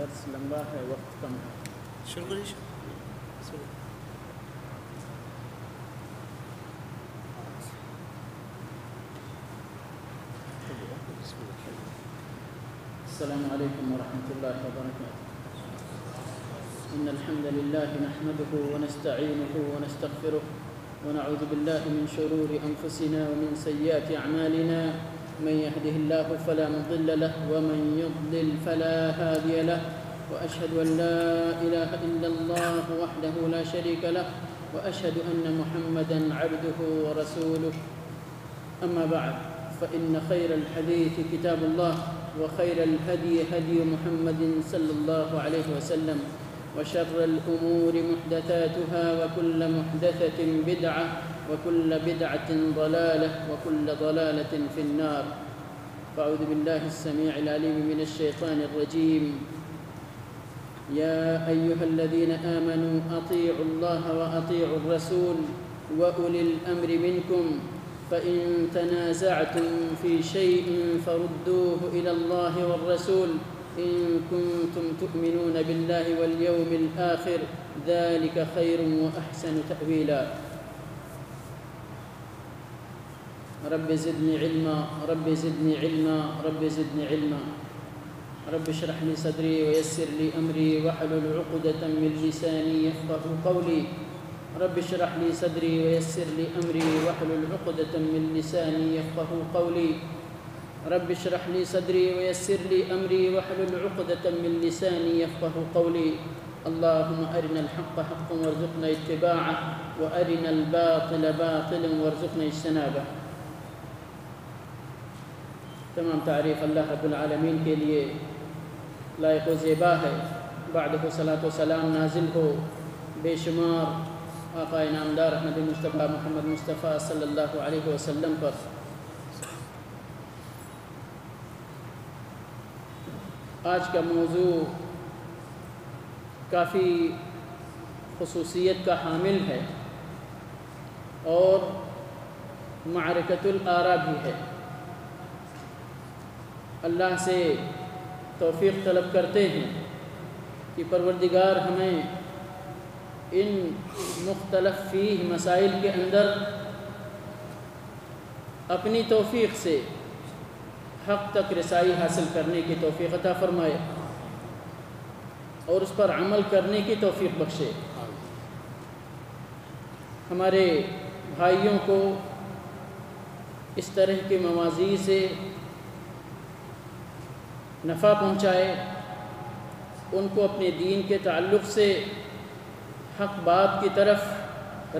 درس لمبا ہے، وقت کم ہے. شروع کریے. السلام عليكم ورحمة الله وبركاته. إن الحمد لله نحمده ونستعينه ونستغفره ونعوذ بالله من شرور أنفسنا ومن سيئات أعمالنا. من يهده الله فلا مضل له ومن يضلل فلا هادي له. وأشهد أن لا إله إلا الله وحده لا شريك له وأشهد أن محمدا عبده ورسوله. أما بعد، فإن خير الحديث كتاب الله وخير الهدي هدي محمد صلى الله عليه وسلم وشر الأمور محدثاتها وكل محدثة بدعة وكل بدعة ضلالة وكل ضلالة في النار. فأعوذ بالله السميع العليم من الشيطان الرجيم. يا أيها الذين آمنوا أطيعوا الله وأطيعوا الرسول وأولي الأمر منكم فإن تنازعتم في شيء فردوه إلى الله والرسول إن كنتم تؤمنون بالله واليوم الآخر ذلك خير وأحسن تأويلا. رب زدني علما رب زدني علما رب زدني علما. رب اشرح لي صدري ويسر لي أمري واحلل عقدة من لساني يفقهوا قولي. رب اشرح لي صدري ويسر لي أمري واحلل عقدة من لساني يفقهوا قولي. رب اشرح لي صدري ويسر لي أمري واحلل عقدة من لساني يفقهوا قولي. اللهم أرنا الحق حقا وارزقنا اتباعه وأرنا الباطل باطلا وارزقنا اجتنابه. تمام تعریف اللہ رب العالمین کے لیے لائق و زیبا ہے. بعدہ صلاۃ و سلام نازل ہو بے شمار آقا انعامدار احمد مصطفیٰ محمد مصطفیٰ صلی اللہ علیہ وسلم پر. آج کا موضوع کافی خصوصیت کا حامل ہے اور معرکۃ الآراء بھی ہے. اللہ سے توفیق طلب کرتے ہیں کہ پروردگار ہمیں ان مختلف فیہ مسائل کے اندر اپنی توفیق سے حق تک رسائی حاصل کرنے کی توفیق عطا فرمائے اور اس پر عمل کرنے کی توفیق بخشے. ہمارے بھائیوں کو اس طرح کے مواضیع سے نفع پہنچائے، ان کو اپنے دین کے تعلق سے حق بات کی طرف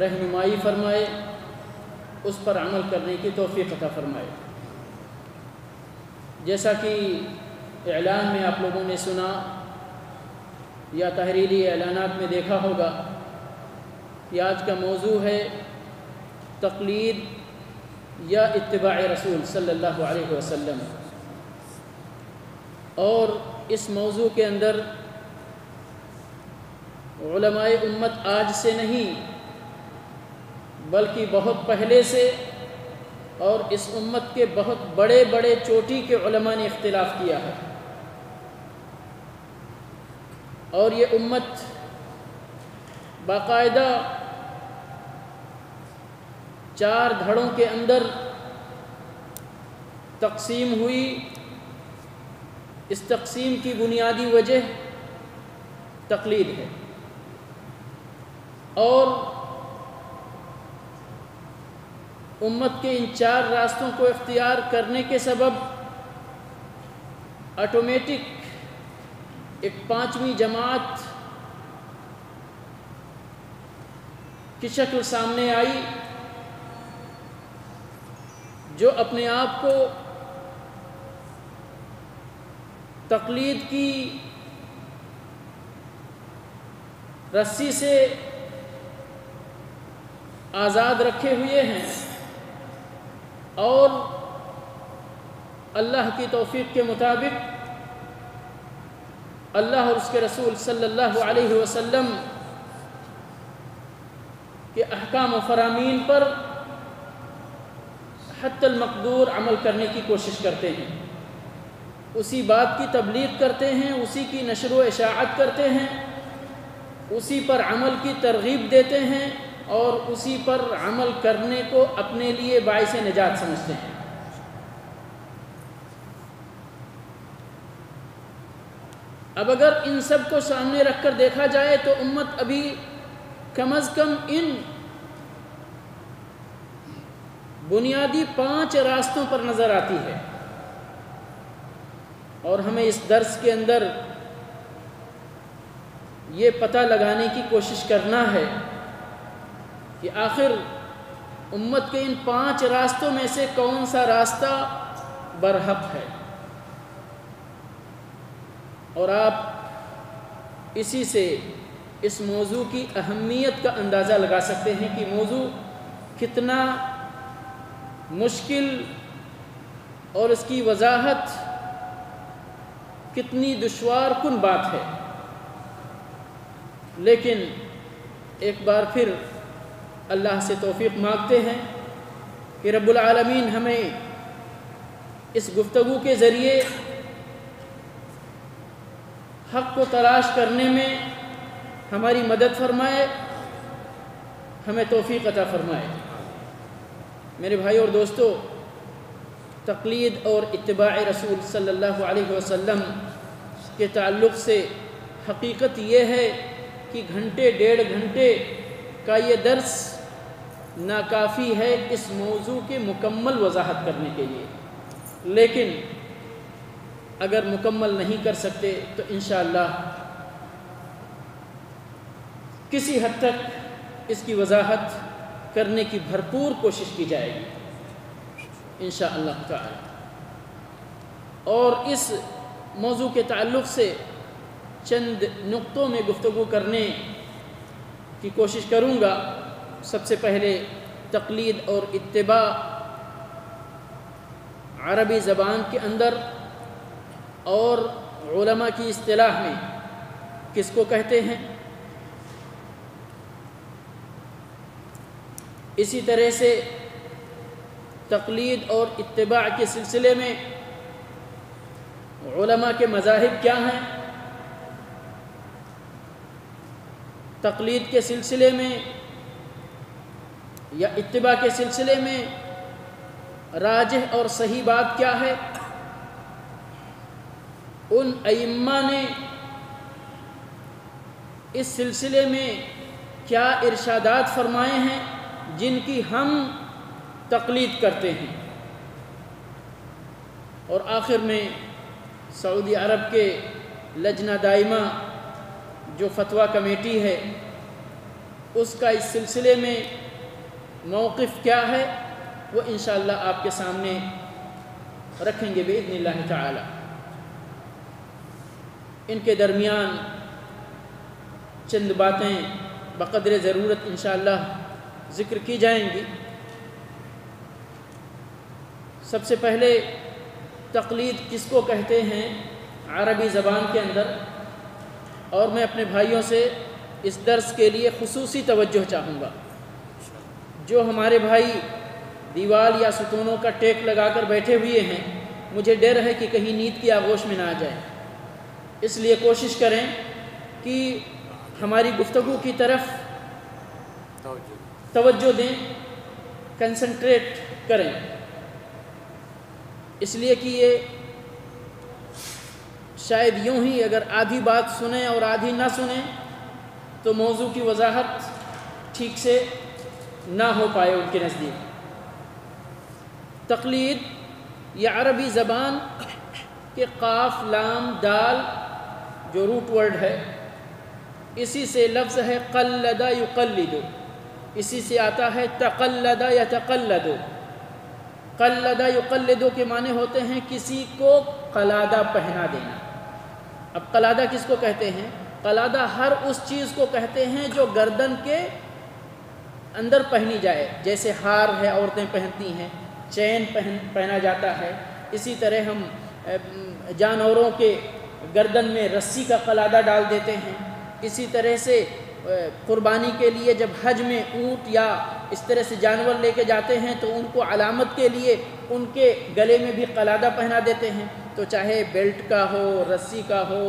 رہنمائی فرمائے، اس پر عمل کرنے کی توفیق عطا فرمائے. جیسا کہ اعلان میں آپ لوگوں نے سنا یا تحریری اعلانات میں دیکھا ہوگا کہ آج کا موضوع ہے تقلید یا اتباع رسول صلی اللہ علیہ وسلم. اور اس موضوع کے اندر علماء امت آج سے نہیں بلکہ بہت پہلے سے اور اس امت کے بہت بڑے بڑے چوٹی کے علماء نے اختلاف کیا ہے. اور یہ امت باقاعدہ 4 دھڑوں کے اندر تقسیم ہوئی. اس تقسیم کی بنیادی وجہ تقلید ہے اور امت کے ان 4 راستوں کو اختیار کرنے کے سبب آٹومیٹک ایک 5ویں جماعت کی شکل سامنے آئی جو اپنے آپ کو تقلید کی رسی سے آزاد رکھے ہوئے ہیں اور اللہ کی توفیق کے مطابق اللہ اور اس کے رسول صلی اللہ علیہ وسلم کے احکام و فرامین پر حتی المقدور عمل کرنے کی کوشش کرتے ہیں. اسی بات کی تبلیغ کرتے ہیں، اسی کی نشر و اشاعت کرتے ہیں، اسی پر عمل کی ترغیب دیتے ہیں اور اسی پر عمل کرنے کو اپنے لیے باعث نجات سمجھتے ہیں۔ اب اگر ان سب کو سامنے رکھ کر دیکھا جائے تو امت ابھی کم از کم ان بنیادی 5 راستوں پر نظر آتی ہے، اور ہمیں اس درس کے اندر یہ پتہ لگانے کی کوشش کرنا ہے کہ آخر امت کے ان 5 راستوں میں سے کون سا راستہ برحق ہے، اور آپ اسی سے اس موضوع کی اہمیت کا اندازہ لگا سکتے ہیں کہ موضوع کتنا مشکل اور اس کی وضاحت کتنی دشوار کن بات ہے۔ لیکن ایک بار پھر اللہ سے توفیق مانگتے ہیں کہ رب العالمین ہمیں اس گفتگو کے ذریعے حق کو تلاش کرنے میں ہماری مدد فرمائے، ہمیں توفیق عطا فرمائے۔ میرے بھائی اور دوستو، تقلید اور اتباع رسول صلی اللہ علیہ وسلم کے تعلق سے حقیقت یہ ہے کہ گھنٹے 1.5 گھنٹے کا یہ درس ناکافی ہے اس موضوع کے مکمل وضاحت کرنے کے لیے، لیکن اگر مکمل نہیں کر سکتے تو انشاءاللہ کسی حد تک اس کی وضاحت کرنے کی بھرپور کوشش کی جائے گی انشاءاللہ تعالی۔ اور اس موضوع کے تعلق سے چند نقطوں میں گفتگو کرنے کی کوشش کروں گا۔ سب سے پہلے تقلید اور اتباع عربی زبان کے اندر اور علماء کی اصطلاح میں کس کو کہتے ہیں، اسی طرح سے تقلید اور اتباع کے سلسلے میں علماء کے مذاہب کیا ہیں، تقلید کے سلسلے میں یا اتباع کے سلسلے میں راجح اور صحیح بات کیا ہے، ان ائمہ نے اس سلسلے میں کیا ارشادات فرمائے ہیں جن کی ہم تقلید کرتے ہیں، اور آخر میں سعودی عرب کے لجنہ دائمہ جو فتویٰ کمیٹی ہے اس کا اس سلسلے میں موقف کیا ہے، وہ انشاءاللہ آپ کے سامنے رکھیں گے باذن اللہ تعالی۔ ان کے درمیان چند باتیں بقدر ضرورت انشاءاللہ ذکر کی جائیں گی۔ سب سے پہلے تقلید کس کو کہتے ہیں عربی زبان کے اندر، اور میں اپنے بھائیوں سے اس درس کے لیے خصوصی توجہ چاہوں گا۔ جو ہمارے بھائی دیوار یا ستونوں کا ٹیک لگا کر بیٹھے ہوئے ہیں، مجھے ڈر ہے کہ کہیں نیند کی آغوش میں نہ آ جائیں، اس لیے کوشش کریں کہ ہماری گفتگو کی طرف توجہ دیں، کنسنٹریٹ کریں، اس لیے کہ یہ شاید یوں ہی اگر آدھی بات سنیں اور آدھی نہ سنیں تو موضوع کی وضاحت ٹھیک سے نہ ہو پائے ان کے نزدیک۔ تقلید یہ عربی زبان کے قاف لام دال جو روٹ ورڈ ہے، اسی سے لفظ ہے قلد یقلد، اسی سے آتا ہے تقلد یتقلد۔ قلد یقلد کے معنی ہوتے ہیں کسی کو قلادہ پہنا دینا۔ اب قلادہ کس کو کہتے ہیں؟ قلادہ ہر اس چیز کو کہتے ہیں جو گردن کے اندر پہنی جائے، جیسے ہار ہے عورتیں پہنتی ہیں، چین پہنا جاتا ہے، اسی طرح ہم جانوروں کے گردن میں رسی کا قلادہ ڈال دیتے ہیں، اسی طرح سے قربانی کے لیے جب حج میں اونٹ یا اس طرح سے جانور لے کے جاتے ہیں تو ان کو علامت کے لیے ان کے گلے میں بھی قلادہ پہنا دیتے ہیں۔ تو چاہے بیلٹ کا ہو، رسی کا ہو،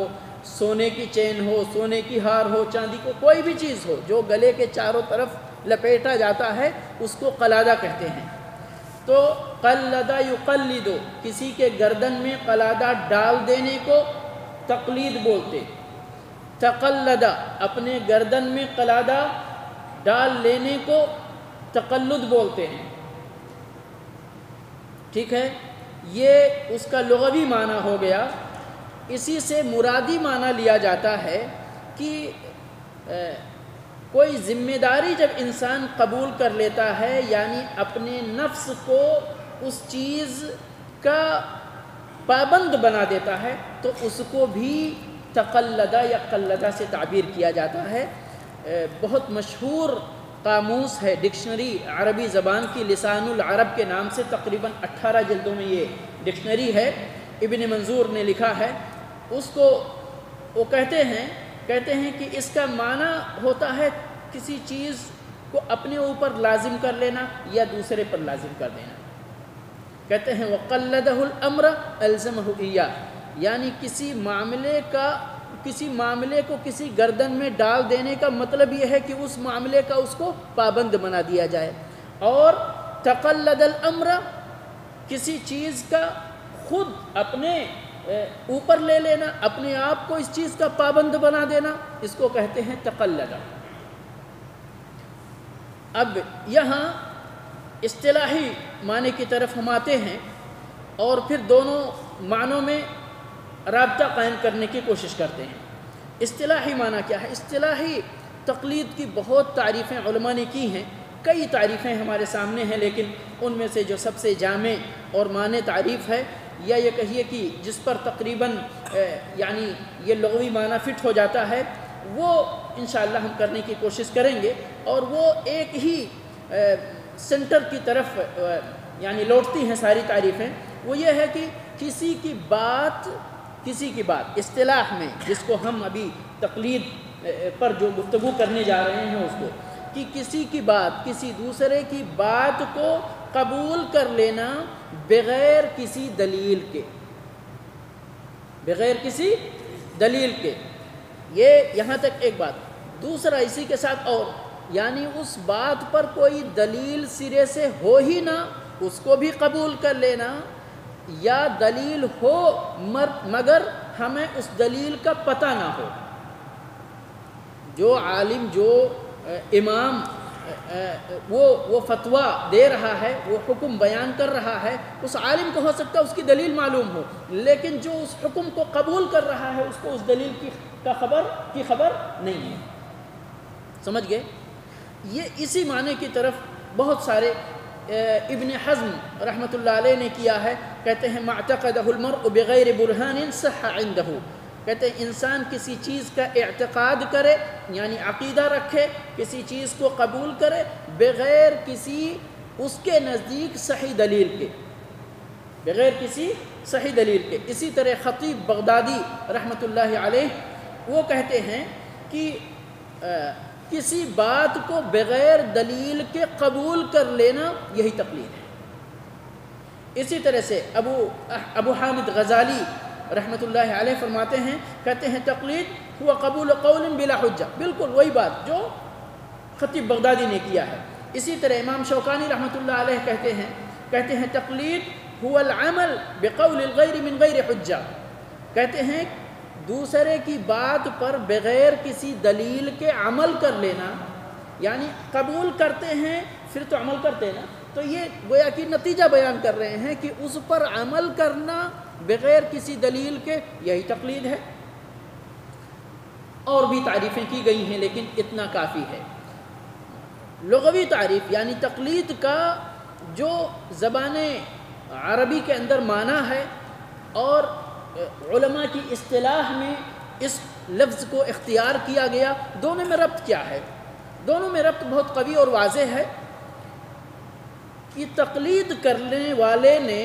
سونے کی چین ہو، سونے کی ہار ہو، چاندی کو کوئی بھی چیز ہو جو گلے کے چاروں طرف لپیٹا جاتا ہے اس کو قلادہ کہتے ہیں۔ تو قلدہ یقلد، کسی کے گردن میں قلادہ ڈال دینے کو تقلید بولتے۔ تقلدہ، اپنے گردن میں قلادہ ڈال لینے کو تقلد بولتے ہیں، ٹھیک ہے۔ یہ اس کا لغوی معنی ہو گیا۔ اسی سے مرادی معنی لیا جاتا ہے کہ کوئی ذمہ داری جب انسان قبول کر لیتا ہے، یعنی اپنے نفس کو اس چیز کا پابند بنا دیتا ہے، تو اس کو بھی تقلدہ یا قلدہ سے تعبیر کیا جاتا ہے۔ بہت مشہور قاموس ہے، ڈکشنری عربی زبان کی، لسان العرب کے نام سے، تقریباً 18 جلدوں میں یہ ڈکشنری ہے، ابن منظور نے لکھا ہے۔ اس کو وہ کہتے ہیں کہ اس کا معنی ہوتا ہے کسی چیز کو اپنے اوپر لازم کر لینا یا دوسرے پر لازم کر دینا۔ کہتے ہیں وَقَلَّدَهُ الْأَمْرَ أَلْزَمَهُ إِيَّاهُ، یعنی کسی معاملے کو کسی گردن میں ڈال دینے کا مطلب یہ ہے کہ اس معاملے کا اس کو پابند بنا دیا جائے۔ اور تقلد الامر، کسی چیز کا خود اپنے اوپر لے لینا، اپنے آپ کو اس چیز کا پابند بنا دینا، اس کو کہتے ہیں تقلد۔ اب یہاں اصطلاحی معنی کی طرف ہم آتے ہیں اور پھر دونوں معنوں میں رابطہ قائم کرنے کی کوشش کرتے ہیں۔ اصطلاحی معنی کیا ہے؟ اصطلاحی تقلید کی بہت تعریفیں علماء نے کی ہیں، کئی تعریفیں ہمارے سامنے ہیں، لیکن ان میں سے جو سب سے جامع اور معنی تعریف ہے، یا یہ کہیے کہ جس پر تقریباً یعنی یہ لغوی معنی فٹ ہو جاتا ہے، وہ انشاءاللہ ہم کرنے کی کوشش کریں گے، اور وہ ایک ہی سنٹر کی طرف یعنی لوٹتی ہیں ساری تعریفیں۔ وہ یہ ہے کہ کسی کی بات اصطلاح میں، جس کو ہم ابھی تقلید پر جو گفتگو کرنے جا رہے ہیں اس کو، کہ کسی کی بات، کسی دوسرے کی بات کو قبول کر لینا بغیر کسی دلیل کے، یہ یہاں تک ایک بات۔ دوسرا اسی کے ساتھ اور، یعنی اس بات پر کوئی دلیل سرے سے ہو ہی نہ، اس کو بھی قبول کر لینا، یا دلیل ہو مگر ہمیں اس دلیل کا پتہ نہ ہو۔ جو عالم، جو امام وہ فتویٰ دے رہا ہے، وہ حکم بیان کر رہا ہے، اس عالم کو ہو سکتا ہے اس کی دلیل معلوم ہو، لیکن جو اس حکم کو قبول کر رہا ہے اس کو اس دلیل کی خبر نہیں ہے۔ سمجھ گئے؟ یہ اسی معنی کی طرف بہت سارے ابن حزم رحمۃ اللہ علیہ نے کیا ہے۔ کہتے ہیں مَعْتَقَدَهُ الْمَرْءُ بِغَيْرِ بُرْهَانٍ صَحَّ عِنْدَهُ، کہتے ہیں انسان کسی چیز کا اعتقاد کرے، یعنی عقیدہ رکھے، کسی چیز کو قبول کرے بغیر کسی اس کے نزدیک صحیح دلیل کے، اسی طرح خطیب بغدادی رحمۃ اللہ علیہ وہ کہتے ہیں کہ کسی بات کو بغیر دلیل کے قبول کر لینا یہی تقلید ہے۔ اسی طرح سے ابو حامد غزالی رحمۃ اللہ علیہ فرماتے ہیں، کہتے ہیں تقلید ہوا قبول قول بلا حجہ، بالکل وہی بات جو خطیب بغدادی نے کیا ہے۔ اسی طرح امام شوکانی رحمۃ اللہ علیہ کہتے ہیں تقلید ہوا العمل بقول الغیر من غیر حجہ، کہتے ہیں دوسرے کی بات پر بغیر کسی دلیل کے عمل کر لینا، یعنی قبول کرتے ہیں پھر تو عمل کرتے ہیں نا، تو یہ گویا کہ نتیجہ بیان کر رہے ہیں کہ اس پر عمل کرنا بغیر کسی دلیل کے یہی تقلید ہے۔ اور بھی تعریفیں کی گئی ہیں لیکن اتنا کافی ہے۔ لغوی تعریف یعنی تقلید کا جو زبان عربی کے اندر معنی ہے اور علماء کی اصطلاح میں اس لفظ کو اختیار کیا گیا، دونوں میں ربط کیا ہے؟ دونوں میں ربط بہت قوی اور واضح ہے کہ تقلید کرنے والے نے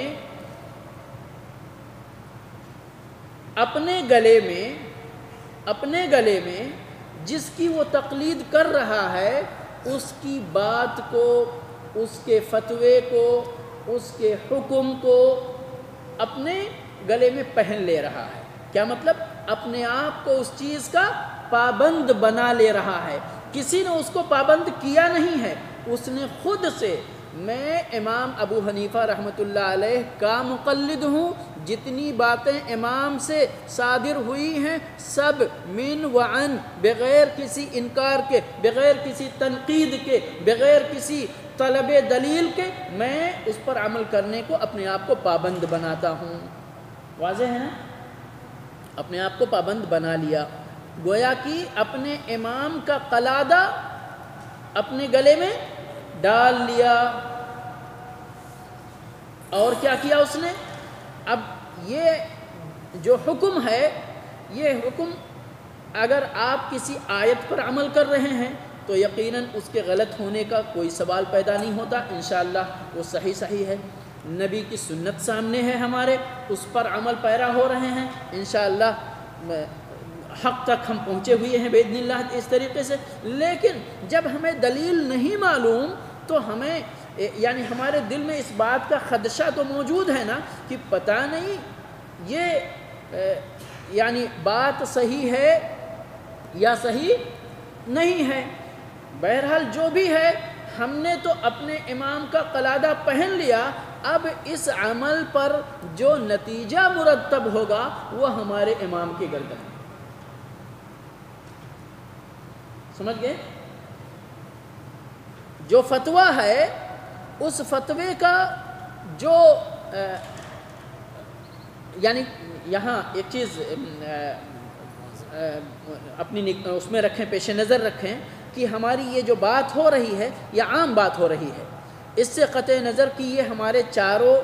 اپنے گلے میں جس کی وہ تقلید کر رہا ہے اس کی بات کو، اس کے فتوے کو، اس کے حکم کو اپنے گلے میں پہن لے رہا ہے۔ کیا مطلب؟ اپنے آپ کو اس چیز کا پابند بنا لے رہا ہے، کسی نے اس کو پابند کیا نہیں ہے، اس نے خود سے میں امام ابو حنیفہ رحمۃ اللہ علیہ کا مقلد ہوں، جتنی باتیں امام سے صادر ہوئی ہیں سب من وعن، بغیر کسی انکار کے، بغیر کسی تنقید کے، بغیر کسی طلب دلیل کے، میں اس پر عمل کرنے کو اپنے آپ کو پابند بناتا ہوں۔ واضح ہے نا؟ اپنے آپ کو پابند بنا لیا، گویا کہ اپنے امام کا قلادہ اپنے گلے میں ڈال لیا۔ اور کیا کیا اس نے؟ اب یہ جو حکم ہے، یہ حکم اگر آپ کسی آیت پر عمل کر رہے ہیں تو یقیناً اس کے غلط ہونے کا کوئی سوال پیدا نہیں ہوتا، انشاءاللہ وہ صحیح ہے۔ نبی کی سنت سامنے ہے ہمارے، اس پر عمل پیرا ہو رہے ہیں، انشاءاللہ حق تک ہم پہنچے ہوئے ہیں باذن اللہ اس طریقے سے۔ لیکن جب ہمیں دلیل نہیں معلوم تو ہمیں یعنی ہمارے دل میں اس بات کا خدشہ تو موجود ہے نا کہ پتہ نہیں یہ یعنی بات صحیح ہے یا صحیح نہیں ہے۔ بہرحال جو بھی ہے، ہم نے تو اپنے امام کا قلادہ پہن لیا، اب اس عمل پر جو نتیجہ مرتب ہوگا وہ ہمارے امام کی گردن ہے۔ سمجھ گئے؟ جو فتویٰ ہے اس فتوے کا جو یعنی یہاں ایک چیز اپنی اس میں رکھیں، پیش نظر رکھیں کہ ہماری یہ جو بات ہو رہی ہے یہ عام بات ہو رہی ہے، اس سے قطع نظر کہ یہ ہمارے چاروں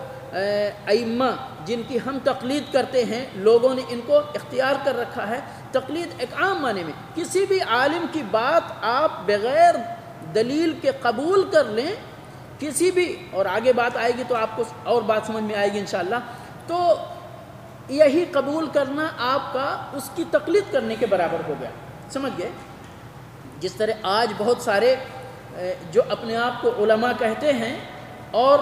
ائمہ جن کی ہم تقلید کرتے ہیں، لوگوں نے ان کو اختیار کر رکھا ہے۔ تقلید ایک عام معنی میں کسی بھی عالم کی بات آپ بغیر دلیل کے قبول کر لیں، کسی بھی، اور آگے بات آئے گی تو آپ کو اور بات سمجھ میں آئے گی انشاءاللہ، تو یہی قبول کرنا آپ کا اس کی تقلید کرنے کے برابر ہو گیا۔ سمجھ گئے؟ جس طرح آج بہت سارے جو اپنے آپ کو علماء کہتے ہیں اور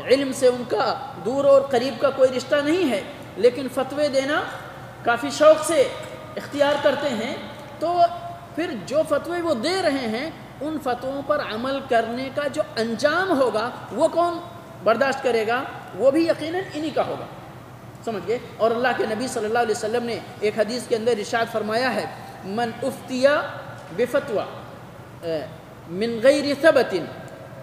علم سے ان کا دور اور قریب کا کوئی رشتہ نہیں ہے، لیکن فتوے دینا کافی شوق سے اختیار کرتے ہیں، تو پھر جو فتوے وہ دے رہے ہیں ان فتووں پر عمل کرنے کا جو انجام ہوگا وہ کون برداشت کرے گا؟ وہ بھی یقیناً انہی کا ہوگا۔ سمجھ گئے؟ اور اللہ کے نبی صلی اللہ علیہ وسلم نے ایک حدیث کے اندر ارشاد فرمایا ہے، من افتیا بفتوی من غیر ثبت،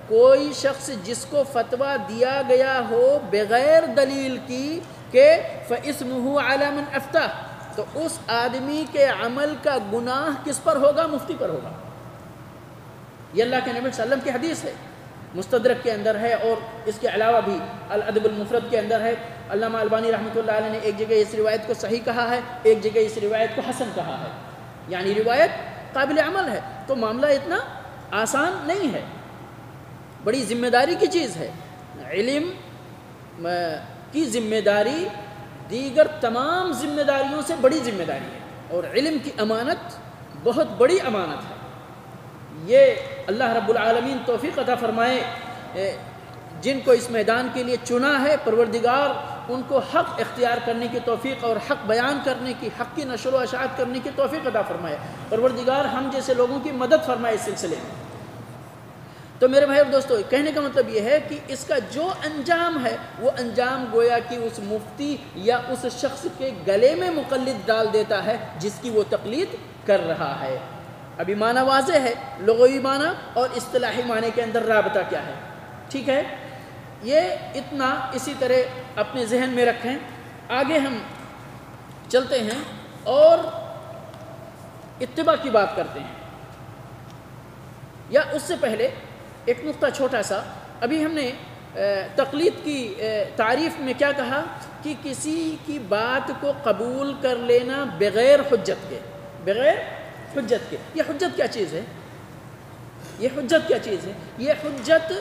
کوئی شخص جس کو فتویٰ دیا گیا ہو بغیر دلیل کی کہ فاسمہ علی من افتہ، تو اس آدمی کے عمل کا گناہ کس پر ہوگا؟ مفتی پر ہوگا۔ یہ اللہ کے نبی صلی اللہ علیہ وسلم کی حدیث ہے، مستدرک کے اندر ہے اور اس کے علاوہ بھی الادب المفرد کے اندر ہے۔ علامہ البانی رحمۃ اللہ علیہ نے ایک جگہ اس روایت کو صحیح کہا ہے، ایک جگہ اس روایت کو حسن کہا ہے، یعنی روایت قابل عمل ہے۔ تو معاملہ اتنا آسان نہیں ہے، بڑی ذمہ داری کی چیز ہے۔ علم کی ذمہ داری دیگر تمام ذمہ داریوں سے بڑی ذمہ داری ہے، اور علم کی امانت بہت بڑی امانت ہے۔ یہ اللہ رب العالمین توفیق عطا فرمائے، جن کو اس میدان کے لیے چنا ہے پروردگار ان کو حق اختیار کرنے کی توفیق اور حق بیان کرنے کی، حق کی نشر و اشاعت کرنے کی توفیق عطا فرمائے۔ پروردگار ہم جیسے لوگوں کی مدد فرمائے اس سلسلے میں۔ تو میرے بھائی اور دوستو، کہنے کا مطلب یہ ہے کہ اس کا جو انجام ہے وہ انجام گویا کہ اس مفتی یا اس شخص کے گلے میں مقلد ڈال دیتا ہے جس کی وہ تقلید کر رہا ہے۔ ابھی معنی واضح ہے، لغوی معنی اور اصطلاحی معنی کے اندر رابطہ کیا ہے، ٹھیک ہے؟ یہ اتنا اسی طرح اپنے ذہن میں رکھیں۔ آگے ہم چلتے ہیں اور اتباع کی بات کرتے ہیں، یا اس سے پہلے ایک نقطہ چھوٹا سا، ابھی ہم نے تقلید کی تعریف میں کیا کہا کہ کسی کی بات کو قبول کر لینا بغیر حجت کے، بغیر حجت کے۔ یہ حجت کیا چیز ہے؟ یہ حجت کیا چیز ہے؟ یہ حجت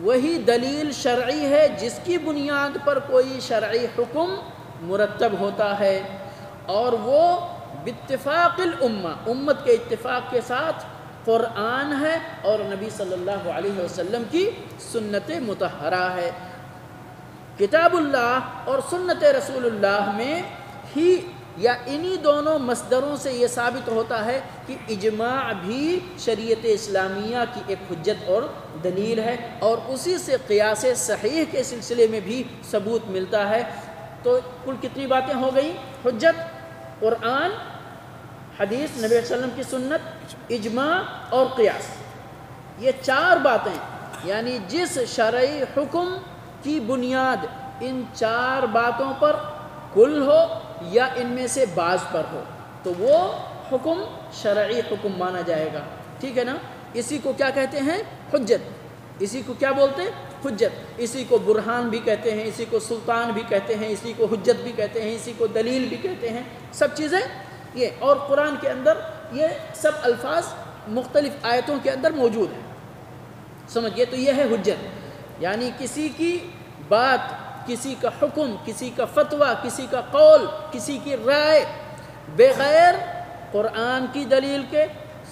وہی دلیل شرعی ہے جس کی بنیاد پر کوئی شرعی حکم مرتب ہوتا ہے، اور وہ باتفاق الامہ، امت کے اتفاق کے ساتھ قرآن ہے اور نبی صلی اللہ علیہ وسلم کی سنت مطہرہ ہے۔ کتاب اللہ اور سنت رسول اللہ میں ہی یا انہی دونوں مصدروں سے یہ ثابت ہوتا ہے کہ اجماع بھی شریعت اسلامیہ کی ایک حجت اور دلیل ہے، اور اسی سے قیاس صحیح کے سلسلے میں بھی ثبوت ملتا ہے۔ تو کل کتنی باتیں ہو گئیں؟ حجت، قرآن، حدیث نبی صلی اللہ علیہ وسلم کی سنت، اجماع اور قیاس، یہ 4 باتیں، یعنی جس شرعی حکم کی بنیاد ان 4 باتوں پر کل ہو یا ان میں سے بعض پر ہو تو وہ حکم شرعی حکم مانا جائے گا، ٹھیک ہے نا؟ اسی کو کیا کہتے ہیں؟ حجت۔ اسی کو کیا بولتے ہیں؟ حجت۔ اسی کو برہان بھی کہتے ہیں، اسی کو سلطان بھی کہتے ہیں، اسی کو حجت بھی کہتے ہیں، اسی کو دلیل بھی کہتے ہیں، سب چیزیں یہ۔ اور قرآن کے اندر یہ سب الفاظ مختلف آیتوں کے اندر موجود ہیں، سمجھئے؟ تو یہ ہے حجت، یعنی کسی کی بات، کسی کا حکم، کسی کا فتویٰ، کسی کا قول، کسی کی رائے بغیر قرآن کی دلیل کے،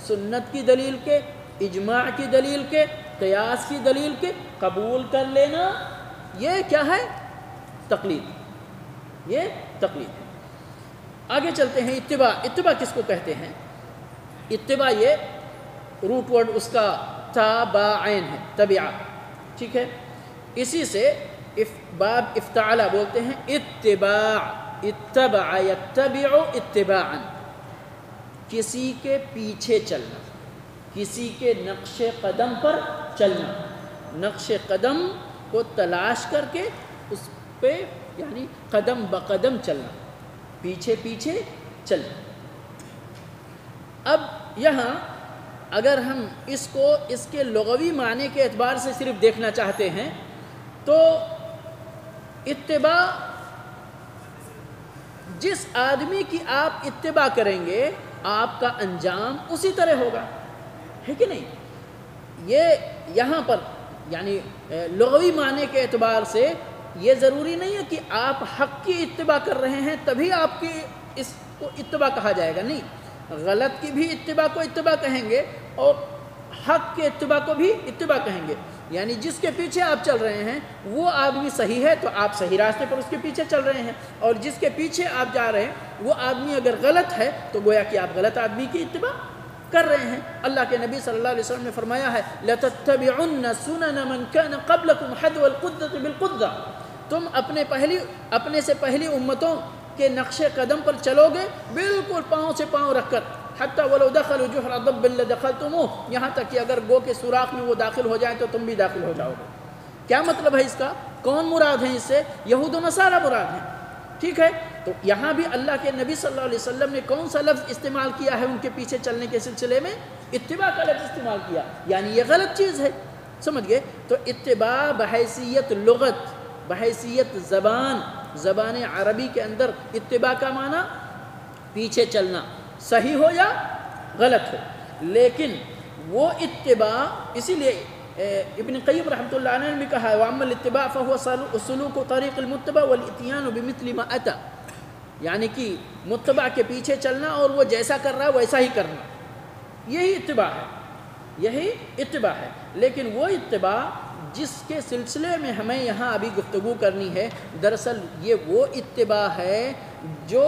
سنت کی دلیل کے، اجماع کی دلیل کے، قیاس کی دلیل کے قبول کر لینا، یہ کیا ہے؟ تقلید، یہ تقلید ہے۔ آگے چلتے ہیں۔ اتباع، اتباع کس کو کہتے ہیں؟ اتباع یہ روٹ ورڈ اس کا تابعین ہے، تبعہ، ٹھیک ہے؟ اسی سے باب افتعلا بولتے ہیں، اتباع، اتبع یتبع اتباعا، کسی کے پیچھے چلنا، کسی کے نقش قدم پر چلنا، نقش قدم کو تلاش کر کے اس پہ یعنی قدم بقدم چلنا، پیچھے پیچھے چلنا۔ اب یہاں اگر ہم اس کو اس کے لغوی معنی کے اعتبار سے صرف دیکھنا چاہتے ہیں تو اتباع، جس آدمی کی آپ اتباع کریں گے آپ کا انجام اسی طرح ہوگا، ہے کہ نہیں؟ یہ یہاں پر یعنی لغوی معنی کے اعتبار سے یہ ضروری نہیں ہے کہ آپ حق کی اتباع کر رہے ہیں تبھی آپ کی اس کو اتباع کہا جائے گا، نہیں، غلط کی بھی اتباع کو اتباع کہیں گے اور حق کے اتباع کو بھی اتباع کہیں گے، یعنی جس کے پیچھے آپ چل رہے ہیں وہ آدمی صحیح ہے تو آپ صحیح راستے پر اس کے پیچھے چل رہے ہیں، اور جس کے پیچھے آپ جا رہے ہیں وہ آدمی اگر غلط ہے تو گویا کہ آپ غلط آدمی کی اتباع کر رہے ہیں۔ اللہ کے نبی صلی اللہ علیہ وسلم نے فرمایا ہے لَتَتَّبِعُنَّ سُنَنَ مَنْ كَانَ قَبْلَكُمْ حَذْوَ الْقُدَّةِ بِالْقُدَّةِ، تم اپنے سے پہلی امتوں کے نقش قدم پر چلو گے بالکل پاؤں سے پاؤں رکھ کر، حتی ولو دخلوا جحر ضب لدخلتموه، یہاں تک کہ اگر گو کے سوراخ میں وہ داخل ہو جائیں تو تم بھی داخل ہو جاؤ گے۔ کیا مطلب ہے اس کا؟ کون مراد ہے اس سے؟ یہود و نصارہ مراد ہیں، ٹھیک ہے؟ تو یہاں بھی اللہ کے نبی صلی اللہ علیہ وسلم نے کون سا لفظ استعمال کیا ہے ان کے پیچھے چلنے کے سلسلے میں؟ اتباع کا لفظ استعمال کیا، یعنی یہ غلط چیز ہے، سمجھ گئے؟ تو اتباع بحیثیت لغت، بحیثیت زبان عربی کے اندر اتباع کا معنی پیچھے چلنا، صحیح ہو یا غلط ہو، لیکن وہ اتباع، اسی لیے ابن قیم رحمۃ اللہ علیہ نے بھی کہا ہے وَأَمَّا الاتباع فَهُوَ سُلُوكُ طَرِيقِ الْمُتَّبَعِ وَالْإِتْيَانُ بِمِثْلِ مَا أَتَى، یعنی کہ متبع کے پیچھے چلنا اور وہ جیسا کر رہا ہے ویسا ہی کرنا، یہی اتباع ہے، یہی اتباع ہے۔ لیکن وہ اتباع جس کے سلسلے میں ہمیں یہاں ابھی گفتگو کرنی ہے، دراصل یہ وہ اتباع ہے جو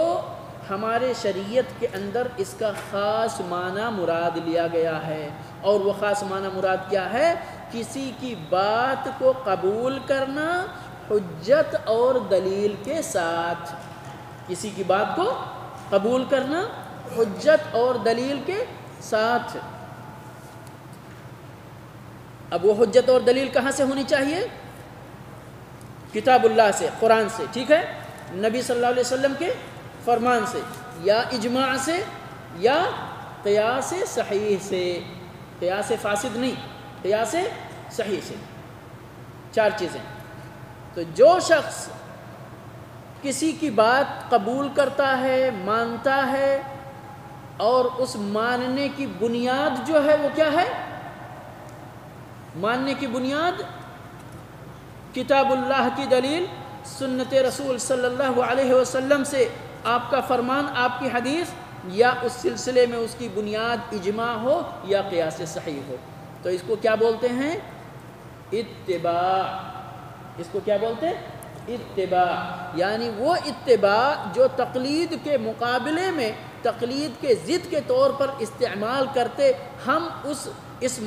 ہمارے شریعت کے اندر اس کا خاص معنی مراد لیا گیا ہے، اور وہ خاص معنی مراد کیا ہے؟ کسی کی بات کو قبول کرنا حجت اور دلیل کے ساتھ، کسی کی بات کو قبول کرنا حجت اور دلیل کے ساتھ۔ اب وہ حجت اور دلیل کہاں سے ہونی چاہیے؟ کتاب اللہ سے، قرآن سے، ٹھیک ہے؟ نبی صلی اللہ علیہ وسلم کے فرمان سے، یا اجماع سے، یا قیاس صحیح سے، قیاس فاسد نہیں، قیاس صحیح سے، 4 چیزیں۔ تو جو شخص کسی کی بات قبول کرتا ہے، مانتا ہے، اور اس ماننے کی بنیاد جو ہے وہ کیا ہے؟ ماننے کی بنیاد کتاب اللہ کی دلیل، سنت رسول صلی اللہ علیہ وسلم سے آپ کا فرمان، آپ کی حدیث، یا اس سلسلے میں اس کی بنیاد اجماع ہو یا قیاس صحیح ہو، تو اس کو کیا بولتے ہیں؟ اتباع۔ اس کو کیا بولتے ہیں؟ اتباع، یعنی وہ اتباع جو تقلید کے مقابلے میں تقلید کے ضد کے طور پر استعمال کرتے ہم اس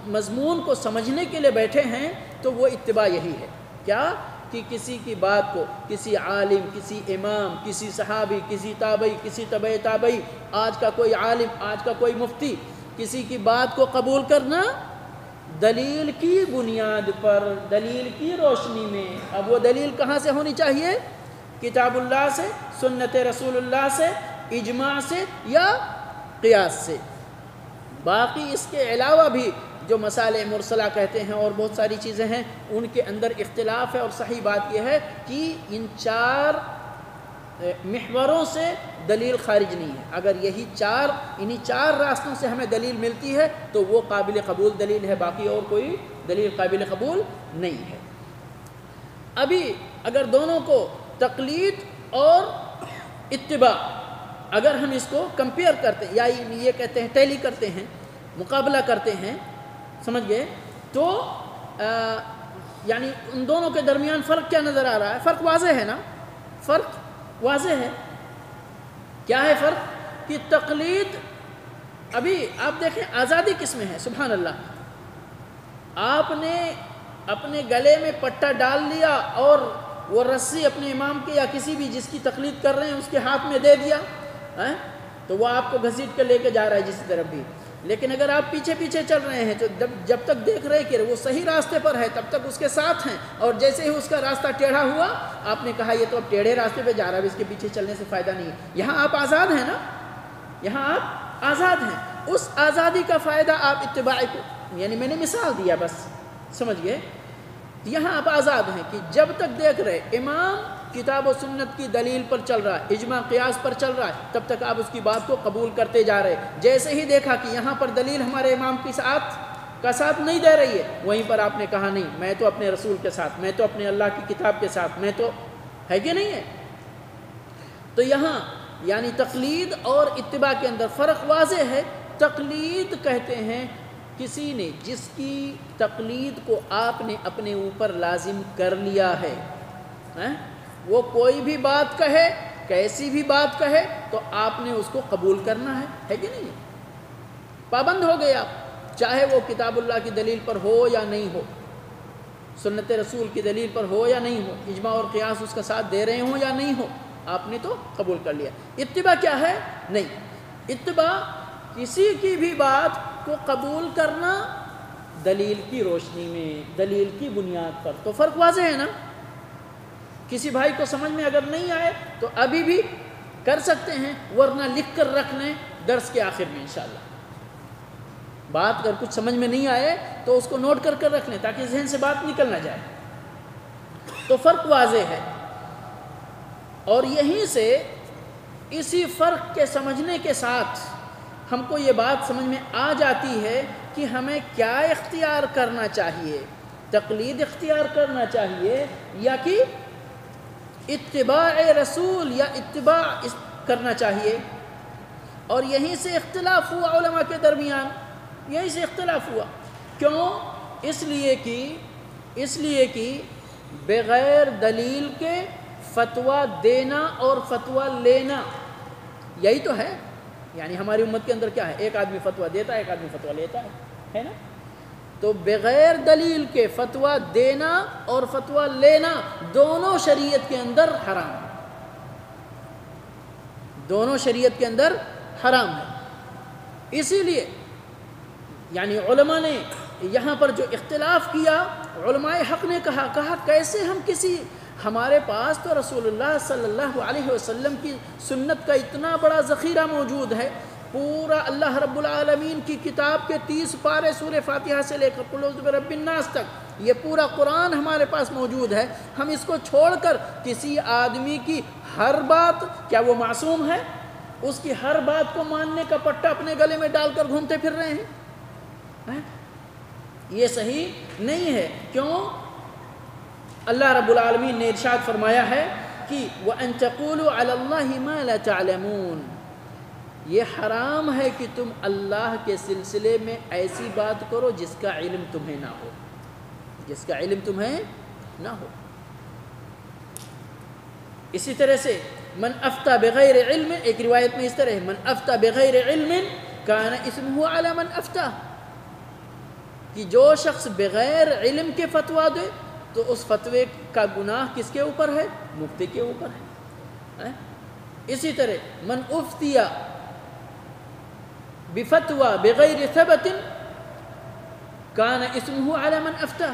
مضمون کو سمجھنے کے لیے بیٹھے ہیں، تو وہ اتباع یہی ہے کیا کہ کسی کی بات کو، کسی عالم، کسی امام، کسی صحابی، کسی تابعی، کسی تبع تابعی، آج کا کوئی عالم، آج کا کوئی مفتی، کسی کی بات کو قبول کرنا دلیل کی بنیاد پر، دلیل کی روشنی میں۔ اب وہ دلیل کہاں سے ہونی چاہیے؟ کتاب اللہ سے، سنت رسول اللہ سے، اجماع سے یا قیاس سے۔ باقی اس کے علاوہ بھی جو مسائل مرسلہ کہتے ہیں اور بہت ساری چیزیں ہیں، ان کے اندر اختلاف ہے، اور صحیح بات یہ ہے کہ ان 4 محوروں سے دلیل خارج نہیں ہے۔ اگر انہی 4 راستوں سے ہمیں دلیل ملتی ہے تو وہ قابل قبول دلیل ہے، باقی اور کوئی دلیل قابل قبول نہیں ہے۔ ابھی اگر دونوں کو، تقلید اور اتباع، اگر ہم اس کو کمپیئر کرتے یا یہ کہتے ہیں ٹیلی کرتے ہیں، مقابلہ کرتے ہیں، سمجھ گئے، تو یعنی ان دونوں کے درمیان فرق کیا نظر آ رہا ہے؟ فرق واضح ہے نا، فرق واضح ہے۔ کیا ہے فرق؟ کہ تقلید، ابھی آپ دیکھیں آزادی کس میں ہے؟ سبحان اللہ، آپ نے اپنے گلے میں پٹا ڈال لیا اور وہ رسی اپنے امام کے یا کسی بھی جس کی تقلید کر رہے ہیں اس کے ہاتھ میں دے دیا، تو وہ آپ کو گھسیٹ کے لے کے جا رہا ہے جس طرف بھی۔ لیکن اگر آپ پیچھے پیچھے چل رہے ہیں تو جب تک دیکھ رہے کہ وہ صحیح راستے پر ہے تب تک اس کے ساتھ ہیں، اور جیسے ہی اس کا راستہ ٹیڑھا ہوا آپ نے کہا یہ تو اب ٹیڑھے راستے پہ جا رہا ہے، اس کے پیچھے چلنے سے فائدہ نہیں ہے۔ یہاں آپ آزاد ہیں نا، یہاں آپ آزاد ہیں۔ اس آزادی کا فائدہ آپ اتباع کو، یعنی میں نے مثال دیا بس، سمجھ گئے؟ یہاں آپ آزاد ہیں کہ جب تک دیکھ رہے امام کتاب و سنت کی دلیل پر چل رہا ہے، اجماع قیاس پر چل رہا ہے، تب تک آپ اس کی بات کو قبول کرتے جا رہے۔ جیسے ہی دیکھا کہ یہاں پر دلیل ہمارے امام کی ساتھ نہیں دے رہی ہے، وہیں پر آپ نے کہا نہیں، میں تو اپنے رسول کے ساتھ، میں تو اپنے اللہ کی کتاب کے ساتھ، میں تو ہے کہ نہیں ہے۔ تو یہاں یعنی تقلید اور اتباع کے اندر فرق واضح ہے۔ تقلید کہتے ہیں کسی نے جس کی تقلید کو آپ نے اپنے اوپر لازم کر لیا ہے، وہ کوئی بھی بات کہے، کیسی بھی بات کہے، تو آپ نے اس کو قبول کرنا ہے کہ نہیں؟ پابند ہو گئے آپ، چاہے وہ کتاب اللہ کی دلیل پر ہو یا نہیں ہو، سنت رسول کی دلیل پر ہو یا نہیں ہو، اجماع اور قیاس اس کا ساتھ دے رہے ہوں یا نہیں ہو، آپ نے تو قبول کر لیا۔ اتباع کیا ہے؟ نہیں، اتباع کسی کی بھی بات کو قبول کرنا دلیل کی روشنی میں، دلیل کی بنیاد پر۔ تو فرق واضح ہے نا۔ کسی بھائی کو سمجھ میں اگر نہیں آئے تو ابھی بھی کر سکتے ہیں، ورنہ لکھ کر رکھ لیں درس کے آخر میں انشاءاللہ۔ بات اگر کچھ سمجھ میں نہیں آئے تو اس کو نوٹ کر رکھ لیں تاکہ ذہن سے بات نکل نہ جائے۔ تو فرق واضح ہے، اور یہیں سے اسی فرق کے سمجھنے کے ساتھ ہم کو یہ بات سمجھ میں آ جاتی ہے کہ ہمیں کیا اختیار کرنا چاہیے، تقلید اختیار کرنا چاہیے یا کہ اتباع رسول یا اتباع کرنا چاہیے۔ اور یہیں سے اختلاف ہوا علماء کے درمیان، یہیں سے اختلاف ہوا۔ کیوں؟ اس لیے کہ بغیر دلیل کے فتویٰ دینا اور فتویٰ لینا یہی تو ہے۔ یعنی ہماری امت کے اندر کیا ہے؟ ایک آدمی فتویٰ دیتا ہے، ایک آدمی فتویٰ لیتا ہے نا۔ تو بغیر دلیل کے فتویٰ دینا اور فتویٰ لینا دونوں شریعت کے اندر حرام ہے، دونوں شریعت کے اندر حرام ہے۔ اسی لیے یعنی علماء نے یہاں پر جو اختلاف کیا، علماء حق نے کہا کیسے ہم ہمارے پاس تو رسول اللہ صلی اللہ علیہ وسلم کی سنت کا اتنا بڑا ذخیرہ موجود ہے، پورا اللہ رب العالمین کی کتاب کے 30 پارے سورہ فاتحہ سے لے کر قل اعوذ برب الناس تک، یہ پورا قرآن ہمارے پاس موجود ہے۔ ہم اس کو چھوڑ کر کسی آدمی کی ہر بات، کیا وہ معصوم ہے؟ اس کی ہر بات کو ماننے کا پٹا اپنے گلے میں ڈال کر گھومتے پھر رہے ہیں؟ یہ صحیح نہیں ہے۔ کیوں؟ اللہ رب العالمین نے ارشاد فرمایا ہے کہ وَأَن تَقُولُوا عَلَى اللَّهِ مَا لَا تَعْلَمُونَ، یہ حرام ہے کہ تم اللہ کے سلسلے میں ایسی بات کرو جس کا علم تمہیں نہ ہو، جس کا علم تمہیں نہ ہو۔ اسی طرح سے من افتا بغیر علم، ایک روایت میں اس طرح ہے من افتا بغیر علم کان اسمہ علی من افتا، کہ جو شخص بغیر علم کے فتویٰ دے تو اس فتوے کا گناہ کس کے اوپر ہے؟ مفتی کے اوپر ہے۔ اسی طرح من افتیا بفتوی بغیر ثبت کان اسمہ علی من افتا،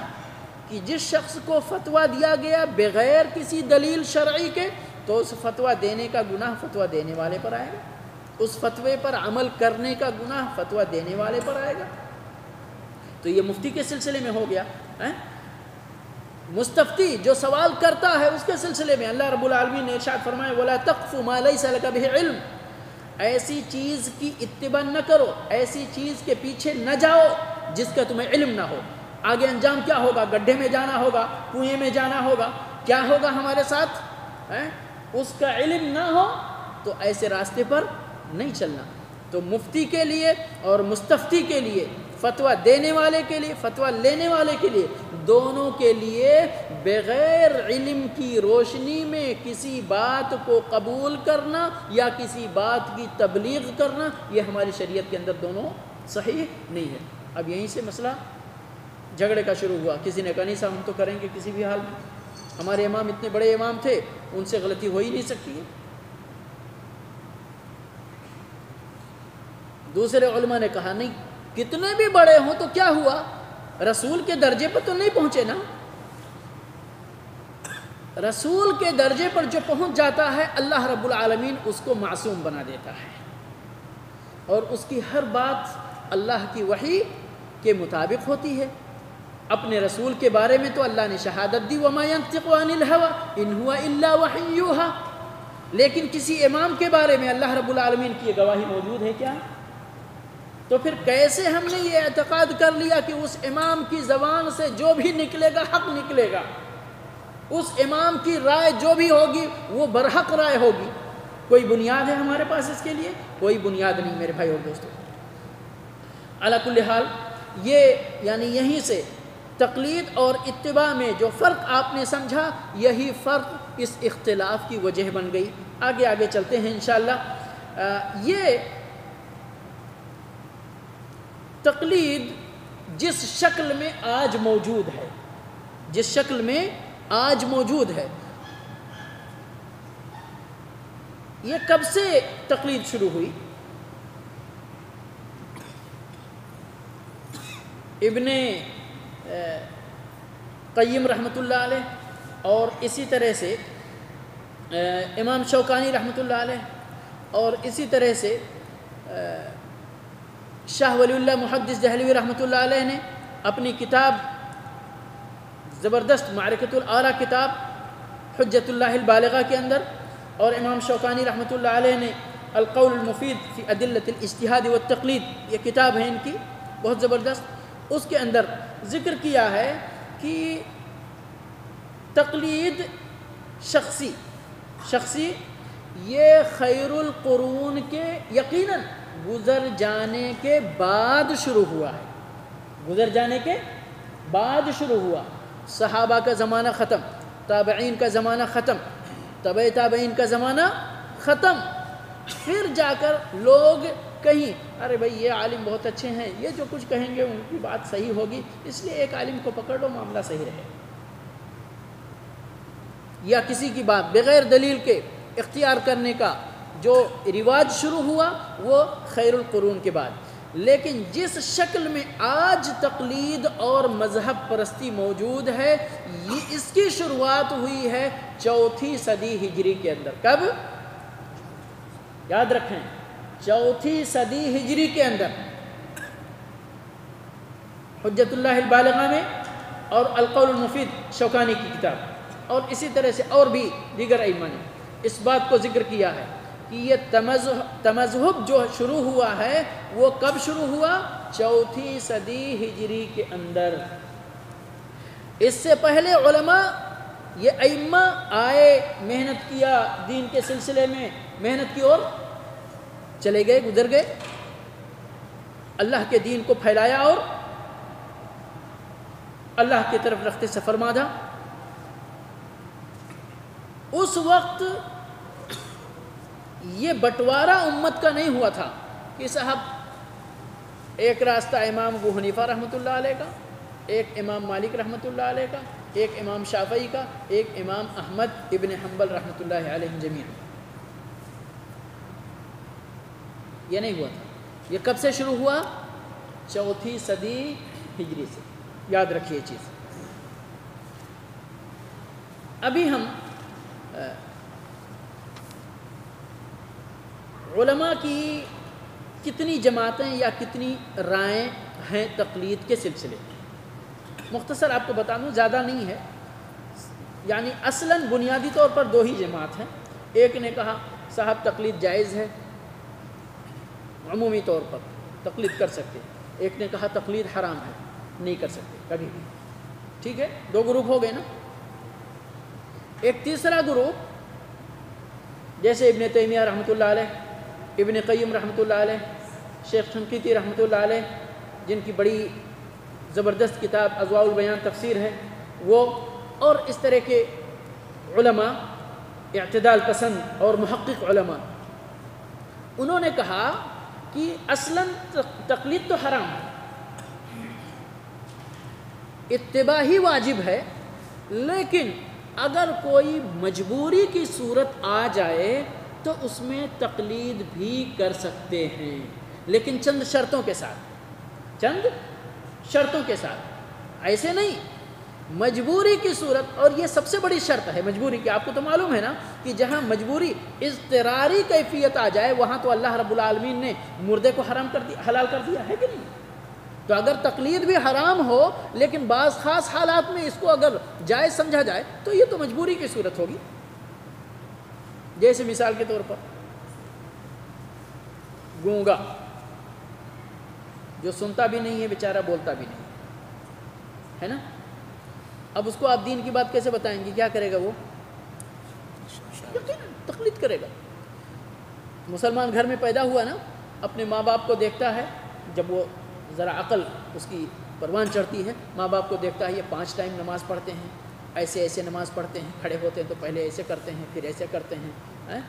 کہ جس شخص کو فتویٰ دیا گیا بغیر کسی دلیل شرعی کے تو اس فتویٰ دینے کا گناہ فتویٰ دینے والے پر آئے گا، اس فتوے پر عمل کرنے کا گناہ فتویٰ دینے والے پر آئے گا۔ تو یہ مفتی کے سلسلے میں ہو گیا۔ مستفتی جو سوال کرتا ہے اس کے سلسلے میں اللہ رب العالمین نے ارشاد فرمایا وَلَا تَقْفُ مَا لَيْسَ لَكَ بِهِ علم، ایسی چیز کی اتباع نہ کرو، ایسی چیز کے پیچھے نہ جاؤ جس کا تمہیں علم نہ ہو۔ آگے انجام کیا ہوگا؟ گڈھے میں جانا ہوگا، کنویں میں جانا ہوگا، کیا ہوگا ہمارے ساتھ؟ اس کا علم نہ ہو تو ایسے راستے پر نہیں چلنا۔ تو مفتی کے لیے اور مستفتی کے لیے، فتویٰ دینے والے کے لیے، فتویٰ لینے والے کے لیے، دونوں کے لیے بغیر علم کی روشنی میں کسی بات کو قبول کرنا یا کسی بات کی تبلیغ کرنا، یہ ہماری شریعت کے اندر دونوں صحیح نہیں ہے۔ اب یہیں سے مسئلہ جھگڑے کا شروع ہوا۔ کسی نے کہا نہیں صاحب ہم تو کریں گے کسی بھی حال میں، ہمارے امام اتنے بڑے امام تھے، ان سے غلطی ہو ہی نہیں سکتی ہے۔ دوسرے علماء نے کہا نہیں، کتنے بھی بڑے ہوں تو کیا ہوا، رسول کے درجے پر تو نہیں پہنچے نا۔ رسول کے درجے پر جو پہنچ جاتا ہے اللہ رب العالمین اس کو معصوم بنا دیتا ہے، اور اس کی ہر بات اللہ کی وحی کے مطابق ہوتی ہے۔ اپنے رسول کے بارے میں تو اللہ نے شہادت دی وَمَا يَنطِقُ عَنِ الْهَوَىٰ إِنْ هُوَ إِلَّا وَحْيٌ يُوحَىٰ، لیکن کسی امام کے بارے میں اللہ رب العالمین کی گواہی موجود ہے کیا؟ تو پھر کیسے ہم نے یہ اعتقاد کر لیا کہ اس امام کی زبان سے جو بھی نکلے گا حق نکلے گا، اس امام کی رائے جو بھی ہوگی وہ برحق رائے ہوگی؟ کوئی بنیاد ہے ہمارے پاس اس کے لیے؟ کوئی بنیاد نہیں میرے بھائی اور دوستوں۔ علی کل حال یہ یعنی یہیں سے تقلید اور اتباع میں جو فرق آپ نے سمجھا، یہی فرق اس اختلاف کی وجہ بن گئی۔ آگے آگے چلتے ہیں انشاءاللہ۔ یہ تقلید جس شکل میں آج موجود ہے، جس شکل میں آج موجود ہے، یہ کب سے تقلید شروع ہوئی؟ ابن قیم رحمۃ اللہ علیہ اور اسی طرح سے امام شوکانی رحمۃ اللہ علیہ اور اسی طرح سے شاہ ولی اللہ محدث دہلوی رحمۃ اللہ علیہ نے اپنی کتاب زبردست معرکۃ الآراء کتاب حجت اللہ البالغہ کے اندر، اور امام شوکانی رحمۃ اللہ علیہ نے القول المفید فی ادلۃ الاجتہاد والتقلید، یہ کتاب ہے ان کی بہت زبردست، اس کے اندر ذکر کیا ہے کہ تقلید شخصی یہ خیر القرون کے یقیناً گزر جانے کے بعد شروع ہوا ہے، گزر جانے کے بعد شروع ہوا۔ صحابہ کا زمانہ ختم، تابعین کا زمانہ ختم، تبع تابعین کا زمانہ ختم، پھر جا کر لوگ کہیں ارے بھائی یہ عالم بہت اچھے ہیں، یہ جو کچھ کہیں گے ان کی بات صحیح ہوگی، اس لیے ایک عالم کو پکڑ لو معاملہ صحیح رہے، یا کسی کی بات بغیر دلیل کے اختیار کرنے کا جو رواج شروع ہوا وہ خیر القرون کے بعد۔ لیکن جس شکل میں آج تقلید اور مذہب پرستی موجود ہے، یہ اس کی شروعات ہوئی ہے 4 صدی ہجری کے اندر۔ کب؟ یاد رکھیں، 4 صدی ہجری کے اندر حجت اللہ البالغہ میں اور القول المفید شوکانی کی کتاب، اور اسی طرح سے اور بھی دیگر ائمہ نے اس بات کو ذکر کیا ہے کہ یہ تمذہب جو شروع ہوا ہے وہ کب شروع ہوا؟ 4 صدی ہجری کے اندر۔ اس سے پہلے علماء یہ ائمہ آئے، محنت کیا دین کے سلسلے میں، محنت کی اور چلے گئے، گزر گئے، اللہ کے دین کو پھیلایا اور اللہ کی طرف رخت سے فرمادا۔ اس وقت یہ بٹوارہ امت کا نہیں ہوا تھا کہ صاحب ایک راستہ امام ابو حنیفہ رحمۃ اللہ علیہ کا، ایک امام مالک رحمۃ اللہ علیہ کا، ایک امام شافعی کا، ایک امام احمد ابن حنبل رحمۃ اللہ علیہ جمیعا. یہ نہیں ہوا تھا. یہ کب سے شروع ہوا؟ 4 صدی ہجری سے. یاد رکھیے چیز. ابھی ہم علماء کی کتنی جماعتیں یا کتنی رائیں ہیں تقلید کے سلسلے میں، مختصر آپ کو بتا دوں، زیادہ نہیں ہے. یعنی اصلاً بنیادی طور پر 2 ہی جماعت ہیں. ایک نے کہا صاحب تقلید جائز ہے، عمومی طور پر تقلید کر سکتے. ایک نے کہا تقلید حرام ہے، نہیں کر سکتے کبھی بھی. ٹھیک ہے، 2 گروپ ہو گئے نا. ایک تیسرا گروپ جیسے ابن تیمیہ رحمۃ اللہ علیہ، ابن قیم رحمۃ اللہ علیہ، شیخ شنقیطی رحمۃ اللہ علیہ، جن کی بڑی زبردست کتاب اضواء البیان تفسیر ہے، وہ اور اس طرح کے علماء اعتدال پسند اور محقق علماء، انہوں نے کہا کہ اصلاً تقلید تو حرام ہے، اتباع ہی واجب ہے، لیکن اگر کوئی مجبوری کی صورت آ جائے تو اس میں تقلید بھی کر سکتے ہیں، لیکن چند شرطوں کے ساتھ. چند شرطوں کے ساتھ. ایسے نہیں، مجبوری کی صورت، اور یہ سب سے بڑی شرط ہے مجبوری کی. آپ کو تو معلوم ہے نا کہ جہاں مجبوری اضطراری کیفیت آ جائے وہاں تو اللہ رب العالمین نے مردے کو حرام کر دیا، حلال کر دیا ہے کہ نہیں. تو اگر تقلید بھی حرام ہو لیکن بعض خاص حالات میں اس کو اگر جائز سمجھا جائے تو یہ تو مجبوری کی صورت ہوگی. جیسے مثال کے طور پر گونگا جو سنتا بھی نہیں ہے بیچارہ، بولتا بھی نہیں ہے نا. اب اس کو آپ دین کی بات کیسے بتائیں گے؟ کیا کرے گا وہ؟ تقلید کرے گا. مسلمان گھر میں پیدا ہوا نا، اپنے ماں باپ کو دیکھتا ہے، جب وہ ذرا عقل اس کی پروان چڑھتی ہے، ماں باپ کو دیکھتا ہے یہ 5 ٹائم نماز پڑھتے ہیں، ایسے ایسے نماز پڑھتے ہیں، کھڑے ہوتے ہیں تو پہلے ایسے کرتے ہیں، پھر ایسے کرتے ہیں،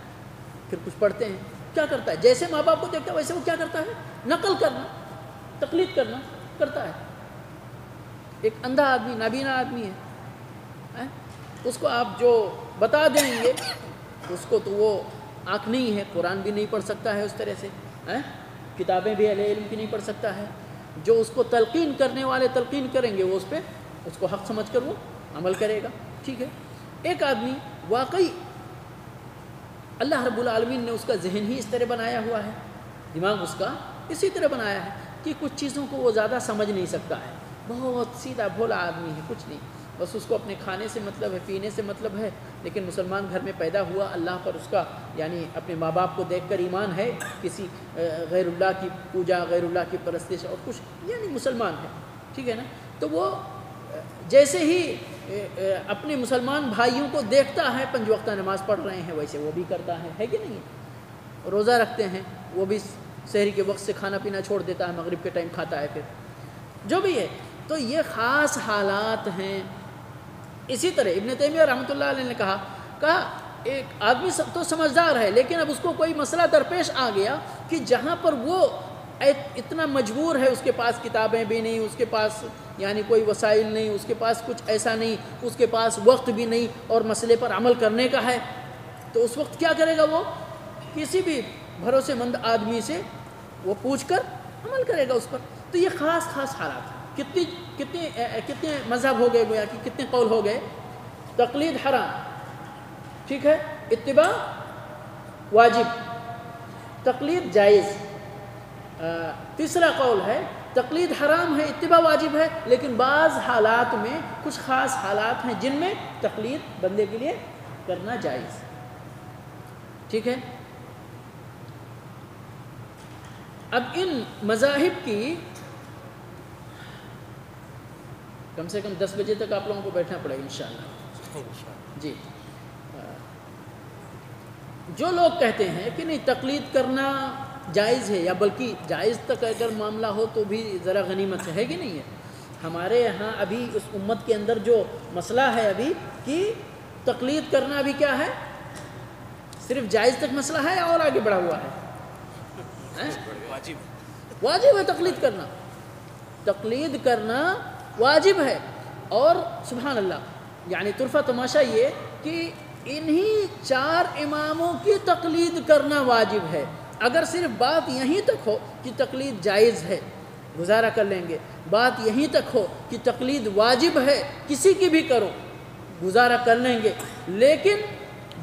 پھر کچھ پڑھتے ہیں. کیا کرتا ہے؟ جیسے ماں باپ کو دیکھتا ہے ویسے وہ کیا کرتا ہے؟ نقل کرنا، تقلید کرنا کرتا ہے. ایک اندھا آدمی، نابینا آدمی ہے، اس کو آپ جو بتا دیں گے اس کو تو وہ آنکھ نہیں ہے، قرآن بھی نہیں پڑھ سکتا ہے اس طرح سے، کتابیں بھی اہل علم کی نہیں پڑھ سکتا ہے. جو اس کو تلقین کرنے والے تلقین کریں گے وہ اس پہ اس کو حق سمجھ کر وہ عمل کرے گا. ٹھیک ہے. ایک آدمی واقعی اللہ رب العالمین نے اس کا ذہن ہی اس طرح بنایا ہوا ہے، دماغ اس کا اسی طرح بنایا ہے کہ کچھ چیزوں کو وہ زیادہ سمجھ نہیں سکتا ہے، بہت سیدھا بھولا آدمی ہے، کچھ نہیں، بس اس کو اپنے کھانے سے مطلب ہے، پینے سے مطلب ہے. لیکن مسلمان گھر میں پیدا ہوا، اللہ پر اس کا یعنی اپنے ماں باپ کو دیکھ کر ایمان ہے، کسی غیر اللہ کی پوجا، غیر اللہ کی پرستش اور کچھ، یعنی مسلمان ہے. ٹھیک ہے نا. تو وہ جیسے ہی اپنے مسلمان بھائیوں کو دیکھتا ہے 5 وقتہ نماز پڑھ رہے ہیں ویسے وہ بھی کرتا ہے کہ نہیں. روزہ رکھتے ہیں، وہ بھی سحری کے وقت سے کھانا پینا چھوڑ دیتا ہے، مغرب کے ٹائم کھاتا ہے، پھر جو بھی ہے. تو یہ خاص حالات ہیں. اسی طرح ابن تیمیہ رحمۃ اللہ علیہ نے کہا ایک آدمی تو سمجھدار ہے، لیکن اب اس کو کوئی مسئلہ درپیش آ گیا کہ جہاں پر وہ اتنا مجبور ہے، اس کے پاس کتابیں بھی نہیں، اس کے پاس یعنی کوئی وسائل نہیں، اس کے پاس کچھ ایسا نہیں، اس کے پاس وقت بھی نہیں اور مسئلے پر عمل کرنے کا ہے، تو اس وقت کیا کرے گا؟ وہ کسی بھی بھروسے مند آدمی سے وہ پوچھ کر عمل کرے گا اس پر. تو یہ خاص حالات ہیں. کتنے مذہب ہو گئے گویا کہ کتنے قول ہو گئے؟ تقلید حرام، ٹھیک ہے، اتباع واجب، تقلید جائز. تیسرا قول ہے تقلید حرام ہے، اتباع واجب ہے، لیکن بعض حالات میں کچھ خاص حالات ہیں جن میں تقلید بندے کے لیے کرنا جائز. ٹھیک ہے. اب ان مذاہب کی کم سے کم 10 بجے تک آپ لوگوں کو بیٹھنا پڑے گا انشاءاللہ. جی. جو لوگ کہتے ہیں کہ نہیں تقلید کرنا جائز ہے، یا بلکہ جائز تک اگر معاملہ ہو تو بھی ذرا غنیمت ہے کہ نہیں ہے. ہمارے یہاں ابھی اس امت کے اندر جو مسئلہ ہے ابھی کہ تقلید کرنا بھی کیا ہے؟ صرف جائز تک مسئلہ ہے یا اور آگے بڑھا ہوا ہے؟ واجب ہے تقلید کرنا، تقلید کرنا واجب ہے. اور سبحان اللہ یعنی طرفہ تماشا یہ کہ انہی 4 اماموں کی تقلید کرنا واجب ہے. اگر صرف بات یہیں تک ہو کہ تقلید جائز ہے گزارا کر لیں گے، بات یہیں تک ہو کہ تقلید واجب ہے کسی کی بھی کرو گزارا کر لیں گے، لیکن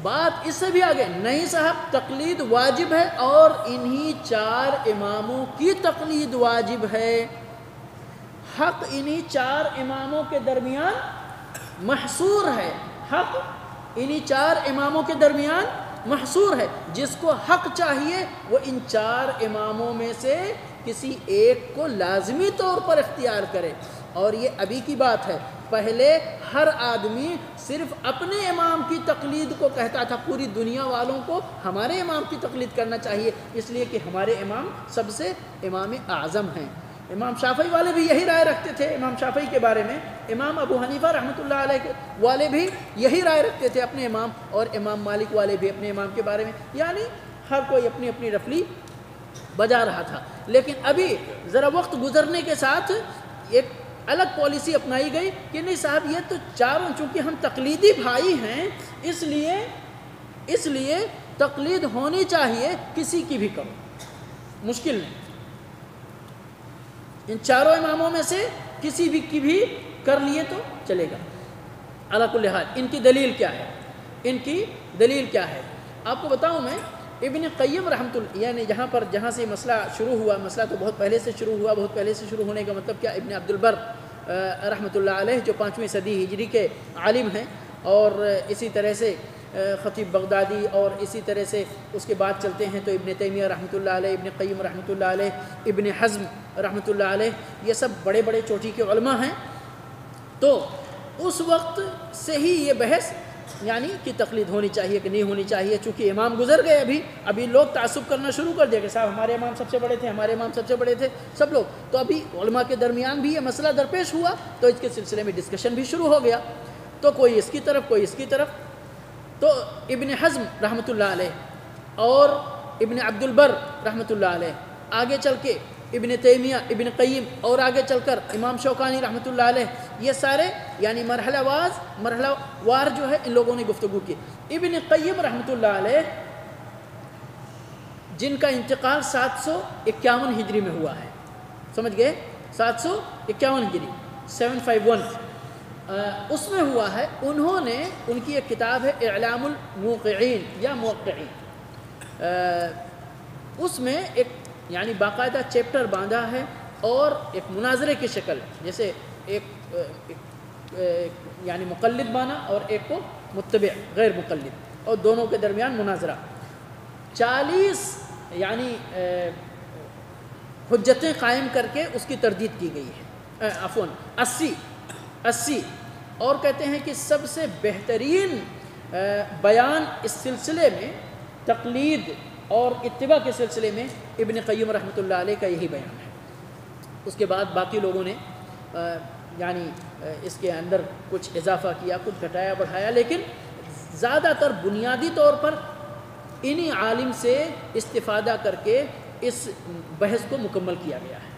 بات اس سے بھی آگے نہیں صاحب تقلید واجب ہے اور انہی 4 اماموں کی تقلید واجب ہے. حق انہی 4 اماموں کے درمیان محصور ہے، حق انہی 4 اماموں کے درمیان محصور ہے. جس کو حق چاہیے وہ ان 4 اماموں میں سے کسی ایک کو لازمی طور پر اختیار کرے. اور یہ ابھی کی بات ہے، پہلے ہر آدمی صرف اپنے امام کی تقلید کو کہتا تھا، پوری دنیا والوں کو ہمارے امام کی تقلید کرنا چاہیے اس لیے کہ ہمارے امام سب سے امام اعظم ہیں. امام شافعی والے بھی یہی رائے رکھتے تھے امام شافعی کے بارے میں، امام ابو حنیفہ رحمۃ اللہ علیہ والے بھی یہی رائے رکھتے تھے اپنے امام، اور امام مالک والے بھی اپنے امام کے بارے میں، یعنی ہر کوئی اپنی اپنی رفلی بجا رہا تھا. لیکن ابھی ذرا وقت گزرنے کے ساتھ ایک الگ پالیسی اپنائی گئی کہ نہیں صاحب یہ تو چاروں چونکہ ہم تقلیدی بھائی ہیں اس لیے تقلید ہونی چاہیے، کسی کی بھی کرو مشکل نہیں. ان 4 اماموں میں سے کسی بھی کی بھی کر لیے تو چلے گا. علی کل حال ان کی دلیل کیا ہے؟ ان کی دلیل کیا ہے آپ کو بتاؤں میں. ابن قیم رحمۃ اللہ یعنی جہاں سے مسئلہ شروع ہوا، مسئلہ تو بہت پہلے سے شروع ہوا، بہت پہلے سے شروع ہونے کا مطلب کیا، ابن عبد البر رحمۃ اللہ علیہ جو 5ویں صدی ہجری کے عالم ہیں، اور اسی طرح سے خطیب بغدادی، اور اسی طرح سے اس کے بعد چلتے ہیں تو ابن تیمیہ رحمۃ اللہ علیہ، ابن قیم رحمۃ اللہ علیہ، ابن حزم رحمۃ اللہ علیہ، یہ سب بڑے بڑے چوٹی کے علماء ہیں. تو اس وقت سے ہی یہ بحث یعنی کہ تقلید ہونی چاہیے کہ نہیں ہونی چاہیے، چونکہ امام گزر گئے، ابھی لوگ تعصب کرنا شروع کر دیا کہ صاحب ہمارے امام سب سے بڑے تھے، ہمارے امام سب سے بڑے تھے سب لوگ. تو ابھی علماء کے درمیان بھی یہ مسئلہ درپیش ہوا تو اس کے سلسلے میں ڈسکشن بھی شروع ہو گیا، تو کوئی اس کی طرف کوئی اس کی طرف. تو ابن حزم رحمۃ اللہ علیہ اور ابن عبد البر رحمۃ اللہ علیہ، آگے چل کے ابن تیمیہ، ابن قیم، اور آگے چل کر امام شوکانی رحمۃ اللہ علیہ، یہ سارے یعنی مرحلہ وار جو ہے ان لوگوں نے گفتگو کی. ابن قیم رحمۃ اللہ علیہ جن کا انتقال 751 ہجری میں ہوا ہے، سمجھ گئے 751 ہجری 751 اس میں ہوا ہے. انہوں نے ان کی ایک کتاب ہے اعلام الموقعین یا موقعین، اس میں ایک یعنی باقاعدہ چیپٹر باندھا ہے اور ایک مناظرے کی شکل، جیسے ایک یعنی مقلد بانا اور ایک کو متبع غیر مقلد، اور دونوں کے درمیان مناظرہ. 40 یعنی حجتیں قائم کر کے اس کی تردید کی گئی ہے، عفواً 80 اور کہتے ہیں کہ سب سے بہترین بیان اس سلسلے میں تقلید اور اتباع کے سلسلے میں ابن قیم رحمۃ اللہ علیہ کا یہی بیان ہے. اس کے بعد باقی لوگوں نے یعنی اس کے اندر کچھ اضافہ کیا، کچھ گھٹایا بڑھایا، لیکن زیادہ تر بنیادی طور پر انہی عالم سے استفادہ کر کے اس بحث کو مکمل کیا گیا ہے.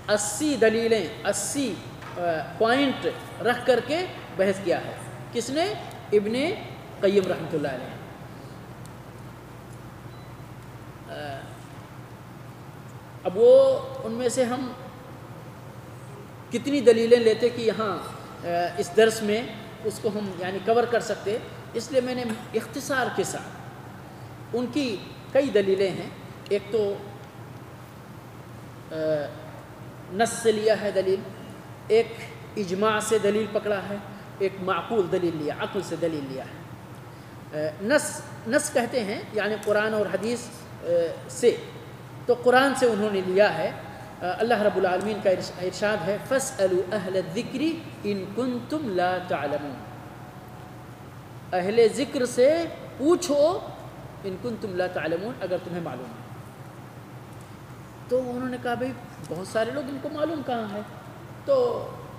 80 دلیلیں 80 پوائنٹ رکھ کر کے بحث کیا ہے. کس نے؟ ابن قیم رحمۃ اللہ علیہ. اب وہ ان میں سے ہم کتنی دلیلیں لیتے کہ یہاں اس درس میں اس کو ہم یعنی کور کر سکتے، اس لیے میں نے اختصار کے ساتھ ان کی کئی دلیلیں ہیں. ایک تو نص سے لیا ہے دلیل، ایک اجماع سے دلیل پکڑا ہے، ایک معقول دلیل لیا، عقل سے دلیل لیا ہے. نص کہتے ہیں یعنی قرآن اور حدیث سے، تو قرآن سے انہوں نے لیا ہے. اللہ رب العالمین کا ارشاد ہے فَاسْأَلُوا أَهْلَ الذِّكْرِ إِن كُنتُمْ لَا تَعْلَمُونَ، اہل ذکر سے پوچھو ان کنتم لا تعلمون، اگر تمہیں معلوم ہے. تو انہوں نے کہا بھئی بہت سارے لوگ ان کو معلوم کہاں ہے، تو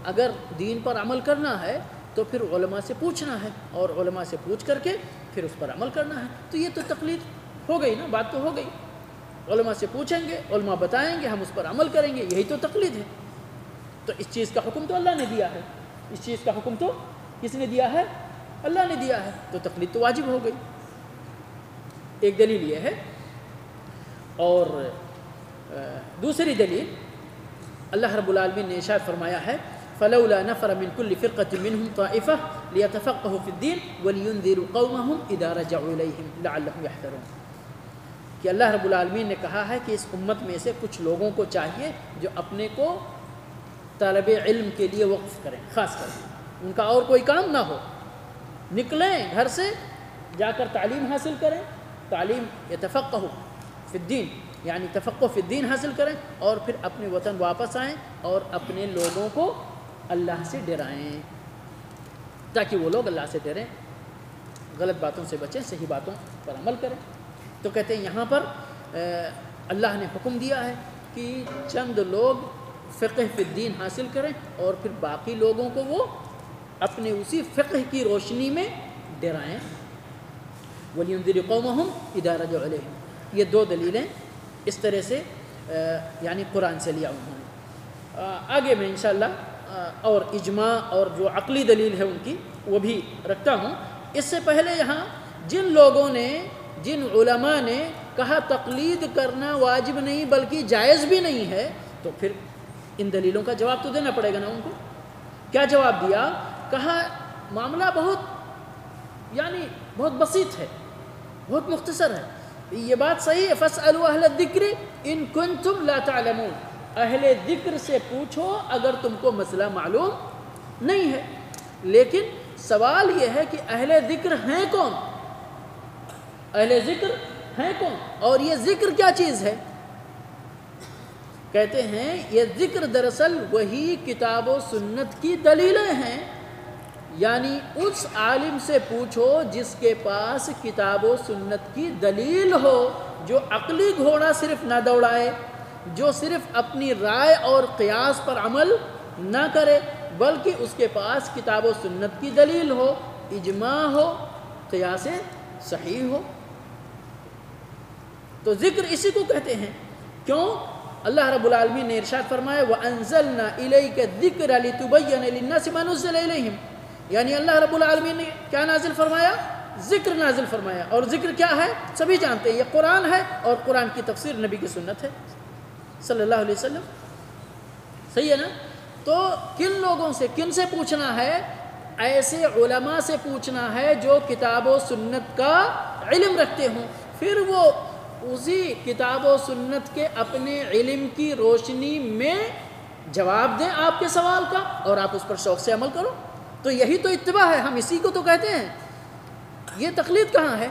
اگر دین پر عمل کرنا ہے تو پھر علماء سے پوچھنا ہے اور علماء سے پوچھ کر کے پھر اس پر عمل کرنا ہے. تو یہ تو تقلید ہو گئی نا، بات تو ہو گئی. علماء سے پوچھیں گے، علماء بتائیں گے، ہم اس پر عمل کریں گے، یہی تو تقلید ہے. تو اس چیز کا حکم تو اللہ نے دیا ہے، اس چیز کا حکم تو کس نے دیا ہے؟ اللہ نے دیا ہے. تو تقلید تو واجب ہو گئی. ایک دلیل یہ ہے. اور دوسری دلیل اللہ رب العالمین نے ارشاد فرمایا ہے فلولا نفر من كل فرقة منهم طائفة ليتفقهوا في الدين ولينذروا قومهم إذا رجعوا إليهم لعلهم يحذرون. کہ اللہ رب العالمین نے کہا ہے کہ اس امت میں سے کچھ لوگوں کو چاہیے جو اپنے کو طالب علم کے لیے وقف کریں، خاص کر ان کا اور کوئی کام نہ ہو، نکلیں گھر سے جا کر تعلیم حاصل کریں، تعلیم یتفقہوا فی الدین یعنی تفقہ فی الدین حاصل کریں، اور پھر اپنے وطن واپس آئیں اور اپنے لوگوں کو اللہ سے ڈرائیں تاکہ وہ لوگ اللہ سے ڈریں، غلط باتوں سے بچیں، صحیح باتوں پر عمل کریں. تو کہتے ہیں یہاں پر اللہ نے حکم دیا ہے کہ چند لوگ فقہ فی الدین حاصل کریں اور پھر باقی لوگوں کو وہ اپنے اسی فقہ کی روشنی میں ڈرائیں. وَلِيُنذِرُوا قَوْمَهُمْ إِذَا رَجَعُوا إِلَيْهِمْ. یہ دو دلیلیں اس طرح سے یعنی قرآن سے لیا انہوں نے. آگے میں انشاءاللہ اور اجماع اور جو عقلی دلیل ہے ان کی وہ بھی رکھتا ہوں. اس سے پہلے یہاں جن لوگوں نے، جن علماء نے کہا تقلید کرنا واجب نہیں بلکہ جائز بھی نہیں ہے، تو پھر ان دلیلوں کا جواب تو دینا پڑے گا نا ان کو. کیا جواب دیا؟ کہا معاملہ بہت بسیط ہے، بہت مختصر ہے. یہ بات صحیح ہے فَاسْأَلُوا أَهْلَ الذِّكْرِ إِن كُنتُمْ لَا تَعْلَمُونَ. اہل ذکر سے پوچھو اگر تم کو مسئلہ معلوم نہیں ہے. لیکن سوال یہ ہے کہ اہل ذکر ہیں کون؟ اہل ذکر ہیں کون؟ اور یہ ذکر کیا چیز ہے؟ کہتے ہیں یہ ذکر دراصل وہی کتاب و سنت کی دلیلیں ہیں. یعنی اس عالم سے پوچھو جس کے پاس کتاب و سنت کی دلیل ہو، جو عقلی گھوڑا صرف نہ دوڑائے، جو صرف اپنی رائے اور قیاس پر عمل نہ کرے بلکہ اس کے پاس کتاب و سنت کی دلیل ہو، اجماع ہو، قیاس صحیح ہو. تو ذکر اسی کو کہتے ہیں. کیوں؟ اللہ رب العالمین نے ارشاد فرمایا وَأَنزَلْنَا إِلَيْكَ الذِّكْرَ لِتُبَيَّنَ لِلنَّاسِ مَا نُزِّلَ إِلَيْهِمْ. یعنی اللہ رب العالمین نے کیا نازل فرمایا؟ ذکر نازل فرمایا. اور ذکر کیا ہے؟ سبھی جانتے ہیں، یہ قرآن ہے اور قرآن کی تفسیر نبی کی سنت ہے صلی اللہ علیہ وسلم. صحیح ہے نا؟ تو کن لوگوں سے، کن سے پوچھنا ہے؟ ایسے علماء سے پوچھنا ہے جو کتاب و سنت کا علم رکھتے ہوں. پھر وہ اسی کتاب و سنت کے اپنے علم کی روشنی میں جواب دیں آپ کے سوال کا اور آپ اس پر شوق سے عمل کرو. تو یہی تو اتباع ہے، ہم اسی کو تو کہتے ہیں. یہ تقلید کہاں ہے؟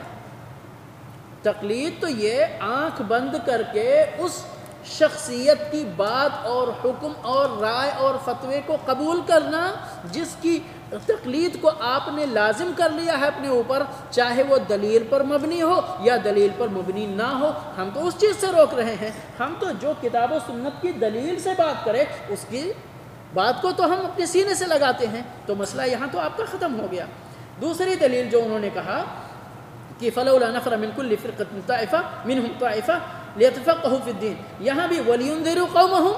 تقلید تو یہ آنکھ بند کر کے اس شخصیت کی بات اور حکم اور رائے اور فتوے کو قبول کرنا جس کی تقلید کو آپ نے لازم کر لیا ہے اپنے اوپر، چاہے وہ دلیل پر مبنی ہو یا دلیل پر مبنی نہ ہو. ہم تو اس چیز سے روک رہے ہیں. ہم تو جو کتاب و سنت کی دلیل سے بات کرے اس کی بات کو تو ہم اپنے سینے سے لگاتے ہیں. تو مسئلہ یہاں تو آپ کا ختم ہو گیا. دوسری دلیل جو انہوں نے کہا کہ فلولا نفر من كل فرقة طائفة منهم طائفة ليتفقهوا في الدين، یہاں بھی ولينذروا قومهم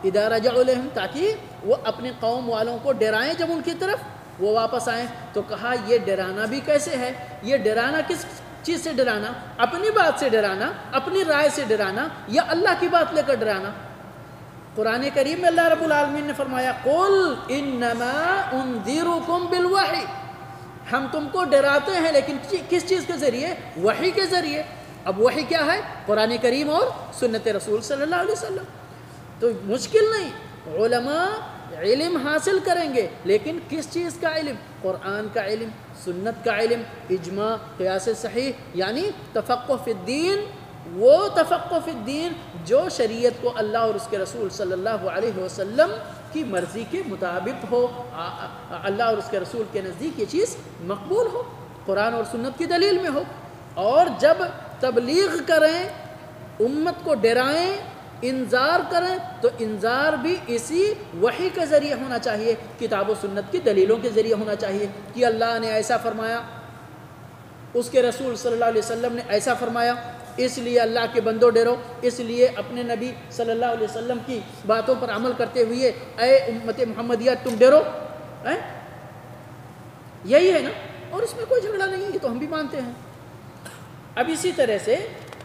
اذا رجعوا اليهم، تاکہ وہ اپنے قوم والوں کو ڈرائیں جب ان کی طرف وہ واپس آئیں. تو کہا یہ ڈرانا بھی کیسے ہے؟ یہ ڈرانا کس چیز سے ڈرانا؟ اپنی بات سے ڈرانا، اپنی رائے سے ڈرانا، یا اللہ کی بات لے کر ڈرانا؟ قرآن کریم میں اللہ رب العالمین نے فرمایا قُلْ إِنَّمَا أُنذِرُكُمْ بِالْوَحْيِ. ہم تم کو ڈراتے ہیں لیکن کس چیز کے ذریعے؟ وحی کے ذریعے. اب وحی کیا ہے؟ قرآن کریم اور سنت رسول صلی اللہ علیہ وسلم. تو مشکل نہیں، علماء علم حاصل کریں گے لیکن کس چیز کا علم؟ قرآن کا علم، سنت کا علم، اجماع، قیاس صحیح، یعنی تفقہ فی الدین. وہ تفقہ فی الدین جو شریعت کو اللہ اور اس کے رسول صلی اللہ علیہ وسلم کی مرضی کے مطابق ہو، اللہ اور اس کے رسول کے نزدیک یہ چیز مقبول ہو، قرآن اور سنت کی دلیل میں ہو. اور جب تبلیغ کریں، امت کو ڈرائیں، انذار کریں تو انذار بھی اسی وحی کے ذریعے ہونا چاہیے، کتاب و سنت کی دلیلوں کے ذریعے ہونا چاہیے کہ اللہ نے ایسا فرمایا، اس کے رسول صلی اللہ علیہ وسلم نے ایسا فرمایا، اس لیے اللہ کے بندوں ڈرو، اس لیے اپنے نبی صلی اللہ علیہ وسلم کی باتوں پر عمل کرتے ہوئے اے امت محمدیہ تم ڈرو، یہی ہے نا، اور اس میں کوئی جھگڑا نہیں ہے، یہ تو ہم بھی مانتے ہیں۔ اب اسی طرح سے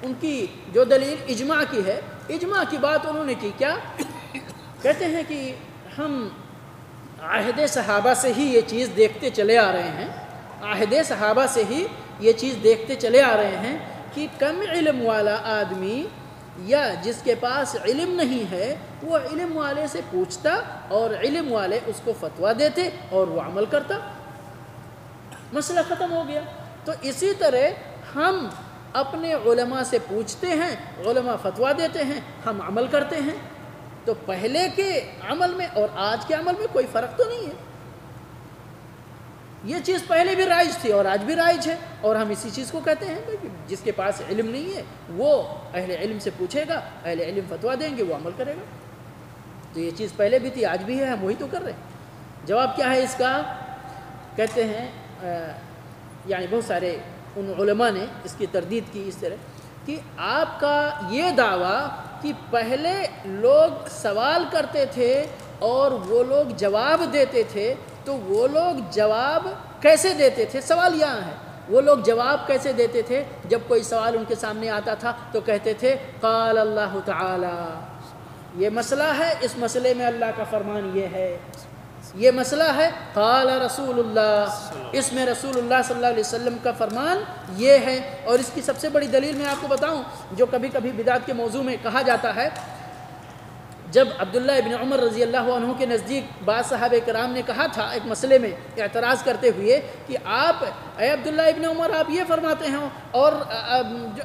ان کی جو دلیل اجماع کی ہے، اجماع کی بات انہوں نے کی کیا، کہتے ہیں کہ ہم عہد صحابہ سے ہی یہ چیز دیکھتے چلے آ رہے ہیں، عہد صحابہ سے ہی یہ چیز دیکھتے چلے آ رہے ہیں کہ کم علم والا آدمی یا جس کے پاس علم نہیں ہے وہ علم والے سے پوچھتا اور علم والے اس کو فتویٰ دیتے اور وہ عمل کرتا، مسئلہ ختم ہو گیا۔ تو اسی طرح ہم اپنے علماء سے پوچھتے ہیں، علماء فتویٰ دیتے ہیں، ہم عمل کرتے ہیں۔ تو پہلے کے عمل میں اور آج کے عمل میں کوئی فرق تو نہیں ہے، یہ چیز پہلے بھی رائج تھی اور آج بھی رائج ہے، اور ہم اسی چیز کو کہتے ہیں کہ جس کے پاس علم نہیں ہے وہ اہل علم سے پوچھے گا، اہل علم فتویٰ دیں گے، وہ عمل کرے گا۔ تو یہ چیز پہلے بھی تھی، آج بھی ہے، ہم وہی تو کر رہے ہیں۔ جواب کیا ہے اس کا؟ کہتے ہیں یعنی بہت سارے ان علماء نے اس کی تردید کی اس طرح کہ آپ کا یہ دعویٰ کہ پہلے لوگ سوال کرتے تھے اور وہ لوگ جواب دیتے تھے، تو وہ لوگ جواب کیسے دیتے تھے؟ سوال یہاں ہے، وہ لوگ جواب کیسے دیتے تھے؟ جب کوئی سوال ان کے سامنے آتا تھا تو کہتے تھے قال اللہ تعالی، یہ مسئلہ ہے، اس مسئلے میں اللہ کا فرمان یہ ہے، یہ مسئلہ ہے قال رسول اللہ، اس میں رسول اللہ صلی اللہ علیہ وسلم کا فرمان یہ ہے۔ اور اس کی سب سے بڑی دلیل میں آپ کو بتاؤں، جو کبھی کبھی بدعت کے موضوع میں کہا جاتا ہے، جب عبداللہ ابن عمر رضی اللہ عنہ کے نزدیک بعض صحابہ کرام نے کہا تھا ایک مسئلے میں اعتراض کرتے ہوئے کہ آپ اے عبداللہ ابن عمر آپ یہ فرماتے ہیں اور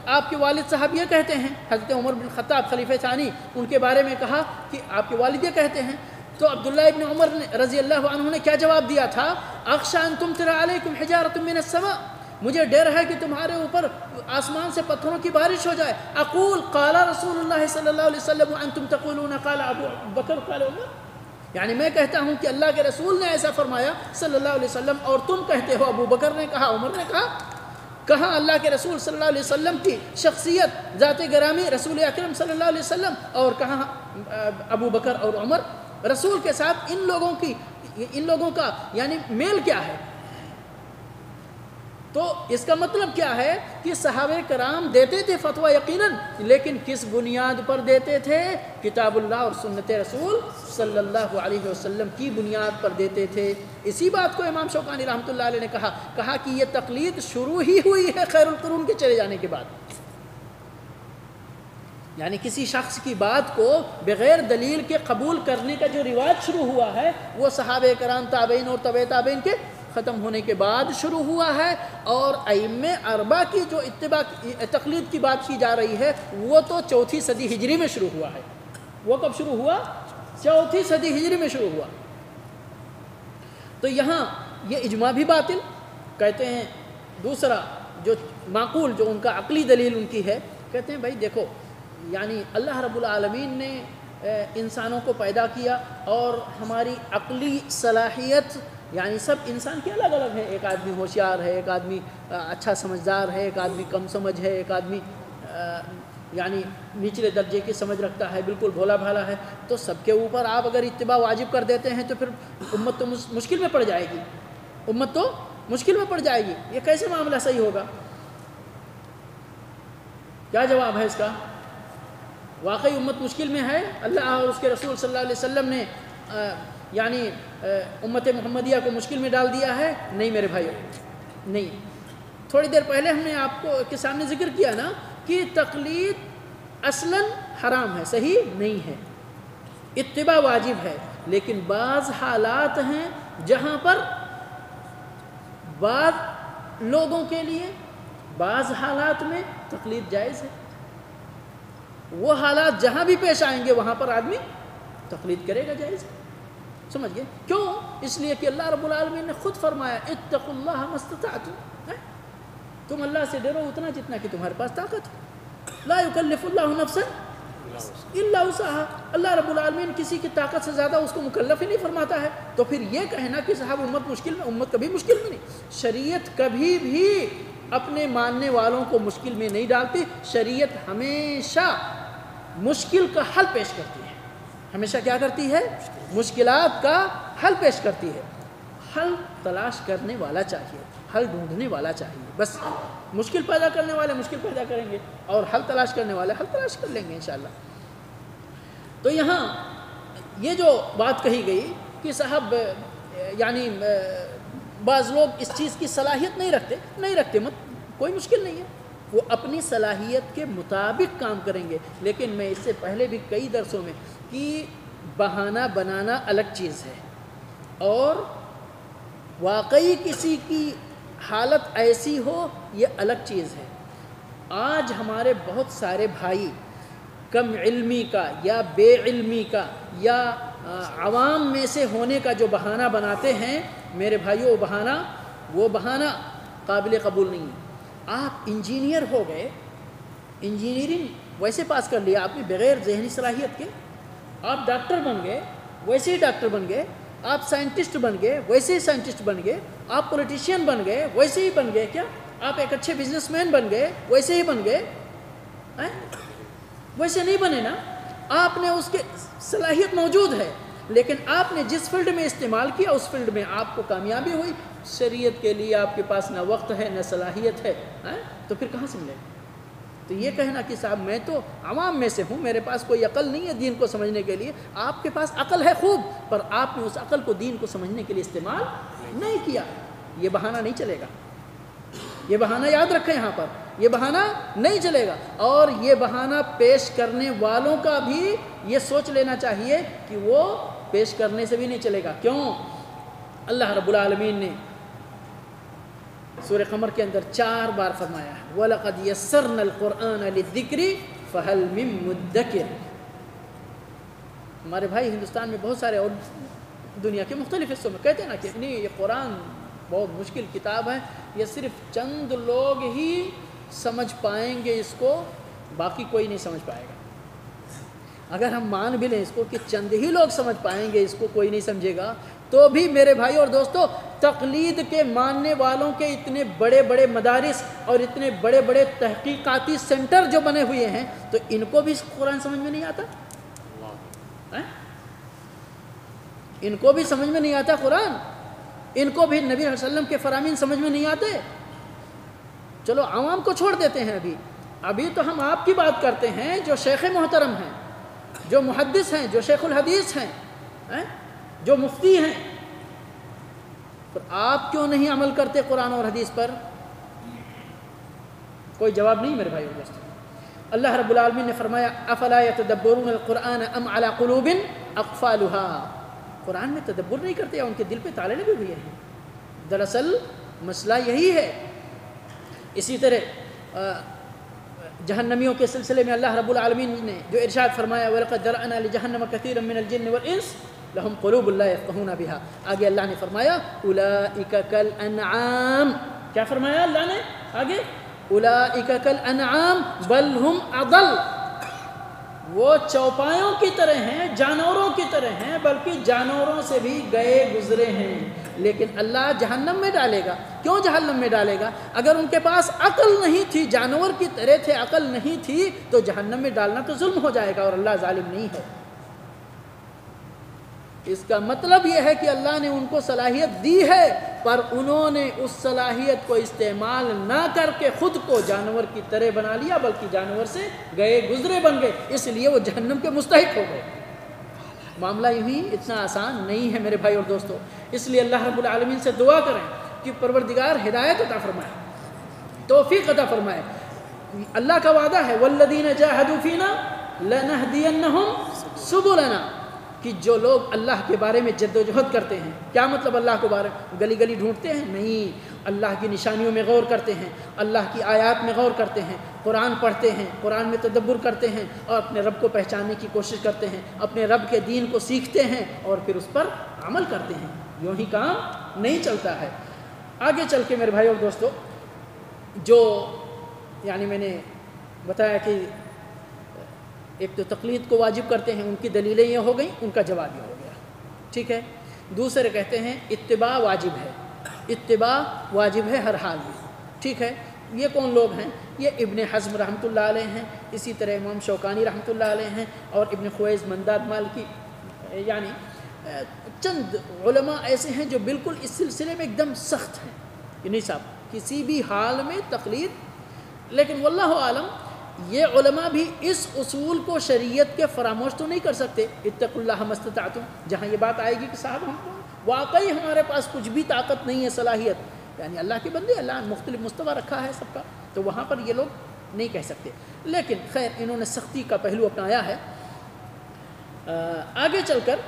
آپ کے والد صاحب یہ کہتے ہیں، حضرت عمر بن خطاب خلیفہ ثانی ان کے بارے میں کہا کہ آپ کے والد یہ کہتے ہیں، تو عبداللہ ابن عمر رضی اللہ عنہ نے کیا جواب دیا تھا؟ اخشى ان تمطر علیکم حجارۃ من السماء، مجھے ڈر ہے کہ تمہارے اوپر آسمان سے پتھروں کی بارش ہو جائے۔ اقول قال رسول اللہ صلی اللہ علیہ وسلم وانتم تقولون قال ابو بکر قال عمر، یعنی میں کہتا ہوں کہ اللہ کے رسول نے ایسا فرمایا صلی اللہ علیہ وسلم، اور تم کہتے ہو ابو بکر نے کہا، عمر نے کہا۔ کہاں اللہ کے رسول صلی اللہ علیہ وسلم کی شخصیت ذات گرامی رسول اکرم صلی اللہ علیہ وسلم، اور کہاں ابو بکر اور عمر؟ رسول کے ساتھ ان لوگوں کا یعنی میل کیا ہے؟ تو اس کا مطلب کیا ہے کہ صحابہ کرام دیتے تھے فتویٰ یقیناً، لیکن کس بنیاد پر دیتے تھے؟ کتاب اللہ اور سنت رسول صلی اللہ علیہ وسلم کی بنیاد پر دیتے تھے۔ اسی بات کو امام شوکانی رحمۃ اللہ علیہ نے کہا کہ یہ تقلید شروع ہی ہوئی ہے خیر القرون کے چلے جانے کے بعد، یعنی کسی شخص کی بات کو بغیر دلیل کے قبول کرنے کا جو رواج شروع ہوا ہے وہ صحابہ کرام تابعین اور تبع تابعین کے ختم ہونے کے بعد شروع ہوا ہے، اور ائمہ اربعہ کی جو تقلید کی بات کی جا رہی ہے وہ تو 4 صدی ہجری میں شروع ہوا ہے۔ وہ کب شروع ہوا؟ 4 صدی ہجری میں شروع ہوا۔ تو یہاں یہ اجماع بھی باطل کہتے ہیں۔ دوسرا جو معقول، جو ان کا عقلی دلیل ان کی ہے، کہتے ہیں بھائی دیکھو، یعنی اللہ رب العالمین نے انسانوں کو پیدا کیا اور ہماری عقلی صلاحیت یعنی سب انسان کے الگ الگ ہے، ایک آدمی ہوشیار ہے، ایک آدمی اچھا سمجھدار ہے، ایک آدمی کم سمجھ ہے، ایک آدمی یعنی نچلے درجے کی سمجھ رکھتا ہے، بالکل بھولا بھالا ہے۔ تو سب کے اوپر آپ اگر اتباع واجب کر دیتے ہیں تو پھر امت تو مشکل میں پڑ جائے گی، امت تو مشکل میں پڑ جائے گی۔ یہ کیسے معاملہ صحیح ہوگا؟ کیا جواب ہے اس کا؟ واقعی امت مشکل میں ہے؟ اللہ اور اس کے رسول صلی اللہ علیہ وسلم نے یعنی امت محمدیہ کو مشکل میں ڈال دیا ہے؟ نہیں میرے بھائیو، نہیں۔ تھوڑی دیر پہلے ہم نے آپ کو کے سامنے ذکر کیا نا کہ تقلید اصلاً حرام ہے، صحیح نہیں ہے، اتباع واجب ہے، لیکن بعض حالات ہیں جہاں پر بعض لوگوں کے لیے بعض حالات میں تقلید جائز ہے۔ وہ حالات جہاں بھی پیش آئیں گے وہاں پر آدمی تقلید کرے گا، جائز ہے۔ سمجھ گئے؟ کیوں؟ اس لیے کہ اللہ رب العالمین نے خود فرمایا اتقوا اللہ ما استطعتم، تم اللہ سے ڈرو اتنا جتنا کہ تمہارے پاس طاقت ہو۔ لا یکلف اللہ نفسا الا وسعہا، اللہ رب العالمین کسی کی طاقت سے زیادہ اس کو مکلف ہی نہیں فرماتا ہے. تو پھر یہ کہنا کہ صاحب امت مشکل میں، امت کبھی مشکل میں نہیں. شریعت کبھی بھی اپنے ماننے والوں کو مشکل میں نہیں ڈالتی. شریعت ہمیشہ مشکل کا حل پیش کرتی ہے. ہمیشہ کیا کرتی ہے؟ مشکلات کا حل پیش کرتی ہے. حل تلاش کرنے والا چاہیے، حل ڈھونڈنے والا چاہیے. بس مشکل پیدا کرنے والے مشکل پیدا کریں گے، اور حل تلاش کرنے والے حل تلاش کر لیں گے انشاءاللہ. تو یہاں یہ جو بات کہی گئی کہ صاحب یعنی بعض لوگ اس چیز کی صلاحیت نہیں رکھتے مت، کوئی مشکل نہیں ہے، وہ اپنی صلاحیت کے مطابق کام کریں گے. لیکن میں اس سے پہلے بھی کئی درسوں میں کہ بہانہ بنانا الگ چیز ہے، اور واقعی کسی کی حالت ایسی ہو یہ الگ چیز ہے. آج ہمارے بہت سارے بھائی کم علمی کا یا بے علمی کا یا عوام میں سے ہونے کا جو بہانہ بناتے ہیں، میرے بھائیوں وہ بہانہ قابل قبول نہیں ہے. آپ انجینئر ہو گئے، انجینئرنگ ویسے پاس کر لیا آپ نے بغیر ذہنی صلاحیت کے. آپ ڈاکٹر بن گئے، ویسے ہی ڈاکٹر بن گئے. آپ سائنٹسٹ بن گئے، ویسے ہی سائنٹسٹ بن گئے. آپ پولیٹیشین بن گئے، ویسے ہی بن گئے. کیا آپ ایک اچھے بزنس مین بن گئے، ویسے ہی بن گئے؟ ویسے نہیں بنے نا. آپ نے اس کے صلاحیت موجود ہے، لیکن آپ نے جس فیلڈ میں استعمال کیا اس فیلڈ میں آپ کو کامیابی ہوئی. شریعت کے لیے آپ کے پاس نہ وقت ہے نہ صلاحیت ہے، تو پھر کہاں سے ملے؟ تو یہ کہنا کہ صاحب میں تو عوام میں سے ہوں، میرے پاس کوئی عقل نہیں ہے دین کو سمجھنے کے لیے. آپ کے پاس عقل ہے خوب، پر آپ نے اس عقل کو دین کو سمجھنے کے لیے استعمال نہیں کیا. یہ بہانہ نہیں چلے گا. یہ بہانہ یاد رکھیں، یہاں پر یہ بہانہ نہیں چلے گا. اور یہ بہانہ پیش کرنے والوں کا بھی یہ سوچ لینا چاہیے کہ وہ پیش کرنے سے بھی نہیں چلے گا. کیوں؟ اللہ رب العالمین نے سورہ قمر کے اندر 4 بار فرمایا ہے وَلَقَدْ يَسَّرْنَا الْقُرْآنَ لِلذِّكْرِ فَهَلْ مِن مُدَّكِرٍ. ہمارے بھائی ہندوستان میں بہت سارے اور دنیا کے مختلف حصوں میں کہتے ہیں نا کہ نہیں یہ قرآن بہت مشکل کتاب ہے، یہ صرف چند لوگ ہی سمجھ پائیں گے اس کو، باقی کوئی نہیں سمجھ پائے گا. اگر ہم مان بھی لیں اس کو کہ چند ہی لوگ سمجھ پائیں گے اس کو، کوئی نہیں سمجھے گا، تو بھی میرے بھائی اور دوستو تقلید کے ماننے والوں کے اتنے بڑے بڑے مدارس اور اتنے بڑے بڑے تحقیقاتی سینٹر جو بنے ہوئے ہیں، تو ان کو بھی قرآن سمجھ میں نہیں آتا. ان کو بھی سمجھ میں نہیں آتا قرآن، ان کو بھی نبی صلی اللہ علیہ وسلم کے فرامین سمجھ میں نہیں آتے. چلو عوام کو چھوڑ دیتے ہیں. ابھی تو ہم آپ کی بات کرتے ہیں جو شیخ محترم ہیں، جو محدث ہیں، جو شیخ الحدیث ہیں، جو مفتی ہیں. پر آپ کیوں نہیں عمل کرتے قرآن اور حدیث پر؟ کوئی جواب نہیں میرے بھائی اور دوستو. اللہ رب العالمین نے فرمایا افلا يتدبرون القرآن ام على قلوب اقفالها. قرآن میں تدبر نہیں کرتے یا ان کے دل پہ تالے لگے ہوئے ہیں؟ دراصل مسئلہ یہی ہے. اسی طرح جہنمیوں کے سلسلے میں اللہ رب العالمین نے جو ارشاد فرمایا وَلَقَدْ ذَرَأْنَا لِجَهَنَّمَ كَثِيرًا مِنَ الْجِنِّ وَالْإِنسِ لَهُمْ قُلُوبٌ لَا يَفْقَهُونَ بِهَا. آگے اللہ نے فرمایا أُولَئِكَ كَالْأَنْعَامِ. کیا فرمایا اللہ نے آگے؟ أُولَئِكَ كَالْأَنْعَامِ بَلْ هُمْ أَضَلُّ. وہ چوپایوں کی طرح ہیں، جانوروں کی طرح ہیں، بلکہ جانوروں سے بھی گئے گزرے ہیں. لیکن اللہ جہنم میں ڈالے گا. کیوں جہنم میں ڈالے گا؟ اگر ان کے پاس عقل نہیں تھی، جانور کی طرح تھے، عقل نہیں تھی، تو جہنم میں ڈالنا تو ظلم ہو جائے گا، اور اللہ ظالم نہیں ہے. اس کا مطلب یہ ہے کہ اللہ نے ان کو صلاحیت دی ہے، پر انہوں نے اس صلاحیت کو استعمال نہ کر کے خود کو جانور کی طرح بنا لیا، بلکہ جانور سے گئے گزرے بن گئے، اس لیے وہ جہنم کے مستحق ہو گئے. معاملہ یوں ہی اتنا آسان نہیں ہے میرے بھائی اور دوستو. اس لیے اللہ رب العالمین سے دعا کریں کہ پروردگار ہدایت عطا فرمائے، توفیق عطا فرمائے. اللہ کا وعدہ ہے والذین جاہدوا فینا لنہدینہم سبلنا، کہ جو لوگ اللہ کے بارے میں جد و جہد کرتے ہیں. کیا مطلب اللہ کے بارے میں گلی گلی ڈھونڈتے ہیں؟ نہیں، اللہ کی نشانیوں میں غور کرتے ہیں، اللہ کی آیات میں غور کرتے ہیں، قرآن پڑھتے ہیں، قرآن میں تدبر کرتے ہیں، اور اپنے رب کو پہچاننے کی کوشش کرتے ہیں، اپنے رب کے دین کو سیکھتے ہیں اور پھر اس پر عمل کرتے ہیں. یوں ہی کام نہیں چلتا ہے. آگے چل کے میرے بھائی اور دوستو، جو یعنی میں نے بتایا کہ ایک تو تقلید کو واجب کرتے ہیں، ان کی دلیلیں یہ ہو گئیں، ان کا جواب یہ ہو گیا، ٹھیک ہے۔ دوسرے کہتے ہیں اتباع واجب ہے، اتباع واجب ہے ہر حال میں، ٹھیک ہے۔ یہ کون لوگ ہیں؟ یہ ابن حزم رحمۃ اللہ علیہ ہیں، اسی طرح امام شوکانی رحمۃ اللہ علیہ ہیں، اور ابن خویز منداد مالکی، یعنی چند علماء ایسے ہیں جو بالکل اس سلسلے میں ایک دم سخت ہیں کہ نہیں صاحب کسی بھی حال میں تقلید۔ لیکن واللہ عالم یہ علماء بھی اس اصول کو شریعت کے فراموش تو نہیں کر سکتے، اتقوا اللہ ما استطعتم، جہاں یہ بات آئے گی کہ صاحب ہم کو واقعی ہمارے پاس کچھ بھی طاقت نہیں ہے، صلاحیت، یعنی اللہ کے بندے، اللہ نے مختلف مستویٰ رکھا ہے سب کا، تو وہاں پر یہ لوگ نہیں کہہ سکتے۔ لیکن خیر انہوں نے سختی کا پہلو اپنایا ہے۔ آگے چل کر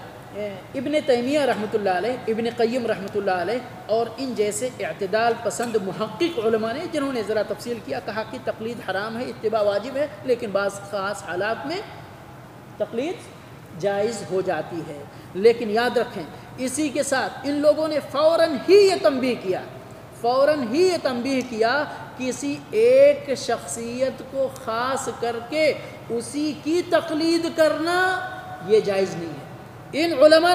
ابن تیمیہ رحمۃ اللہ علیہ، ابن قیم رحمۃ اللہ علیہ اور ان جیسے اعتدال پسند محقق علماء نے جنہوں نے ذرا تفصیل کیا، کہا کہ تقلید حرام ہے، اتباع واجب ہے، لیکن بعض خاص حالات میں تقلید جائز ہو جاتی ہے۔ لیکن یاد رکھیں اسی کے ساتھ ان لوگوں نے فوراً ہی یہ تنبیہ کیا، فوراً ہی یہ تنبیہ کیا کسی ایک شخصیت کو خاص کر کے اسی کی تقلید کرنا یہ جائز نہیں ہے۔ ان علماء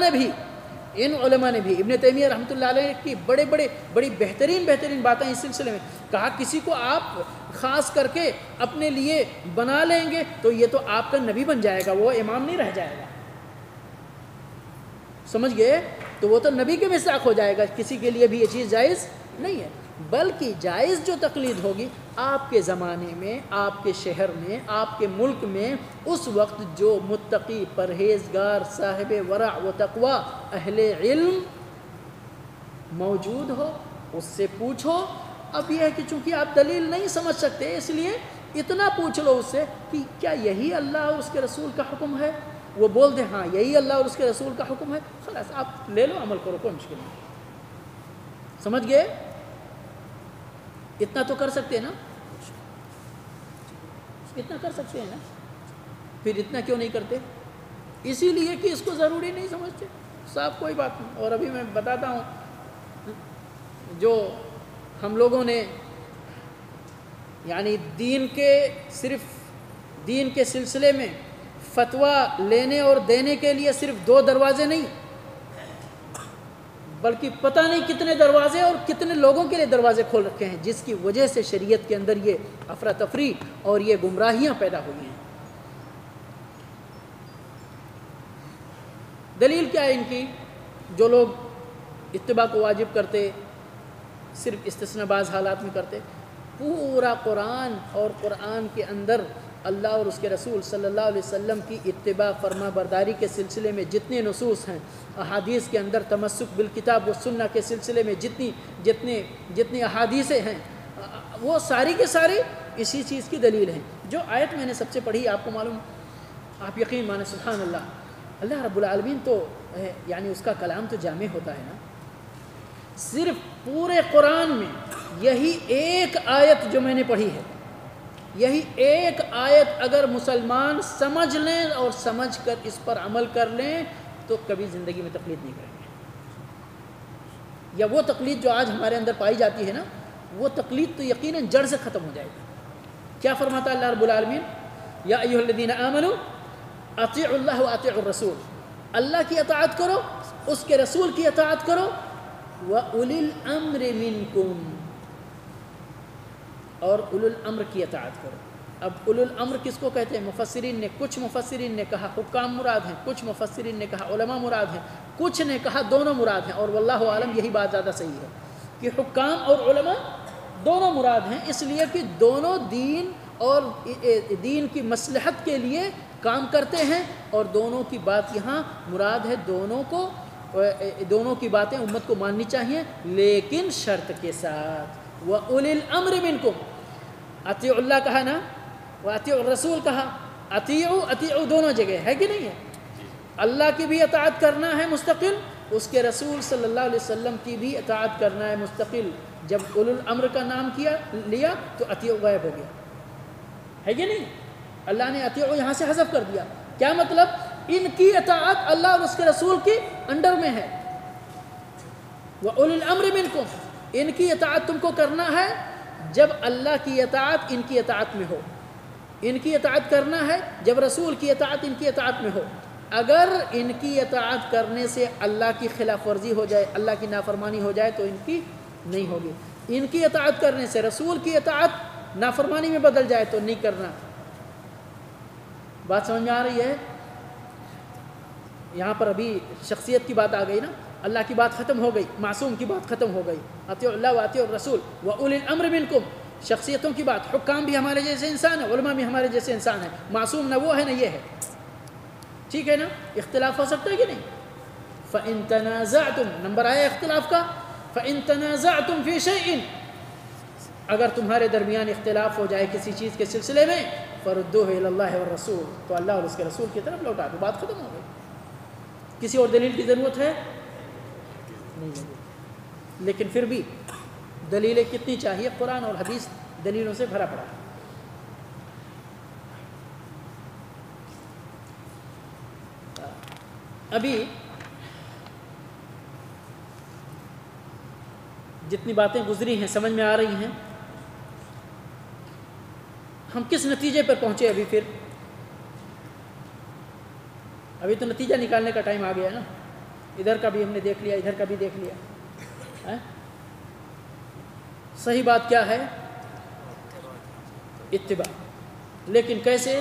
نے بھی ابن تیمیہ رحمۃ اللہ علیہ کی بڑی بہترین باتیں اس سلسلے میں کہا، کسی کو آپ خاص کر کے اپنے لیے بنا لیں گے تو یہ تو آپ کا نبی بن جائے گا، وہ امام نہیں رہ جائے گا، سمجھ گئے؟ تو وہ تو نبی کے مصداق ہو جائے گا، کسی کے لیے بھی یہ چیز جائز نہیں ہے۔ بلکہ جائز جو تقلید ہوگی آپ کے زمانے میں، آپ کے شہر میں، آپ کے ملک میں اس وقت جو متقی، پرہیزگار، صاحب ورع و تقوی، اہل علم موجود ہو، اس سے پوچھو۔ اب یہ ہے کہ چونکہ آپ دلیل نہیں سمجھ سکتے اس لیے اتنا پوچھ لو اس سے کہ کیا یہی اللہ اور اس کے رسول کا حکم ہے؟ وہ بول دے ہاں یہی اللہ اور اس کے رسول کا حکم ہے، خلاص آپ لے لو، عمل کرو، کوئی مشکل نہیں۔ سمجھ گئے؟ اتنا تو کر سکتے ہیں نا، اتنا کر سکتے ہیں نا، پھر اتنا کیوں نہیں کرتے؟ اسی لیے کہ اس کو ضروری نہیں سمجھتے، صاحب کوئی بات نہیں۔ اور ابھی میں بتاتا ہوں جو ہم لوگوں نے یعنی صرف دین کے سلسلے میں فتویٰ لینے اور دینے کے لیے صرف 2 دروازے نہیں بلکہ پتہ نہیں کتنے دروازے اور کتنے لوگوں کے لیے دروازے کھول رکھے ہیں، جس کی وجہ سے شریعت کے اندر یہ افراتفری اور یہ گمراہیاں پیدا ہوئی ہیں۔ دلیل کیا ہے ان کی؟ جو لوگ اتباع کو واجب کرتے، صرف استثناء بعض حالات میں کرتے، پورا قرآن اور قرآن کے اندر اللہ اور اس کے رسول صلی اللہ علیہ وسلم کی اتباع فرما برداری کے سلسلے میں جتنے نصوص ہیں، احادیث کے اندر تمسک بالکتاب و سنہ کے سلسلے میں جتنی احادیثیں ہیں، وہ ساری کے ساری اسی چیز کی دلیل ہیں۔ جو آیت میں نے سب سے پڑھی آپ کو معلوم، آپ یقین مانیں، سبحان اللہ رب العالمین تو یعنی اس کا کلام تو جامع ہوتا ہے نا۔ صرف پورے قرآن میں یہی ایک آیت جو میں نے پڑھی ہے، یہی ایک آیت اگر مسلمان سمجھ لیں اور سمجھ کر اس پر عمل کر لیں تو کبھی زندگی میں تقلید نہیں کریں گے۔ یا وہ تقلید جو آج ہمارے اندر پائی جاتی ہے نا، وہ تقلید تو یقیناً جڑ سے ختم ہو جائے گی۔ کیا فرماتا اللہ رب العالمین؟ یا ایھا الذین آمنوا اطیعوا اللہ واطیعوا الرسول، اللہ کی اطاعت کرو، اس کے رسول کی اطاعت کرو، وَأُولِي الْأَمْرِ مِنْكُمْ، اور اولو الامر کی اطاعت کرو۔ اب اولو الامر کس کو کہتے ہیں؟ کچھ مفسرین نے کہا حکام مراد ہیں، کچھ مفسرین نے کہا علماء مراد ہیں، کچھ نے کہا دونوں مراد ہیں، اور واللہ عالم یہی بات زیادہ صحیح ہے کہ حکام اور علماء دونوں مراد ہیں، اس لیے کہ دونوں دین اور دین کی مصلحت کے لیے کام کرتے ہیں، اور دونوں کی بات یہاں مراد ہے، دونوں کی باتیں امت کو ماننی چاہیے، لیکن شرط کے ساتھ۔ وَأُولِي الْأَمْرِ مِنْكُمْ، اطیعوا اللہ کہا نا، وَأَطِیعُوا الرَّسُول کہا، اطیعوا دونوں جگہ ہے کہ نہیں ہے؟ اللہ کی بھی اطاعت کرنا ہے مستقل، اس کے رسول صلی اللہ علیہ وسلم کی بھی اطاعت کرنا ہے مستقل۔ جب اولو الامر کا نام لیا تو اطیعوا غائب ہو گیا، ہے کہ نہیں؟ اللہ نے اطیعوا یہاں سے حذف کر دیا۔ کیا مطلب؟ ان کی اطاعت اللہ اور اس کے رسول کی انڈر میں ہے۔ وَأُولِي الْأَمْرِ مِنْكُمْ، ان کی اطاعت تم کو کرنا ہے جب اللہ کی اطاعت ان کی اطاعت میں ہو۔ ان کی اطاعت کرنا ہے جب رسول کی اطاعت ان کی اطاعت میں ہو. اگر ان کی اطاعت کرنے سے اللہ کی خلاف ورزی ہو جائے، اللہ کی نافرمانی ہو جائے تو ان کی نہیں ہوگی. ان کی اطاعت کرنے سے رسول کی اطاعت نافرمانی میں بدل جائے تو نہیں کرنا. بات سمجھ میں آ رہی ہے؟ یہاں پر ابھی شخصیت کی بات آ گئی نا، اللہ کی بات ختم ہو گئی، معصوم کی بات ختم ہو گئی. اطیعوا اللہ واطیعوا الرسول واولی الامر منکم. شخصیتوں کی بات، حکام بھی ہمارے جیسے انسان ہیں، علماء بھی ہمارے جیسے انسان ہیں. معصوم نہ وہ ہے نہ یہ ہے. ٹھیک ہے نا؟ اختلاف ہو سکتا ہے کہ نہیں؟ فَإِن تَنَازَعْتُمْ، نمبر آیا اختلاف کا. فَإِن تَنَازَعْتُمْ فِي شَيْءٍ، اگر تمہارے درمیان اختلاف ہو جائے کسی چیز کے سلسلے میں، فَرُدُّوهُ إِلَى اللَّهِ وَالرَّسُولِ، تو اللہ اور اس کے رسول کی طرف لوٹا دو. بات ختم ہو گئی. کسی اور دلیل کی ضرورت ہے نہیں ضرورت. لیکن پھر بھی دلیلیں کتنی چاہیے؟ قرآن اور حدیث دلیلوں سے بھرا پڑا ہے. ابھی جتنی باتیں گزری ہیں سمجھ میں آ رہی ہیں؟ ہم کس نتیجے پر پہنچے ابھی؟ پھر ابھی تو نتیجہ نکالنے کا ٹائم آ گیا نا. ادھر کا بھی ہم نے دیکھ لیا، ادھر کا بھی دیکھ لیا. صحیح بات کیا ہے؟ اتباع. لیکن کیسے؟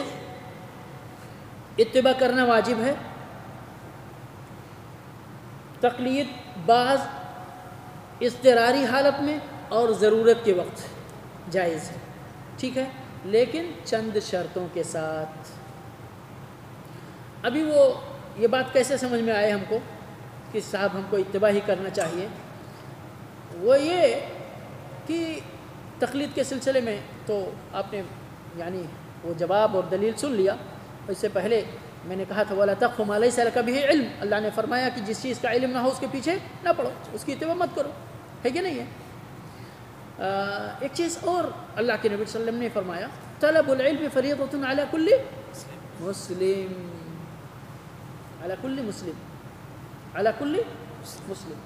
اتباع کرنا واجب ہے. تقلید بعض اضطراری حالت میں اور ضرورت کے وقت جائز ہے. ٹھیک ہے، لیکن چند شرطوں کے ساتھ. ابھی وہ یہ بات کیسے سمجھ میں آئے ہم کو کہ صاحب ہم کو اتباع ہی کرنا چاہیے؟ وہ یہ کہ تقلید کے سلسلے میں تو آپ نے یعنی وہ جواب اور دلیل سن لیا. اس سے پہلے میں نے کہا تھا وَلَا تَقْفُ مَا لَيْسَ لَكَ بِهِ عِلْمٌ. اللہ نے فرمایا کہ جس چیز کا علم نہ ہو اس کے پیچھے نہ پڑو، اس کی اتباع مت کرو. ہے کہ نہیں ہے؟ ایک چیز اور اللہ کے نبی صلی اللہ علیہ وسلم نے فرمایا طلب العلم فریضۃ علی کل مسلم. علی کل مسلم، علی کل مسلم.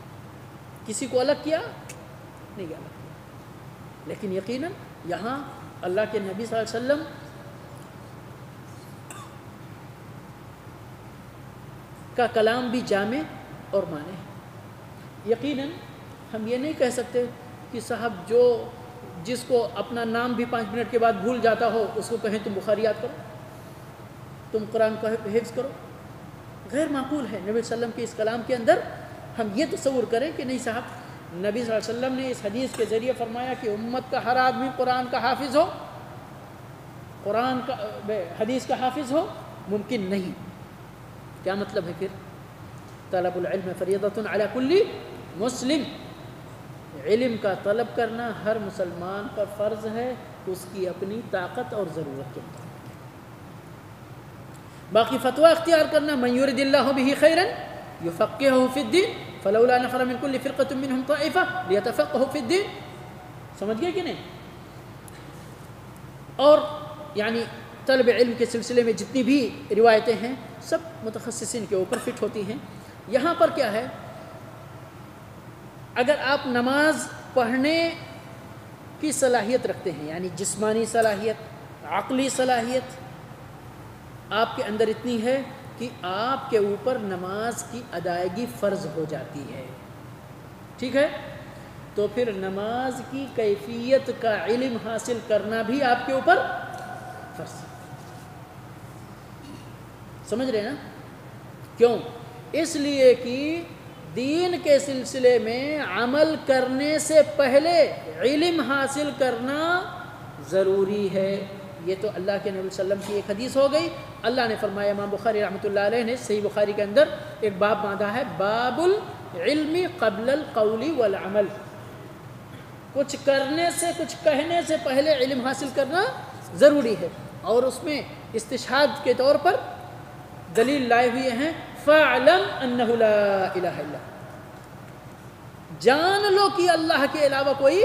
کسی کو الگ کیا نہیں کیا، لیکن یقیناً یہاں اللہ کے نبی صلی اللہ علیہ وسلم کا کلام بھی جامع اور معنی ہے. یقیناً ہم یہ نہیں کہہ سکتے کہ صاحب جس کو اپنا نام بھی 5 منٹ کے بعد بھول جاتا ہو اس کو کہیں تم بخاری یاد کرو، تم قرآن کا حفظ کرو. غیر معقول ہے. نبی صلی اللہ علیہ وسلم کے اس کلام کے اندر ہم یہ تصور کریں کہ نہیں صاحب نبی صلی اللہ علیہ وسلم نے اس حدیث کے ذریعے فرمایا کہ امت کا ہر آدمی قرآن کا حافظ ہو، قرآن کا حدیث کا حافظ ہو. ممکن نہیں. کیا مطلب ہے پھر؟ طلب العلم فریضۃ علی کل مسلم. علم کا طلب کرنا ہر مسلمان پر فرض ہے، اس کی اپنی طاقت اور ضرورت کے مطابق. باقی فتویٰ اختیار کرنا من یرد اللہ بہ خیرا یفقہہ فی الدین فلولا نفر من کل فرقۃ منہم طائفہ لیتفقہوا فی الدین. سمجھ گئے کہ نہیں؟ اور یعنی طلب علم کے سلسلے میں جتنی بھی روایتیں ہیں سب متخصصین کے اوپر فٹ ہوتی ہیں. یہاں پر کیا ہے؟ اگر آپ نماز پڑھنے کی صلاحیت رکھتے ہیں، یعنی جسمانی صلاحیت، عقلی صلاحیت آپ کے اندر اتنی ہے کہ آپ کے اوپر نماز کی ادائیگی فرض ہو جاتی ہے، ٹھیک ہے، تو پھر نماز کی کیفیت کا علم حاصل کرنا بھی آپ کے اوپر فرض. سمجھ رہے نا؟ کیوں؟ اس لیے کہ دین کے سلسلے میں عمل کرنے سے پہلے علم حاصل کرنا ضروری ہے. یہ تو اللہ کے نبی صلی اللہ علیہ وسلم کی ایک حدیث ہو گئی. اللہ نے فرمایا، امام بخاری رحمۃ اللہ علیہ نے صحیح بخاری کے اندر ایک باب باندھا ہے، باب العلم قبل القول والعمل. کچھ کرنے سے، کچھ کہنے سے پہلے علم حاصل کرنا ضروری ہے. اور اس میں استشہاد کے طور پر دلیل لائے ہوئے ہیں فَاعْلَمْ أَنَّهُ لَا إِلَهَ إِلَّا، جان لو کہ اللہ کے علاوہ کوئی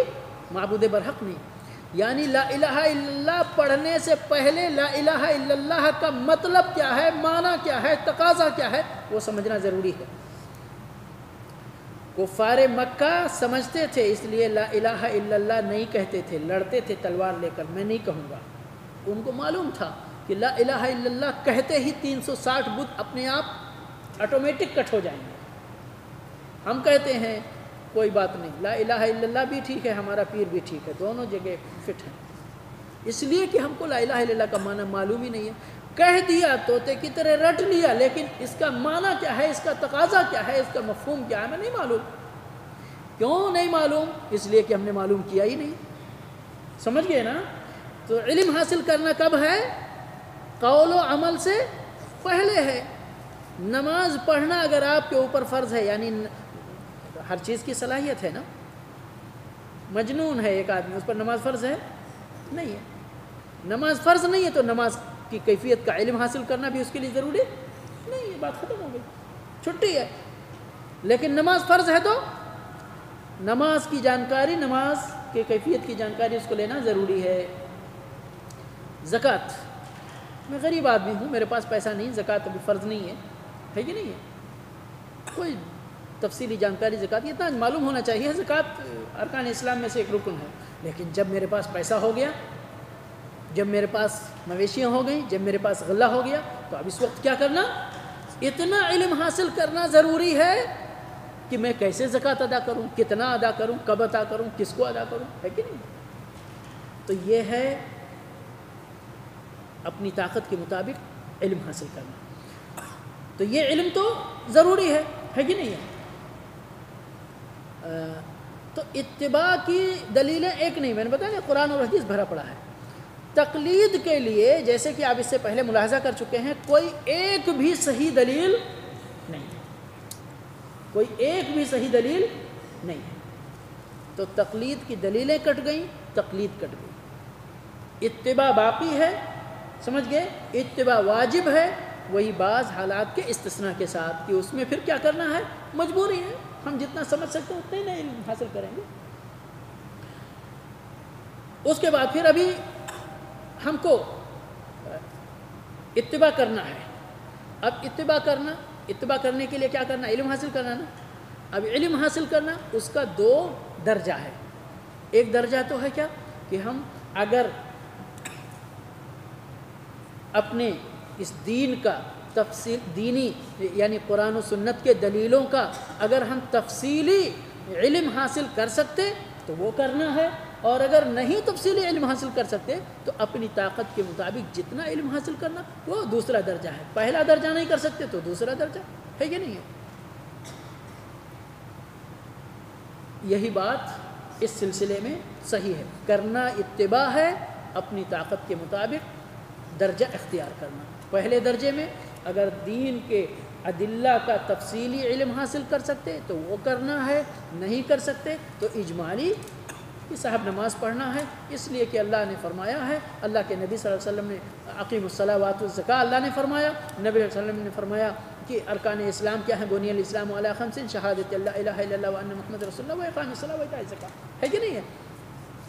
معبود برحق نہیں. یعنی لا الہ الا اللہ پڑھنے سے پہلے لا الہ الا اللہ کا مطلب کیا ہے، معنی کیا ہے، تقاضا کیا ہے، وہ سمجھنا ضروری ہے. کفار مکہ سمجھتے تھے، اس لیے لا الہ الا اللہ نہیں کہتے تھے، لڑتے تھے تلوار لے کر. میں نہیں کہوں گا، ان کو معلوم تھا کہ لا الہ الا اللہ کہتے ہی 360 بت اپنے آپ آٹومیٹک کٹ ہو جائیں گے. ہم کہتے ہیں کوئی بات نہیں، لا الہ الا اللہ بھی ٹھیک ہے، ہمارا پیر بھی ٹھیک ہے، دونوں جگہ فٹ ہیں. اس لیے کہ ہم کو لا الہ الا اللہ کا معنی معلوم ہی نہیں ہے. کہہ دیا طوطے کی طرح رٹ لیا، لیکن اس کا معنی کیا ہے، اس کا تقاضا کیا ہے، اس کا مفہوم کیا ہے، ہمیں نہیں معلوم. کیوں نہیں معلوم؟ اس لیے کہ ہم نے معلوم کیا ہی نہیں. سمجھ گئے نا؟ تو علم حاصل کرنا کب ہے؟ قول و عمل سے پہلے ہے. نماز پڑھنا اگر آپ کے اوپر فرض ہے، یعنی ہر چیز کی صلاحیت ہے نا. مجنون ہے ایک آدمی، اس پر نماز فرض ہے؟ نہیں ہے. نماز فرض نہیں ہے تو نماز کی کیفیت کا علم حاصل کرنا بھی اس کے لیے ضروری نہیں ہے. بات ختم ہو گئی، چھٹی ہے. لیکن نماز فرض ہے تو نماز کی جانکاری، نماز کے کیفیت کی جانکاری اس کو لینا ضروری ہے. زکوٰۃ، میں غریب آدمی ہوں، میرے پاس پیسہ نہیں، زکوٰۃ ابھی فرض نہیں ہے کہ نہیں ہے؟ کوئی تفصیلی جانکاری زکوٰۃ کی اتنا معلوم ہونا چاہیے. زکوٰۃ ارکان اسلام میں سے ایک رکن ہے. لیکن جب میرے پاس پیسہ ہو گیا، جب میرے پاس مویشیاں ہو گئیں، جب میرے پاس غلہ ہو گیا، تو اب اس وقت کیا کرنا؟ اتنا علم حاصل کرنا ضروری ہے کہ میں کیسے زکوٰۃ ادا کروں، کتنا ادا کروں، کب ادا کروں، کس کو ادا کروں، ہے کہ نہیں؟ تو یہ ہے اپنی طاقت کے مطابق علم حاصل کرنا. تو یہ علم تو ضروری ہے کہ نہیں ہے؟ تو اتباع کی دلیلیں ایک نہیں، میں نے بتایا نا قرآن اور حدیث بھرا پڑا ہے. تقلید کے لیے جیسے کہ آپ اس سے پہلے ملاحظہ کر چکے ہیں، کوئی ایک بھی صحیح دلیل نہیں ہے. کوئی ایک بھی صحیح دلیل نہیں ہے. تو تقلید کی دلیلیں کٹ گئیں، تقلید کٹ گئی. اتباع باقی ہے، سمجھ گئے؟ اتباع واجب ہے، وہی بعض حالات کے استثناء کے ساتھ کہ اس میں پھر کیا کرنا ہے، مجبوری ہے. ہم جتنا سمجھ سکتے ہیں اتنا ہی نہیں علم حاصل کریں گے. اس کے بعد پھر ابھی ہم کو اتباع کرنا ہے. اب اتباع کرنے کے لیے کیا کرنا؟ علم حاصل کرنا نا. اب علم حاصل کرنا اس کا 2 درجہ ہے. ایک درجہ تو ہے کیا کہ ہم اگر اپنے اس دین کا تفصیل، دینی یعنی قرآن و سنت کے دلیلوں کا اگر ہم تفصیلی علم حاصل کر سکتے تو وہ کرنا ہے، اور اگر نہیں تفصیلی علم حاصل کر سکتے تو اپنی طاقت کے مطابق جتنا علم حاصل کرنا وہ دوسرا درجہ ہے. پہلا درجہ نہیں کر سکتے تو دوسرا درجہ ہے کہ نہیں ہے؟ یہی بات اس سلسلے میں صحیح ہے. کرنا اتباع ہے، اپنی طاقت کے مطابق درجہ اختیار کرنا. پہلے درجے میں اگر دین کے ادلہ کا تفصیلی علم حاصل کر سکتے تو وہ کرنا ہے، نہیں کر سکتے تو اجمالی کہ صاحب نماز پڑھنا ہے، اس لیے کہ اللہ نے فرمایا ہے، اللہ کے نبی صلی اللہ علیہ وسلم نے اقیم الصلاۃ وآتوا الزکاۃ اللہ نے فرمایا، نبی صلی اللہ علیہ وسلم نے فرمایا کہ ارکان اسلام کیا ہیں، بنی الاسلام علی 5 شہادت اللہ الہ الا اللہ وان محمد رسول اللہ واقام الصلاۃ وایتاء الزکاۃ، ہے کہ نہیں ہے؟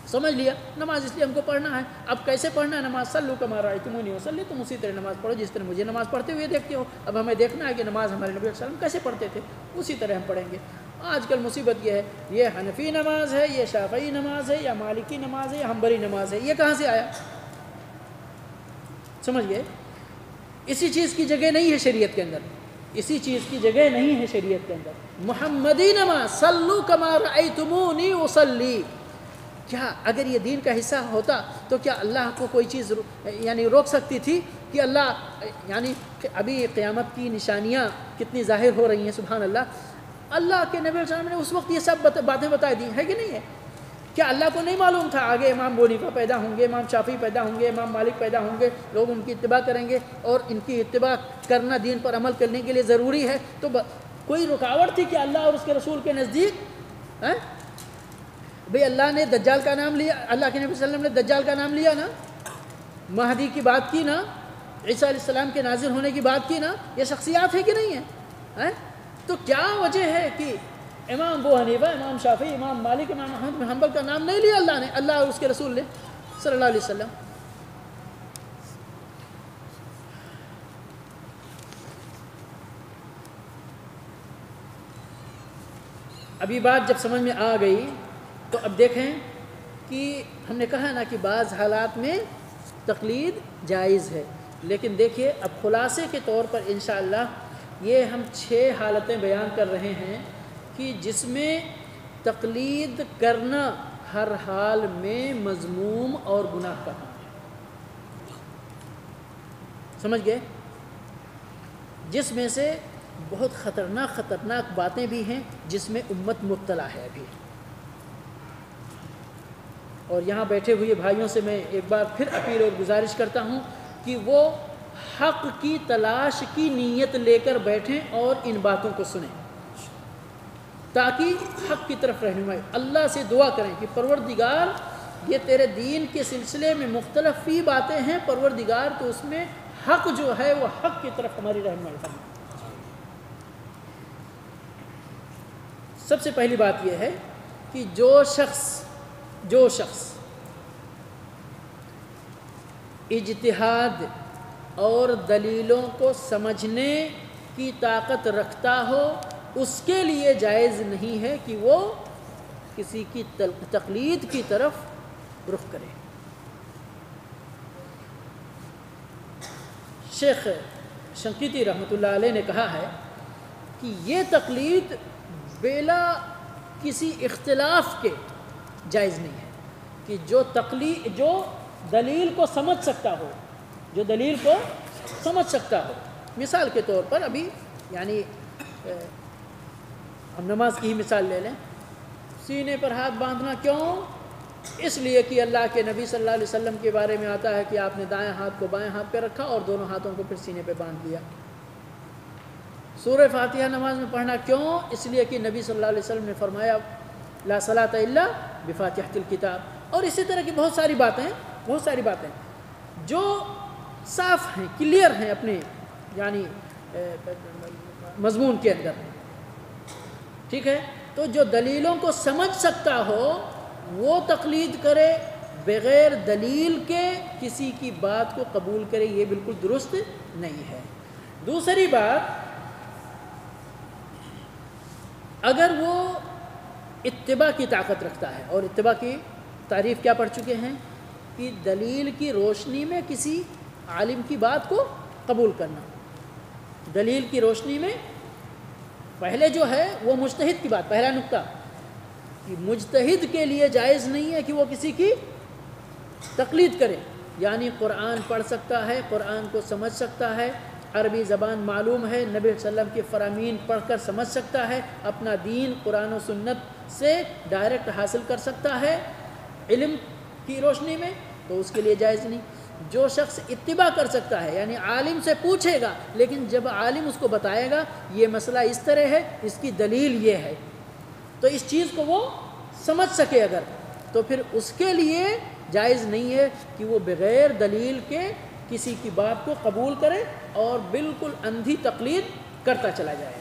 سمجھ لیا نماز اس لیے ہم کو پڑھنا ہے. اب کیسے پڑھنا ہے نماز؟ صلوا کما رأیتمونی اصلی، تم اسی طرح نماز پڑھو جس طرح مجھے نماز پڑھتے ہوئے دیکھتے ہو. اب ہمیں دیکھنا ہے کہ نماز ہمارے نبی صلی اللہ علیہ وسلم کیسے پڑھتے تھے، اسی طرح ہم پڑھیں گے. آج کل مصیبت یہ ہے، یہ حنفی نماز ہے، یہ شافعی نماز ہے، یا مالکی نماز ہے، یا حنبلی نماز ہے. یہ کہاں سے آیا؟ سمجھ گئے؟ اسی چیز کی جگہ نہیں ہے شریعت کے اندر، اسی چیز کی جگہ نہیں ہے شریعت کے اندر. محمدی نماز، صلوا کما رأیتمونی اصلی. کیا اگر یہ دین کا حصہ ہوتا تو کیا اللہ کو کوئی چیز یعنی روک سکتی تھی کہ اللہ یعنی ابھی قیامت کی نشانیاں کتنی ظاہر ہو رہی ہیں، سبحان اللہ. اللہ کے نبی صلی اللہ علیہ وسلم نے اس وقت یہ سب باتیں بتا دی ہے کہ نہیں ہے؟ کیا اللہ کو نہیں معلوم تھا آگے امام ابو حنیفہ پیدا ہوں گے، امام شافعی پیدا ہوں گے، امام مالک پیدا ہوں گے، لوگ ان کی اتباع کریں گے اور ان کی اتباع کرنا دین پر عمل کرنے کے لیے ضروری ہے؟ تو کوئی رکاوٹ تھی کہ اللہ اور اس کے رسول کے نزدیک بھئی اللہ نے دجال کا نام لیا، اللہ کے نبی صلی اللہ علیہ وسلم نے دجال کا نام لیا نا، مہدی کی بات کی نا، عیسیٰ علیہ السلام کے نازل ہونے کی بات کی نا. یہ شخصیات ہے کہ نہیں ہے؟ تو کیا وجہ ہے کہ امام ابو حنیفہ، امام شافعی، امام مالک، امام احمد بن حنبل کا نام نہیں لیا اللہ نے، اللہ اور اس کے رسول نے صلی اللہ علیہ وسلم؟ ابھی بات جب سمجھ میں آ گئی تو اب دیکھیں کہ ہم نے کہا نا کہ بعض حالات میں تقلید جائز ہے۔ لیکن دیکھیے اب خلاصے کے طور پر انشاءاللہ یہ ہم 6 حالتیں بیان کر رہے ہیں کہ جس میں تقلید کرنا ہر حال میں مذموم اور گناہ کا کام ہے۔ سمجھ گئے؟ جس میں سے بہت خطرناک باتیں بھی ہیں جس میں امت مبتلا ہے ابھی۔ اور یہاں بیٹھے ہوئے بھائیوں سے میں ایک بار پھر اپیل اور گزارش کرتا ہوں کہ وہ حق کی تلاش کی نیت لے کر بیٹھیں اور ان باتوں کو سنیں تاکہ حق کی طرف رہنمائی۔ اللہ سے دعا کریں کہ پروردگار یہ تیرے دین کے سلسلے میں مختلف فی باتیں ہیں، پروردگار تو اس میں حق جو ہے وہ حق کی طرف ہماری رہنمائی فرما۔ سب سے پہلی بات یہ ہے کہ جو شخص اجتہاد اور دلیلوں کو سمجھنے کی طاقت رکھتا ہو اس کے لیے جائز نہیں ہے کہ وہ کسی کی تقلید کی طرف رخ کرے۔ شیخ شنقیطی رحمۃ اللہ علیہ نے کہا ہے کہ یہ تقلید بلا کسی اختلاف کے جائز نہیں ہے کہ جو دلیل کو سمجھ سکتا ہو، مثال کے طور پر ابھی یعنی ہم نماز کی ہی مثال لے لیں، سینے پر ہاتھ باندھنا کیوں؟ اس لیے کہ اللہ کے نبی صلی اللہ علیہ وسلم کے بارے میں آتا ہے کہ آپ نے دائیں ہاتھ کو بائیں ہاتھ پہ رکھا اور دونوں ہاتھوں کو پھر سینے پہ باندھ دیا۔ سورہ فاتحہ نماز میں پڑھنا کیوں؟ اس لیے کہ نبی صلی اللہ علیہ وسلم نے فرمایا لا صلاۃ الا بفاتحۃ الکتاب۔ اور اسی طرح کی بہت ساری باتیں جو صاف ہیں، کلیئر ہیں اپنے یعنی مضمون کے اندر، ٹھیک ہے؟ تو جو دلیلوں کو سمجھ سکتا ہو وہ تقلید کرے، بغیر دلیل کے کسی کی بات کو قبول کرے، یہ بالکل درست نہیں ہے۔ دوسری بات، اگر وہ اتباع کی طاقت رکھتا ہے، اور اتباع کی تعریف کیا پڑھ چکے ہیں کہ دلیل کی روشنی میں کسی عالم کی بات کو قبول کرنا، دلیل کی روشنی میں پہلے جو ہے وہ مجتہد کی بات، پہلا نقطہ کہ مجتہد کے لیے جائز نہیں ہے کہ وہ کسی کی تقلید کرے، یعنی قرآن پڑھ سکتا ہے، قرآن کو سمجھ سکتا ہے، عربی زبان معلوم ہے، نبی صلی اللہ علیہ وسلم کے فرامین پڑھ کر سمجھ سکتا ہے، اپنا دین قرآن و سنت سے ڈائریکٹ حاصل کر سکتا ہے علم کی روشنی میں، تو اس کے لیے جائز نہیں۔ جو شخص اتباع کر سکتا ہے یعنی عالم سے پوچھے گا، لیکن جب عالم اس کو بتائے گا یہ مسئلہ اس طرح ہے، اس کی دلیل یہ ہے، تو اس چیز کو وہ سمجھ سکے اگر، تو پھر اس کے لیے جائز نہیں ہے کہ وہ بغیر دلیل کے کسی کی بات کو قبول کرے اور بالکل اندھی تقلید کرتا چلا جائے۔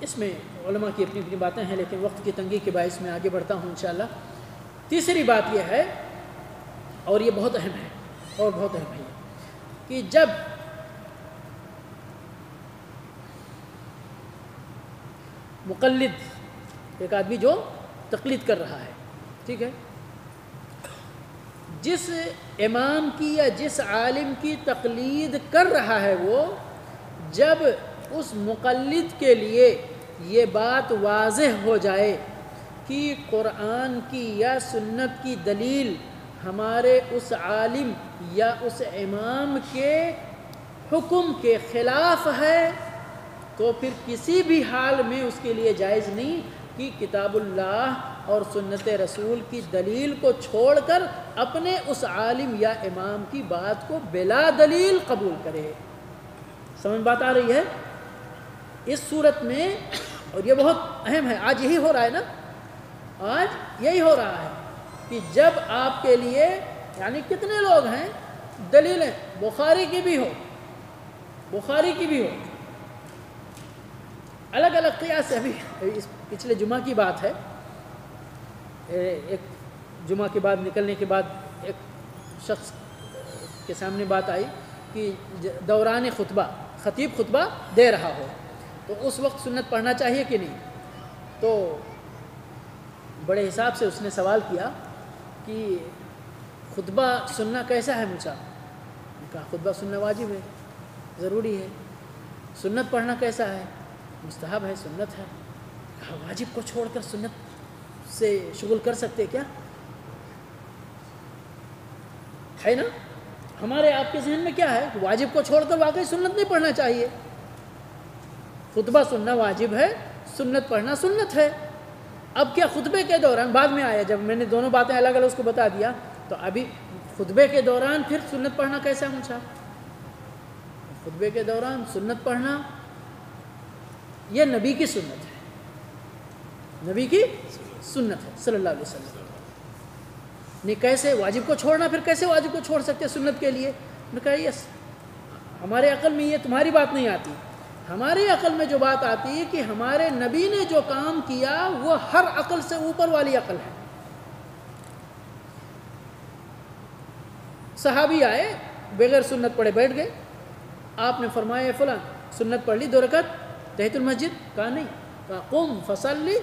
اس میں علماء کی اپنی اپنی باتیں ہیں، لیکن وقت کی تنگی کے باعث میں آگے بڑھتا ہوں انشاءاللہ۔ تیسری بات یہ ہے، اور یہ بہت اہم ہے کہ جب مقلد، ایک آدمی جو تقلید کر رہا ہے، ٹھیک ہے، جس امام کی یا جس عالم کی تقلید کر رہا ہے، وہ جب اس مقلد کے لیے یہ بات واضح ہو جائے کہ قرآن کی یا سنت کی دلیل ہمارے اس عالم یا اس امام کے حکم کے خلاف ہے، تو پھر کسی بھی حال میں اس کے لیے جائز نہیں کہ کتاب اللہ اور سنت رسول کی دلیل کو چھوڑ کر اپنے اس عالم یا امام کی بات کو بلا دلیل قبول کرے۔ سمجھ بات آ رہی ہے؟ اس صورت میں، اور یہ بہت اہم ہے، آج یہی ہو رہا ہے نا، آج یہی ہو رہا ہے کہ جب آپ کے لیے یعنی کتنے لوگ ہیں دلیلیں بخاری کی بھی ہو، الگ الگ قیاس سے، ابھی اس پچھلے جمعہ کی بات ہے، ایک جمعہ کے بعد نکلنے کے بعد ایک شخص کے سامنے بات آئی کہ دوران خطبہ خطیب خطبہ دے رہا ہو تو اس وقت سنت پڑھنا چاہیے کہ نہیں؟ تو بڑے حساب سے اس نے سوال کیا کہ خطبہ سننا کیسا ہے موسیٰ؟ نے کہا خطبہ سننا واجب ہے، ضروری ہے۔ سنت پڑھنا کیسا ہے؟ مستحب ہے، سنت ہے۔ کہا واجب کو چھوڑ کر سنت سے شغل کر سکتے کیا؟ ہے نا؟ ہمارے آپ کے ذہن میں کیا ہے کہ واجب کو چھوڑ کر واقعی سنت نہیں پڑھنا چاہیے۔ خطبہ سننا واجب ہے، سنت پڑھنا سنت ہے۔ اب کیا خطبے کے دوران، بعد میں آیا جب میں نے دونوں باتیں الگ الگ اس کو بتا دیا، تو ابھی خطبے کے دوران پھر سنت پڑھنا کیسا مجھا؟ خطبے کے دوران سنت پڑھنا یہ نبی کی سنت ہے، نبی کی سنت ہے صلی اللہ علیہ وسلم نے۔ کیسے واجب کو چھوڑنا؟ پھر کیسے واجب کو چھوڑ سکتے سنت کے لیے؟ میں کہا یس، ہمارے عقل میں یہ تمہاری بات نہیں آتی، ہمارے عقل میں جو بات آتی ہے کہ ہمارے نبی نے جو کام کیا وہ ہر عقل سے اوپر والی عقل ہے۔ صحابی آئے بغیر سنت پڑھے بیٹھ گئے، آپ نے فرمایا فلاں سنت پڑھ لی 2 رکعت تحیۃ المسجد؟ کہا نہیں، کہا قم فصلی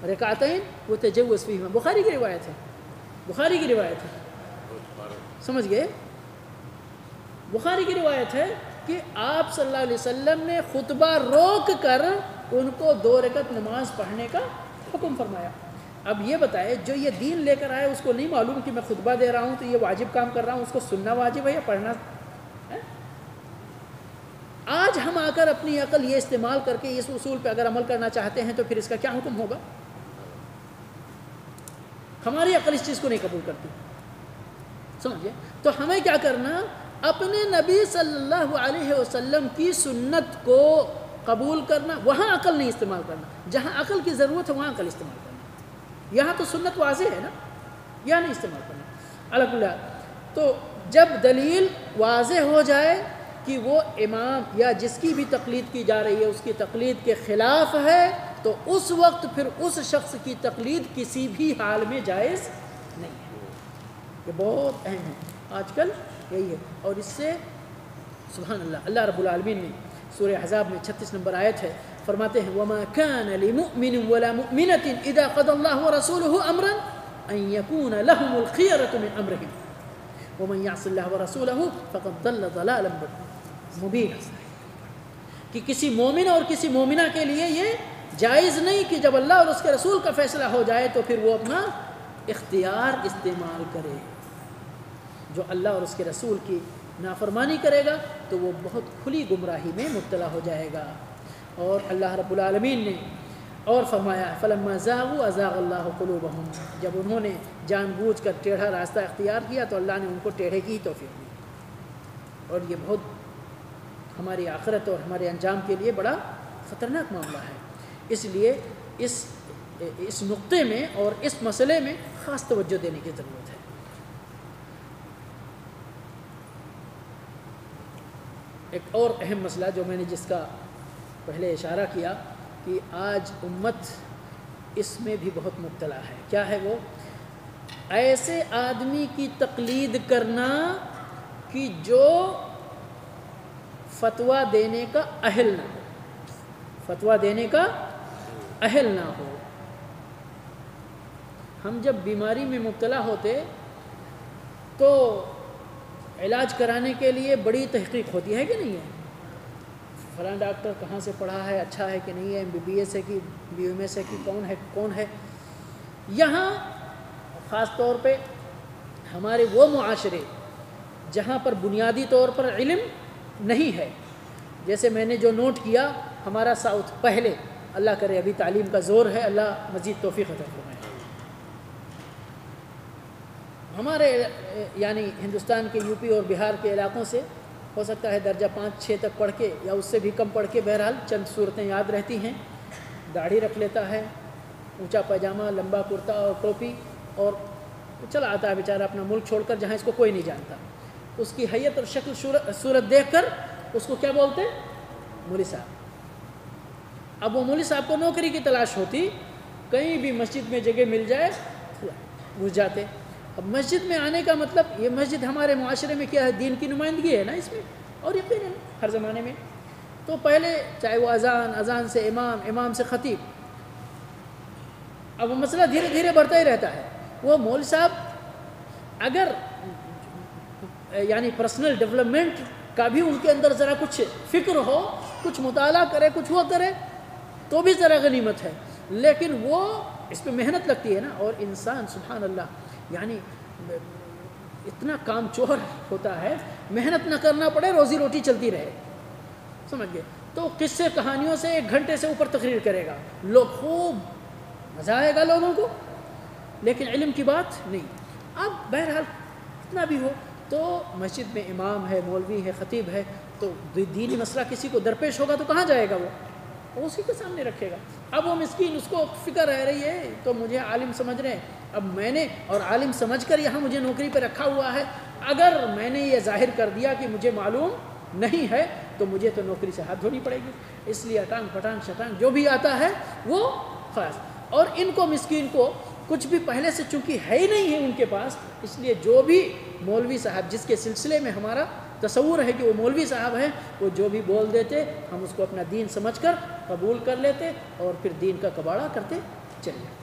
رکعتین وتجوز فیہما، بخاری کی روایت ہے، بخاری کی روایت ہے، سمجھ گئے؟ بخاری کی روایت ہے کہ آپ صلی اللہ علیہ وسلم نے خطبہ روک کر ان کو 2 رکعت نماز پڑھنے کا حکم فرمایا۔ اب یہ بتائے جو یہ دین لے کر آئے اس کو نہیں معلوم کہ میں خطبہ دے رہا ہوں تو یہ واجب کام کر رہا ہوں، اس کو سننا واجب ہے یا پڑھنا ہے؟ آج ہم آ کر اپنی عقل یہ استعمال کر کے اس اصول پہ اگر عمل کرنا چاہتے ہیں تو پھر اس کا کیا حکم ہوگا؟ ہماری عقل اس چیز کو نہیں قبول کرتی، سمجھے؟ تو ہمیں کیا کرنا؟ اپنے نبی صلی اللہ علیہ وسلم کی سنت کو قبول کرنا، وہاں عقل نہیں استعمال کرنا، جہاں عقل کی ضرورت ہے وہاں عقل استعمال کرنا۔ یہاں تو سنت واضح ہے نا، یہاں نہیں استعمال کرنا۔ علی کل حال، تو جب دلیل واضح ہو جائے کہ وہ امام یا جس کی بھی تقلید کی جا رہی ہے اس کی تقلید کے خلاف ہے تو اس وقت پھر اس شخص کی تقلید کسی بھی حال میں جائز نہیں ہے۔ یہ بہت اہم ہے، آج کل یہی ہے۔ اور اس سے سبحان اللہ، اللہ رب العالمین نے سورہ احزاب میں 36 نمبر آیت ہے، فرماتے ہیں وَمَا كَانَ لِمُؤْمِنٍ وَلَا مُؤْمِنَةٍ إِذَا قَضَى اللَّهُ وَرَسُولُهُ أَمْرًا أَن يَكُونَ لَهُمُ الْخِيَرَةُ مِنْ أَمْرِهِمْ وَمَنْ يَعْصِ اللَّهَ وَرَسُولَهُ فَقَدْ ضَلَّ ضَلَالًا مُبِينًا، کہ کسی مومن اور کسی مومنہ کے لیے یہ جائز نہیں کہ جب اللہ اور اس کے رسول کا فیصلہ ہو جائے تو پھر وہ اپنا اختیار استعمال کرے۔ جو اللہ اور اس کے رسول کی نافرمانی کرے گا تو وہ بہت کھلی گمراہی میں مبتلا ہو جائے گا۔ اور اللہ رب العالمین نے اور فرمایا فَلَمَّا زَاغُوا أَزَاغَ اللَّهُ قُلُوبَهُمْ، جب انہوں نے جان بوجھ کر ٹیڑھا راستہ اختیار کیا تو اللہ نے ان کو ٹیڑھے کی ہی توفیق دی۔ اور یہ بہت ہماری آخرت اور ہمارے انجام کے لیے بڑا خطرناک معاملہ ہے۔ اس لیے اس نقطے میں اور اس مسئلے میں خاص توجہ دینے کی ضرورت ہے۔ ایک اور اہم مسئلہ جو میں نے جس کا پہلے اشارہ کیا کہ آج امت اس میں بھی بہت مبتلا ہے، کیا ہے وہ؟ ایسے آدمی کی تقلید کرنا کہ جو فتویٰ دینے کا اہل نہ ہو، فتویٰ دینے کا اہل نہ ہو۔ ہم جب بیماری میں مبتلا ہوتے تو علاج کرانے کے لیے بڑی تحقیق ہوتی ہے کہ نہیں ہے؟ فلاں ڈاکٹر کہاں سے پڑھا ہے، اچھا ہے کہ نہیں ہے، MBBS ہے کہ BMS ہے کہ کون ہے۔ یہاں خاص طور پہ ہمارے وہ معاشرے جہاں پر بنیادی طور پر علم نہیں ہے، جیسے میں نے جو نوٹ کیا ہمارا ساؤتھ، پہلے اللہ کرے ابھی تعلیم کا زور ہے، اللہ مزید توفیق عطا فرمائے، ہمارے یعنی ہندوستان کے UP اور بہار کے علاقوں سے ہو سکتا ہے درجہ 5-6 تک پڑھ کے یا اس سے بھی کم پڑھ کے بہرحال چند صورتیں یاد رہتی ہیں، داڑھی رکھ لیتا ہے، اونچا پاجامہ، لمبا کرتا اور ٹوپی، اور چلا آتا ہے بیچارہ اپنا ملک چھوڑ کر جہاں اس کو کوئی نہیں جانتا۔ اس کی حیت اور شکل صورت دیکھ کر اس کو کیا بولتے؟ مولوی صاحب۔ اب وہ مولوی صاحب کو نوکری کی تلاش ہوتی، کہیں بھی مسجد میں جگہ مل جائے گھس جاتے۔ اب مسجد میں آنے کا مطلب، یہ مسجد ہمارے معاشرے میں کیا ہے؟ دین کی نمائندگی ہے نا اس میں، اور یقیناً ہر زمانے میں تو پہلے چاہے وہ اذان سے امام سے خطیب، اب وہ مسئلہ دھیرے دھیرے بڑھتا ہی رہتا ہے۔ وہ مولوی صاحب اگر یعنی پرسنل ڈیولپمنٹ کا بھی ان کے اندر ذرا کچھ فکر ہو، کچھ مطالعہ کرے، کچھ وہ کرے تو بھی ذرا غنیمت ہے، لیکن وہ اس پہ محنت لگتی ہے نا. اور انسان سبحان اللہ یعنی اتنا کام چور ہوتا ہے، محنت نہ کرنا پڑے، روزی روٹی چلتی رہے، سمجھ گئے. تو قصے کہانیوں سے 1 گھنٹے سے اوپر تقریر کرے گا، لوگ خوب مزہ آئے گا لوگوں کو، لیکن علم کی بات نہیں. اب بہرحال اتنا بھی ہو تو مسجد میں امام ہے، مولوی ہے، خطیب ہے، تو دینی مسئلہ کسی کو درپیش ہوگا تو کہاں جائے گا وہ اسی کے سامنے رکھے گا. اب وہ مسکین، اس کو فکر رہ رہی ہے تو مجھے عالم سمجھ رہے ہیں، اب میں نے اور عالم سمجھ کر یہاں مجھے نوکری پہ رکھا ہوا ہے، اگر میں نے یہ ظاہر کر دیا کہ مجھے معلوم نہیں ہے تو مجھے تو نوکری سے ہاتھ دھونی پڑے گی. اس لیے اٹانگ پٹانگ شٹانگ جو بھی آتا ہے وہ خاص. اور ان کو مسکین کو کچھ بھی پہلے سے چونکہ ہے ہی نہیں ہے ان کے پاس، اس لیے جو بھی مولوی صاحب جس کے سلسلے میں ہمارا تصور ہے کہ وہ مولوی صاحب ہیں، وہ جو بھی بول دیتے ہم اس کو اپنا دین سمجھ کر قبول کر لیتے اور پھر دین کا کباڑہ کرتے چلے جاتے.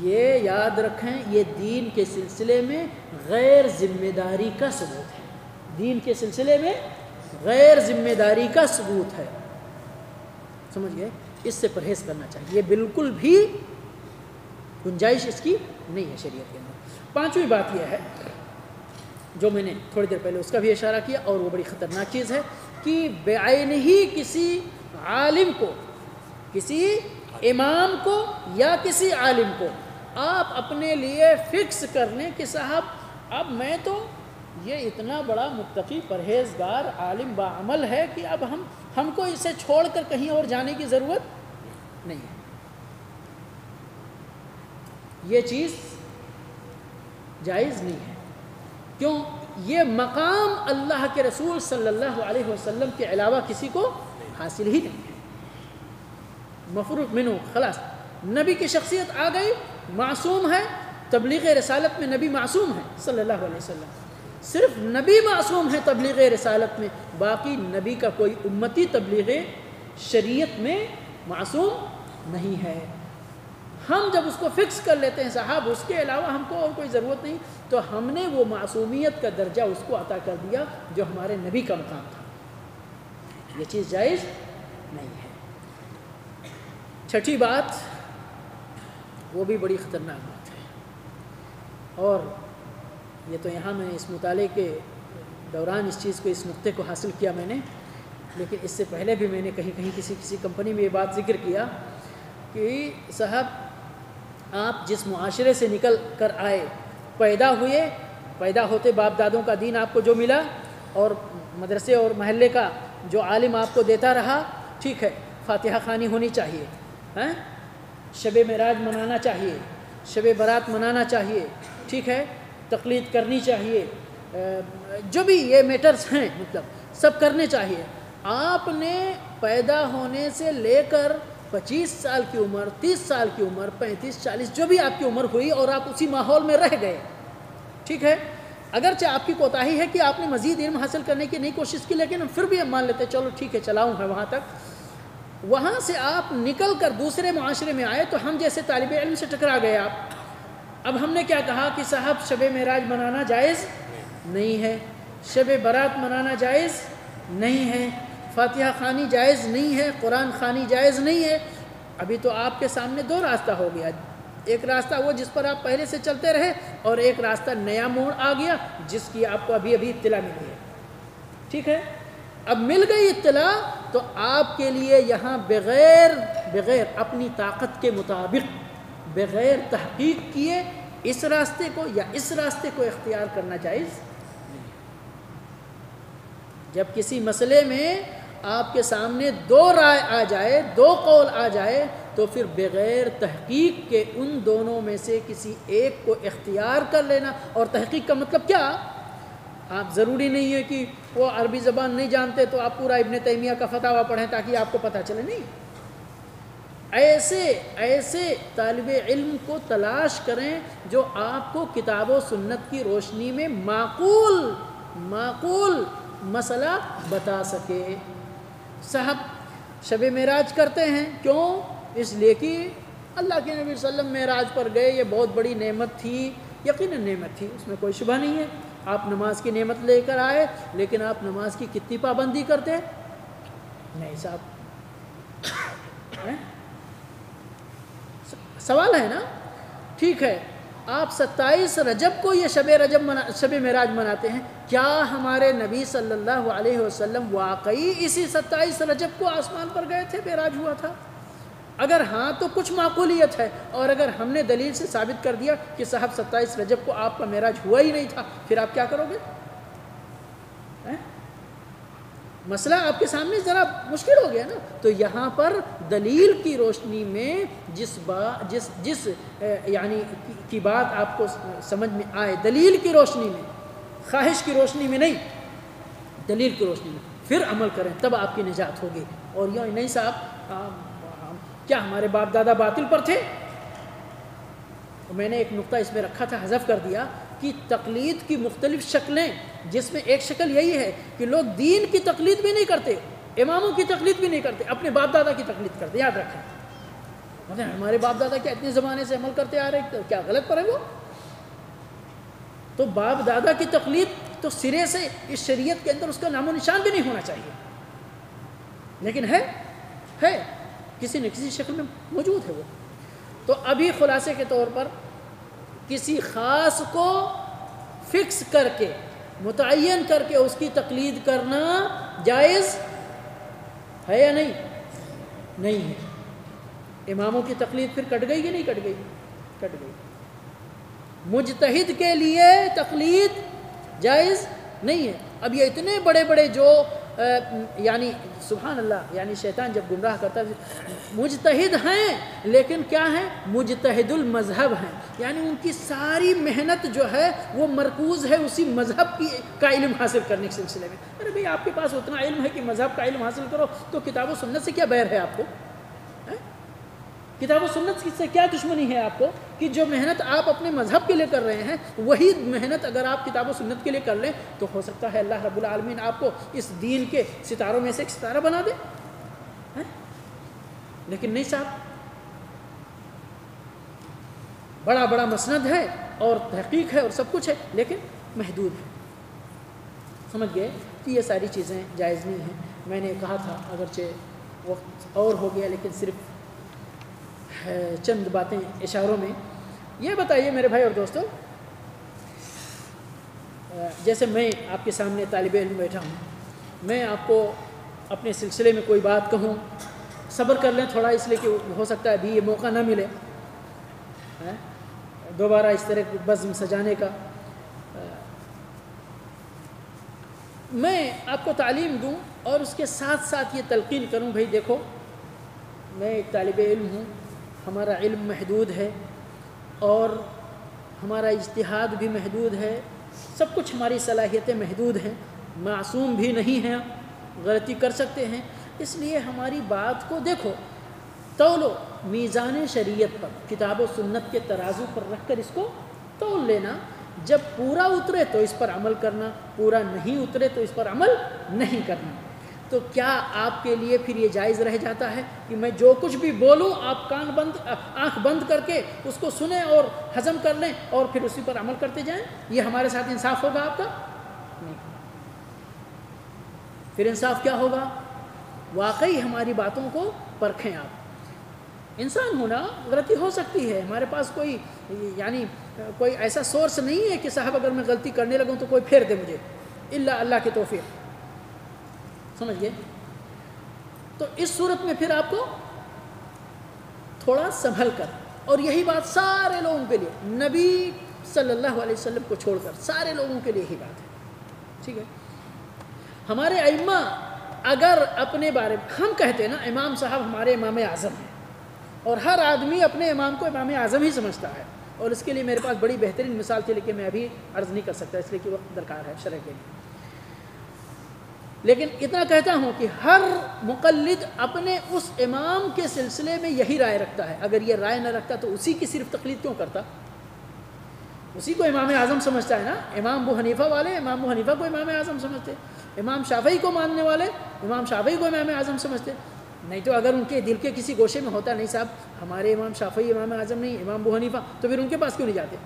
یہ یاد رکھیں، یہ دین کے سلسلے میں غیر ذمہ داری کا ثبوت ہے. دین کے سلسلے میں غیر ذمہ داری کا ثبوت ہے، سمجھ گئے. اس سے پرہیز کرنا چاہیے، یہ بالکل بھی گنجائش اس کی نہیں ہے شریعت کے اندر. 5ویں بات یہ ہے جو میں نے تھوڑی دیر پہلے اس کا بھی اشارہ کیا، اور وہ بڑی خطرناک چیز ہے کہ بعین ہی کسی عالم کو، کسی امام کو یا کسی عالم کو آپ اپنے لیے فکس کر لیں کہ صاحب اب میں تو یہ اتنا بڑا متقی پرہیزگار عالم باعمل ہے کہ اب ہم کو اسے چھوڑ کر کہیں اور جانے کی ضرورت نہیں ہے. یہ چیز جائز نہیں ہے. کیوں؟ یہ مقام اللہ کے رسول صلی اللہ علیہ وسلم کے علاوہ کسی کو حاصل ہی نہیں ہے. مفروغ منہ، خلاص. نبی کی شخصیت آ گئی، معصوم ہے، تبلیغ رسالت میں نبی معصوم ہے صلی اللہ علیہ وسلم. صرف نبی معصوم ہے تبلیغ رسالت میں، باقی نبی کا کوئی امتی تبلیغ شریعت میں معصوم نہیں ہے. ہم جب اس کو فکس کر لیتے ہیں صاحب اس کے علاوہ ہم کو اور کوئی ضرورت نہیں، تو ہم نے وہ معصومیت کا درجہ اس کو عطا کر دیا جو ہمارے نبی کا مقام تھا. یہ چیز جائز نہیں ہے. 6ٹھی بات، وہ بھی بڑی خطرناک بات ہے، اور یہ تو یہاں میں اس مطالعے کے دوران اس چیز کو، اس نقطے کو حاصل کیا میں نے، لیکن اس سے پہلے بھی میں نے کہیں کسی کمپنی میں یہ بات ذکر کیا کہ صاحب آپ جس معاشرے سے نکل کر آئے، پیدا ہوئے، پیدا ہوتے باپ دادوں کا دین آپ کو جو ملا، اور مدرسے اور محلے کا جو عالم آپ کو دیتا رہا، ٹھیک ہے، فاتحہ خوانی ہونی چاہیے، شب معراج منانا چاہیے، شب برات منانا چاہیے، ٹھیک ہے، تقلید کرنی چاہیے، جو بھی یہ میٹرز ہیں مطلب سب کرنے چاہیے. آپ نے پیدا ہونے سے لے کر 25 سال کی عمر، 30 سال کی عمر، 35 40 جو بھی آپ کی عمر ہوئی، اور آپ اسی ماحول میں رہ گئے، ٹھیک ہے. اگرچہ آپ کی کوتاہی ہے کہ آپ نے مزید علم حاصل کرنے کی نہیں کوشش کی، لیکن پھر بھی ہم مان لیتے چلو ٹھیک ہے چلاؤں ہے وہاں تک. وہاں سے آپ نکل کر دوسرے معاشرے میں آئے تو ہم جیسے طالب علم سے ٹکرا گئے آپ. اب ہم نے کیا کہا کہ صاحب شب معراج منانا جائز نہیں ہے، شب برات منانا جائز نہیں ہے، فاتحہ خوانی جائز نہیں ہے، قرآن خوانی جائز نہیں ہے. ابھی تو آپ کے سامنے 2 راستہ ہو گیا. ایک راستہ وہ جس پر آپ پہلے سے چلتے رہے، اور ایک راستہ نیا موڑ آ گیا جس کی آپ کو ابھی اطلاع ملی ہے. ٹھیک ہے، اب مل گئی اطلاع تو آپ کے لیے یہاں بغیر اپنی طاقت کے مطابق، بغیر تحقیق کیے اس راستے کو یا اس راستے کو اختیار کرنا جائز نہیں. جب کسی مسئلے میں آپ کے سامنے 2 رائے آ جائے، 2 قول آ جائے، تو پھر بغیر تحقیق کے ان دونوں میں سے کسی ایک کو اختیار کر لینا. اور تحقیق کا مطلب کیا؟ آپ ضروری نہیں ہے کہ وہ عربی زبان نہیں جانتے تو آپ پورا ابن تیمیہ کا فتاویٰ پڑھیں تاکہ آپ کو پتہ چلے، نہیں. ایسے طالب علم کو تلاش کریں جو آپ کو کتاب و سنت کی روشنی میں معقول مسئلہ بتا سکے. صاحب شب معراج کرتے ہیں، کیوں؟ اس لیے کہ اللہ کے نبی صلی اللہ علیہ وسلم معراج پر گئے، یہ بہت بڑی نعمت تھی، یقیناً نعمت تھی، اس میں کوئی شبہ نہیں ہے. آپ نماز کی نعمت لے کر آئے، لیکن آپ نماز کی کتنی پابندی کرتے؟ نہیں صاحب. سوال ہے نا. ٹھیک ہے، آپ 27 رجب کو یہ شب معراج مناتے ہیں، کیا ہمارے نبی صلی اللہ علیہ وسلم واقعی اسی 27 رجب کو آسمان پر گئے تھے، معراج ہوا تھا؟ اگر ہاں تو کچھ معقولیت ہے، اور اگر ہم نے دلیل سے ثابت کر دیا کہ صاحب 27 رجب کو آپ کا معراج ہوا ہی نہیں تھا، پھر آپ کیا کرو گے؟ مسئلہ آپ کے سامنے ذرا مشکل ہو گیا نا. تو یہاں پر دلیل کی روشنی میں جس یعنی کی بات آپ کو سمجھ میں آئے، دلیل کی روشنی میں، خواہش کی روشنی میں نہیں، دلیل کی روشنی میں پھر عمل کریں، تب آپ کی نجات ہوگی. اور یہ نہیں صاحب کیا ہمارے باپ دادا باطل پر تھے؟ میں نے ایک نقطہ اس میں رکھا تھا، حذف کر دیا، کہ تقلید کی مختلف شکلیں، جس میں ایک شکل یہی ہے کہ لوگ دین کی تقلید بھی نہیں کرتے، اماموں کی تقلید بھی نہیں کرتے، اپنے باپ دادا کی تقلید کرتے. یاد رکھیں، ہمارے باپ دادا کیا اتنے زمانے سے عمل کرتے آ رہے ہیں، کیا غلط پر ہے وہ؟ تو باپ دادا کی تقلید تو سرے سے اس شریعت کے اندر اس کا نام و نشان بھی نہیں ہونا چاہیے، لیکن ہے کسی نہ کسی شکل میں موجود ہے وہ. تو ابھی خلاصے کے طور پر کسی خاص کو فکس کر کے، متعین کر کے اس کی تقلید کرنا جائز ہے یا نہیں؟ نہیں ہے. اماموں کی تقلید پھر کٹ گئی کہ نہیں کٹ گئی؟ کٹ گئی. مجتہد کے لیے تقلید جائز نہیں ہے. اب یہ اتنے بڑے بڑے جو یعنی سبحان اللہ، یعنی شیطان جب گمراہ کرتا ہے، مجتہد ہیں لیکن کیا ہیں؟ مجتہد المذہب ہیں، یعنی ان کی ساری محنت جو ہے وہ مرکوز ہے اسی مذہب کا علم حاصل کرنے کے سلسلے میں. ارے بھئی آپ کے پاس اتنا علم ہے کہ مذہب کا علم حاصل کرو، تو کتاب و سنت سے کیا بیر ہے آپ کو؟ کتاب و سنت سے کیا دشمنی ہے آپ کو کہ جو محنت آپ اپنے مذہب کے لیے کر رہے ہیں، وہی محنت اگر آپ کتاب و سنت کے لیے کر لیں تو ہو سکتا ہے اللہ رب العالمین آپ کو اس دین کے ستاروں میں سے ایک ستارہ بنا دے. لیکن نہیں صاحب، بڑا بڑا مسند ہے اور تحقیق ہے اور سب کچھ ہے، لیکن محدود ہے. سمجھ گئے کہ یہ ساری چیزیں جائز نہیں ہیں. میں نے کہا تھا، اگرچہ وقت اور ہو گیا، لیکن صرف چند باتیں اشاروں میں. یہ بتائیے میرے بھائی اور دوستو، جیسے میں آپ کے سامنے طالب علم بیٹھا ہوں، میں آپ کو اپنے سلسلے میں کوئی بات کہوں، صبر کر لیں تھوڑا، اس لیے کہ ہو سکتا ہے ابھی یہ موقع نہ ملے دوبارہ اس طرح بزم سجانے کا. میں آپ کو تعلیم دوں اور اس کے ساتھ ساتھ یہ تلقین کروں، بھائی دیکھو میں ایک طالب علم ہوں، ہمارا علم محدود ہے اور ہمارا اجتہاد بھی محدود ہے، سب کچھ ہماری صلاحیتیں محدود ہیں، معصوم بھی نہیں ہیں، غلطی کر سکتے ہیں. اس لیے ہماری بات کو دیکھو، تولو میزان شریعت پر، کتاب و سنت کے ترازو پر رکھ کر اس کو تول لینا. جب پورا اترے تو اس پر عمل کرنا، پورا نہیں اترے تو اس پر عمل نہیں کرنا. تو کیا آپ کے لیے پھر یہ جائز رہ جاتا ہے کہ میں جو کچھ بھی بولوں آپ آنکھ بند کر کے اس کو سنیں اور ہضم کر لیں اور پھر اسی پر عمل کرتے جائیں؟ یہ ہمارے ساتھ انصاف ہوگا آپ کا؟ نہیں. پھر انصاف کیا ہوگا؟ واقعی ہماری باتوں کو پرکھیں. آپ انسان ہونا، غلطی ہو سکتی ہے، ہمارے پاس کوئی یعنی کوئی ایسا سورس نہیں ہے کہ صاحب اگر میں غلطی کرنے لگوں تو کوئی پھیر دے مجھے، الا اللہ کی توفیق. سمجھ گئے؟ تو اس صورت میں پھر آپ کو تھوڑا سنبھل کر، اور یہی بات سارے لوگوں کے لیے، نبی صلی اللہ علیہ وسلم کو چھوڑ کر سارے لوگوں کے لیے یہی بات ہے. ٹھیک ہے؟ ہمارے ائمہ اگر اپنے بارے میں ہم کہتے ہیں نا امام صاحب ہمارے امام اعظم ہیں، اور ہر آدمی اپنے امام کو امام اعظم ہی سمجھتا ہے، اور اس کے لیے میرے پاس بڑی بہترین مثال تھی لیکن میں ابھی عرض نہیں کر سکتا اس لیے کہ وقت درکار ہے شرح کے لیے. لیکن اتنا کہتا ہوں کہ ہر مقلد اپنے اس امام کے سلسلے میں یہی رائے رکھتا ہے. اگر یہ رائے نہ رکھتا تو اسی کی صرف تقلید کیوں کرتا؟ اسی کو امام اعظم سمجھتا ہے نا. امام ابو حنیفہ والے امام ابو حنیفہ کو امام اعظم سمجھتے، امام شافعی کو ماننے والے امام شافعی کو امام اعظم سمجھتے. نہیں تو اگر ان کے دل کے کسی گوشے میں ہوتا نہیں صاحب ہمارے امام شافعی امام اعظم نہیں، امام ابو حنیفہ، تو پھر ان کے پاس کیوں نہیں جاتے؟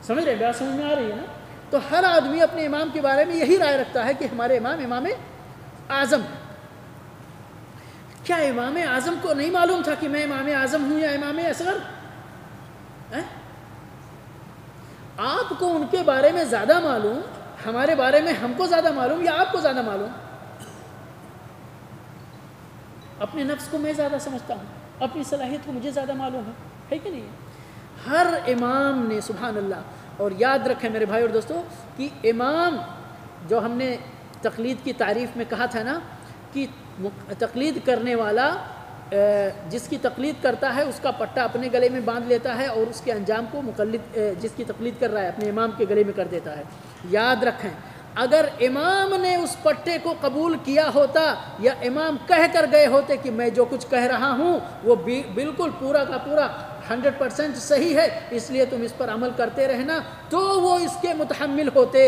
سمجھ رہے ہیں؟ بات سمجھ میں آ رہی ہے نا؟ تو ہر آدمی اپنے امام کے بارے میں یہی رائے رکھتا ہے کہ ہمارے امام اعظم ہے۔ کیا امام اعظم کو نہیں معلوم تھا کہ میں امام اعظم ہوں یا امام اصغر؟ آپ کو ان کے بارے میں زیادہ معلوم، ہمارے بارے میں ہم کو زیادہ معلوم، یا آپ کو زیادہ معلوم؟ اپنے نفس کو میں زیادہ سمجھتا ہوں، اپنی صلاحیت کو مجھے زیادہ معلوم ہے کہ نہیں؟ ہر امام نے سبحان اللہ، اور یاد رکھیں میرے بھائی اور دوستو کہ امام جو ہم نے تقلید کی تعریف میں کہا تھا نا کہ تقلید کرنے والا جس کی تقلید کرتا ہے اس کا پٹا اپنے گلے میں باندھ لیتا ہے اور اس کے انجام کو مقلد جس کی تقلید کر رہا ہے اپنے امام کے گلے میں کر دیتا ہے۔ یاد رکھیں اگر امام نے اس پٹے کو قبول کیا ہوتا یا امام کہہ کر گئے ہوتے کہ میں جو کچھ کہہ رہا ہوں وہ بالکل پورا کا پورا 100% صحیح ہے، اس لیے تم اس پر عمل کرتے رہنا، تو وہ اس کے متحمل ہوتے۔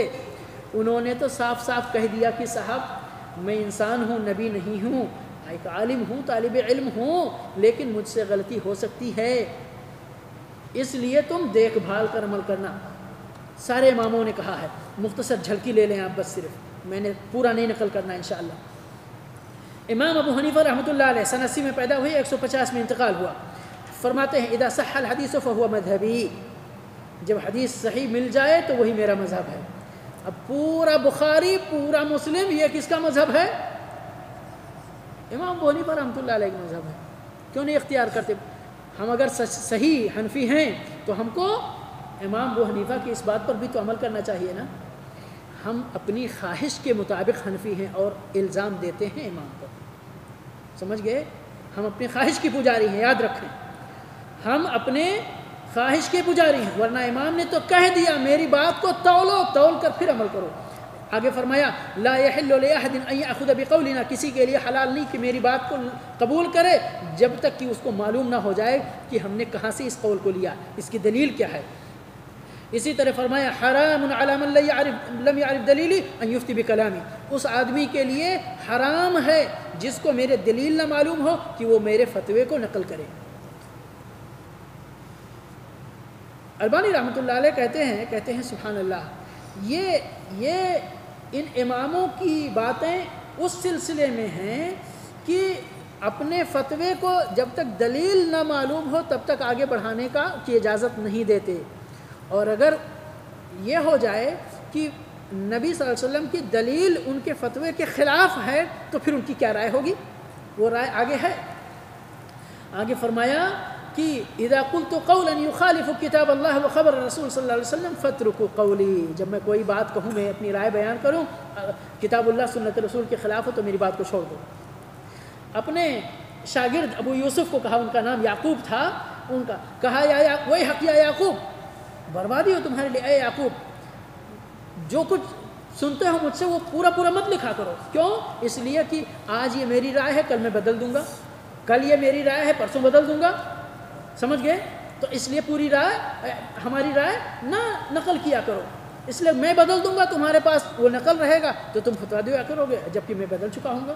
انہوں نے تو صاف صاف کہہ دیا کہ صاحب میں انسان ہوں، نبی نہیں ہوں، ایک عالم ہوں، طالب علم ہوں، لیکن مجھ سے غلطی ہو سکتی ہے، اس لیے تم دیکھ بھال کر عمل کرنا۔ سارے اماموں نے کہا ہے، مختصر جھلکی لے لیں آپ بس، صرف میں نے پورا نہیں نقل کرنا انشاءاللہ۔ امام ابو حنیفہ رحمۃ اللہ علیہ سن 80 میں پیدا ہوئے، 150 میں انتقال ہوا۔ فرماتے ہیں اذا صح الحدیث فهو مذہبی، جب حدیث صحیح مل جائے تو وہی میرا مذہب ہے۔ اب پورا بخاری پورا مسلم یہ کس کا مذہب ہے؟ امام ابو حنیفہ رحمۃ اللہ علیہ کا مذہب ہے۔ کیوں نہیں اختیار کرتے؟ ہم اگر صحیح حنفی ہیں تو ہم کو امام ابو حنیفہ کی اس بات پر بھی تو عمل کرنا چاہیے نا۔ ہم اپنی خواہش کے مطابق حنفی ہیں اور الزام دیتے ہیں امام پر، سمجھ گئے؟ ہم اپنی خواہش کی پجاری ہیں، یاد رکھیں ہم اپنے خواہش کے پجاری ہیں، ورنہ امام نے تو کہہ دیا میری بات کو تولو، تول کر پھر عمل کرو۔ آگے فرمایا لا يحل لأحد ان يأخذ بقولنا، کسی کے لیے حلال نہیں کہ میری بات کو قبول کرے جب تک کہ اس کو معلوم نہ ہو جائے کہ ہم نے کہاں سے اس قول کو لیا، اس کی دلیل کیا ہے۔ اسی طرح فرمایا حرام علی من لم يعرف دلیلی ان یفتی بکلامی، اس آدمی کے لیے حرام ہے جس کو میرے دلیل نہ معلوم ہو کہ وہ میرے فتوے کو نقل کرے۔ البانی رحمۃ اللہ علیہ کہتے ہیں سبحان اللہ، یہ ان اماموں کی باتیں اس سلسلے میں ہیں کہ اپنے فتوے کو جب تک دلیل نہ معلوم ہو تب تک آگے بڑھانے کی اجازت نہیں دیتے، اور اگر یہ ہو جائے کہ نبی صلی اللہ علیہ وسلم کی دلیل ان کے فتوے کے خلاف ہے تو پھر ان کی کیا رائے ہوگی؟ وہ رائے آگے ہے۔ آگے فرمایا کہ اذا قلت قولا يخالف کتاب اللہ و خبر رسول صلی اللہ علیہ وسلم فاترکوا قولی، جب میں کوئی بات کہوں، میں اپنی رائے بیان کروں، کتاب اللہ سنت رسول کے خلاف ہو تو میری بات کو چھوڑ دو۔ اپنے شاگرد ابو یوسف کو کہا، ان کا نام یعقوب تھا، ان کا کہا ویحک یا یعقوب، بربادی ہو تمہارے لیے اے یعقوب، جو کچھ سنتے ہو مجھ سے وہ پورا مت لکھا کرو۔ کیوں؟ اس لیے کہ آج یہ میری رائے ہے، کل میں بدل دوں گا، کل یہ میری رائے ہے، پرسوں بدل دوں گا، سمجھ گئے؟ تو اس لیے پوری رائے، ہماری رائے نہ نقل کیا کرو، اس لیے میں بدل دوں گا، تمہارے پاس وہ نقل رہے گا تو تم فتویٰ دیا کرو گے، جبکہ میں بدل چکا ہوں گا۔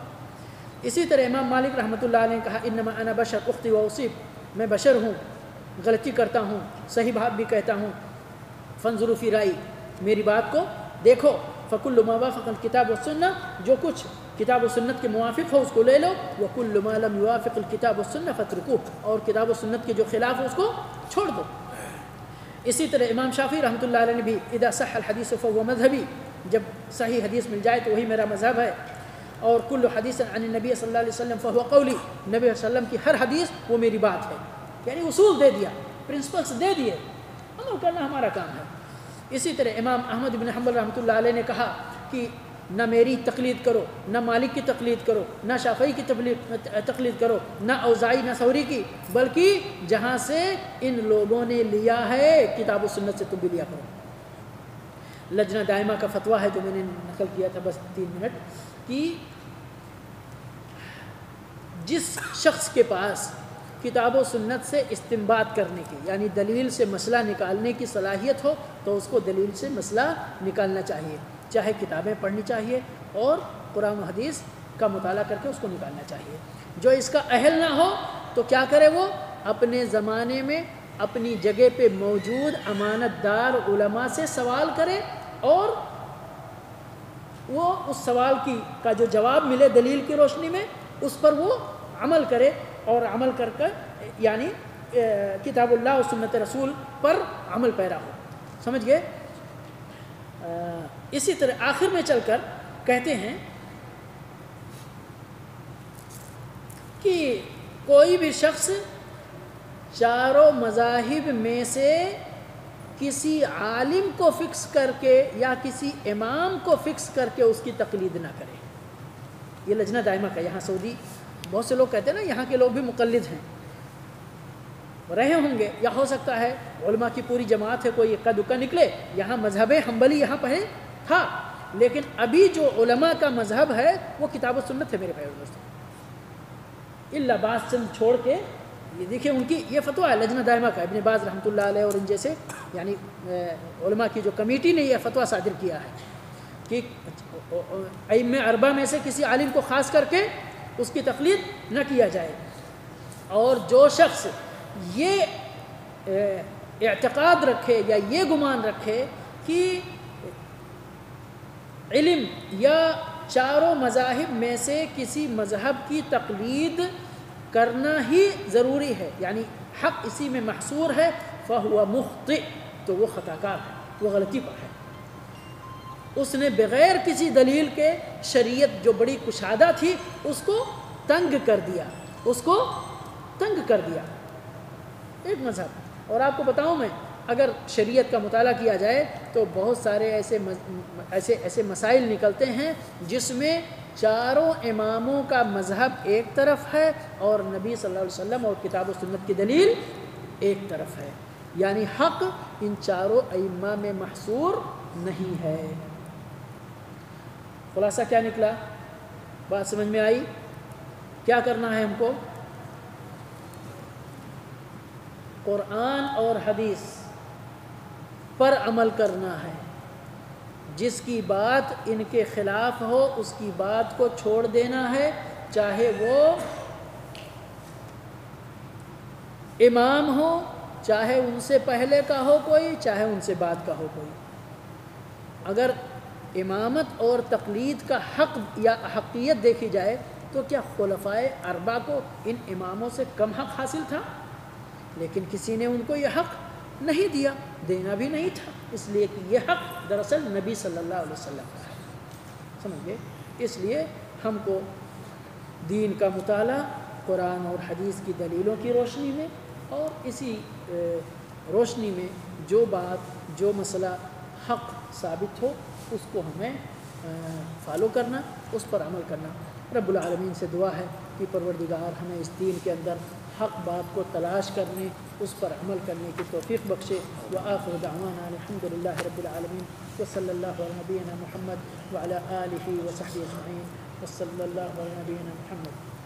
اسی طرح امام مالک رحمۃ اللہ علیہ نے کہا انما انا بشر اختی و اصیب، میں بشر ہوں، غلطی کرتا ہوں، صحیح بات بھی کہتا ہوں، فانظروا فی رائی، میری بات کو دیکھو، فکل ما وافق الکتاب والسنہ، جو کچھ کتاب و سنت کے موافق ہو اس کو لے لو، وکل ما لم یوافق الکتاب والسنہ فاترکوہ، اور کتاب و سنت کے جو خلاف ہو اس کو چھوڑ دو۔ اسی طرح امام شافعی رحمۃ اللہ علیہ نے بھی اذا صح الحدیث فهو مذہبی، جب صحیح حدیث مل جائے تو وہی میرا مذہب ہے، اور کل حدیث عن النبی صلی اللہ علیہ وسلم فهو قولی، نبی صلی اللہ علیہ وسلم کی ہر حدیث وہ میری بات ہے، یعنی اصول دے دیا، پرنسپلس دے دیے، عمل کرنا ہمارا کام ہے۔ اسی طرح امام احمد بن حنبل رحمۃ اللہ علیہ نے کہا کہ نہ میری تقلید کرو، نہ مالک کی تقلید کرو، نہ شافعی کی تقلید کرو، نہ اوزاعی نہ ثوری کی، بلکہ جہاں سے ان لوگوں نے لیا ہے کتاب و سنت سے تم بھی لیا کرو۔ لجنہ دائمہ کا فتویٰ ہے جو میں نے نقل کیا تھا بس 3 منٹ، کہ جس شخص کے پاس کتاب و سنت سے استنباط کرنے کی، یعنی دلیل سے مسئلہ نکالنے کی صلاحیت ہو تو اس کو دلیل سے مسئلہ نکالنا چاہیے، چاہے کتابیں پڑھنی چاہیے اور قرآن و حدیث کا مطالعہ کر کے اس کو نکالنا چاہیے۔ جو اس کا اہل نہ ہو تو کیا کرے؟ وہ اپنے زمانے میں اپنی جگہ پہ موجود امانت دار علماء سے سوال کرے اور وہ اس سوال کا جو جواب ملے دلیل کی روشنی میں اس پر وہ عمل کرے، اور عمل کر یعنی کتاب اللہ اور سنت رسول پر عمل پیرا ہو. سمجھ گئے؟ اسی طرح آخر میں چل کر کہتے ہیں کہ کوئی بھی شخص چاروں مذاہب میں سے کسی عالم کو فکس کر کے یا کسی امام کو فکس کر کے اس کی تقلید نہ کرے. یہ لجنہ دائمہ کا، یہاں سعودی بہت سے لوگ کہتے ہیں نا یہاں کے لوگ بھی مقلد ہیں، رہے ہوں گے، یا ہو سکتا ہے علماء کی پوری جماعت ہے، کوئی اکا دکا نکلے. یہاں مذہب حنبلی یہاں پہ تھا، لیکن ابھی جو علماء کا مذہب ہے وہ کتاب و سنت ہے میرے بھائی اور دوستوں، الا بعض چند چھوڑ کے. یہ دیکھیں ان کی یہ فتویٰ ہے لجنہ دائمہ کا، ابن باز رحمۃ اللہ علیہ اور ان جیسے یعنی علماء کی جو کمیٹی نے یہ فتویٰ صادر کیا ہے کہ ائمہ اربعہ میں سے کسی عالم کو خاص کر کے اس کی تقلید نہ کیا جائے. اور جو شخص یہ اعتقاد رکھے یا یہ گمان رکھے کہ علم یا چاروں مذاہب میں سے کسی مذہب کی تقلید کرنا ہی ضروری ہے، یعنی حق اسی میں محصور ہے، فَهُوَ مُخْطِئ، تو وہ خطا کار ہے، وہ غلطی پر ہے. اس نے بغیر کسی دلیل کے شریعت جو بڑی کشادہ تھی اس کو تنگ کر دیا، اس کو تنگ کر دیا ایک مذہب. اور آپ کو بتاؤں میں اگر شریعت کا مطالعہ کیا جائے تو بہت سارے ایسے مسائل نکلتے ہیں جس میں چاروں اماموں کا مذہب ایک طرف ہے اور نبی صلی اللہ علیہ وسلم اور کتاب و سنت کی دلیل ایک طرف ہے، یعنی حق ان چاروں ائمہ میں محصور نہیں ہے. خلاصہ کیا نکلا؟ بات سمجھ میں آئی؟ کیا کرنا ہے ہم کو؟ قرآن اور حدیث پر عمل کرنا ہے. جس کی بات ان کے خلاف ہو اس کی بات کو چھوڑ دینا ہے، چاہے وہ امام ہو، چاہے ان سے پہلے کا ہو کوئی، چاہے ان سے بعد کا ہو کوئی. اگر امامت اور تقلید کا حق یا حقیت دیکھی جائے تو کیا خلفائے اربعہ کو ان اماموں سے کم حق حاصل تھا؟ لیکن کسی نے ان کو یہ حق نہیں دیا، دینا بھی نہیں تھا، اس لیے کہ یہ حق دراصل نبی صلی اللہ علیہ وسلم کا ہے. سمجھ گئے؟ اس لیے ہم کو دین کا مطالعہ قرآن اور حدیث کی دلیلوں کی روشنی میں اور اسی روشنی میں جو بات جو مسئلہ حق ثابت ہو اس کو ہمیں فالو کرنا، اس پر عمل کرنا. رب العالمین سے دعا ہے کہ پروردگار ہمیں اس دین کے اندر حق بات کو تلاش کرنے، اس پر عمل کرنے کی توفیق بخشے. وآخر دعوانا الحمد للہ رب العالمین وصلی اللہ علی نبینا محمد وعلی آلہ وصحبہ اجمعین وصلی اللہ علی نبینا محمد.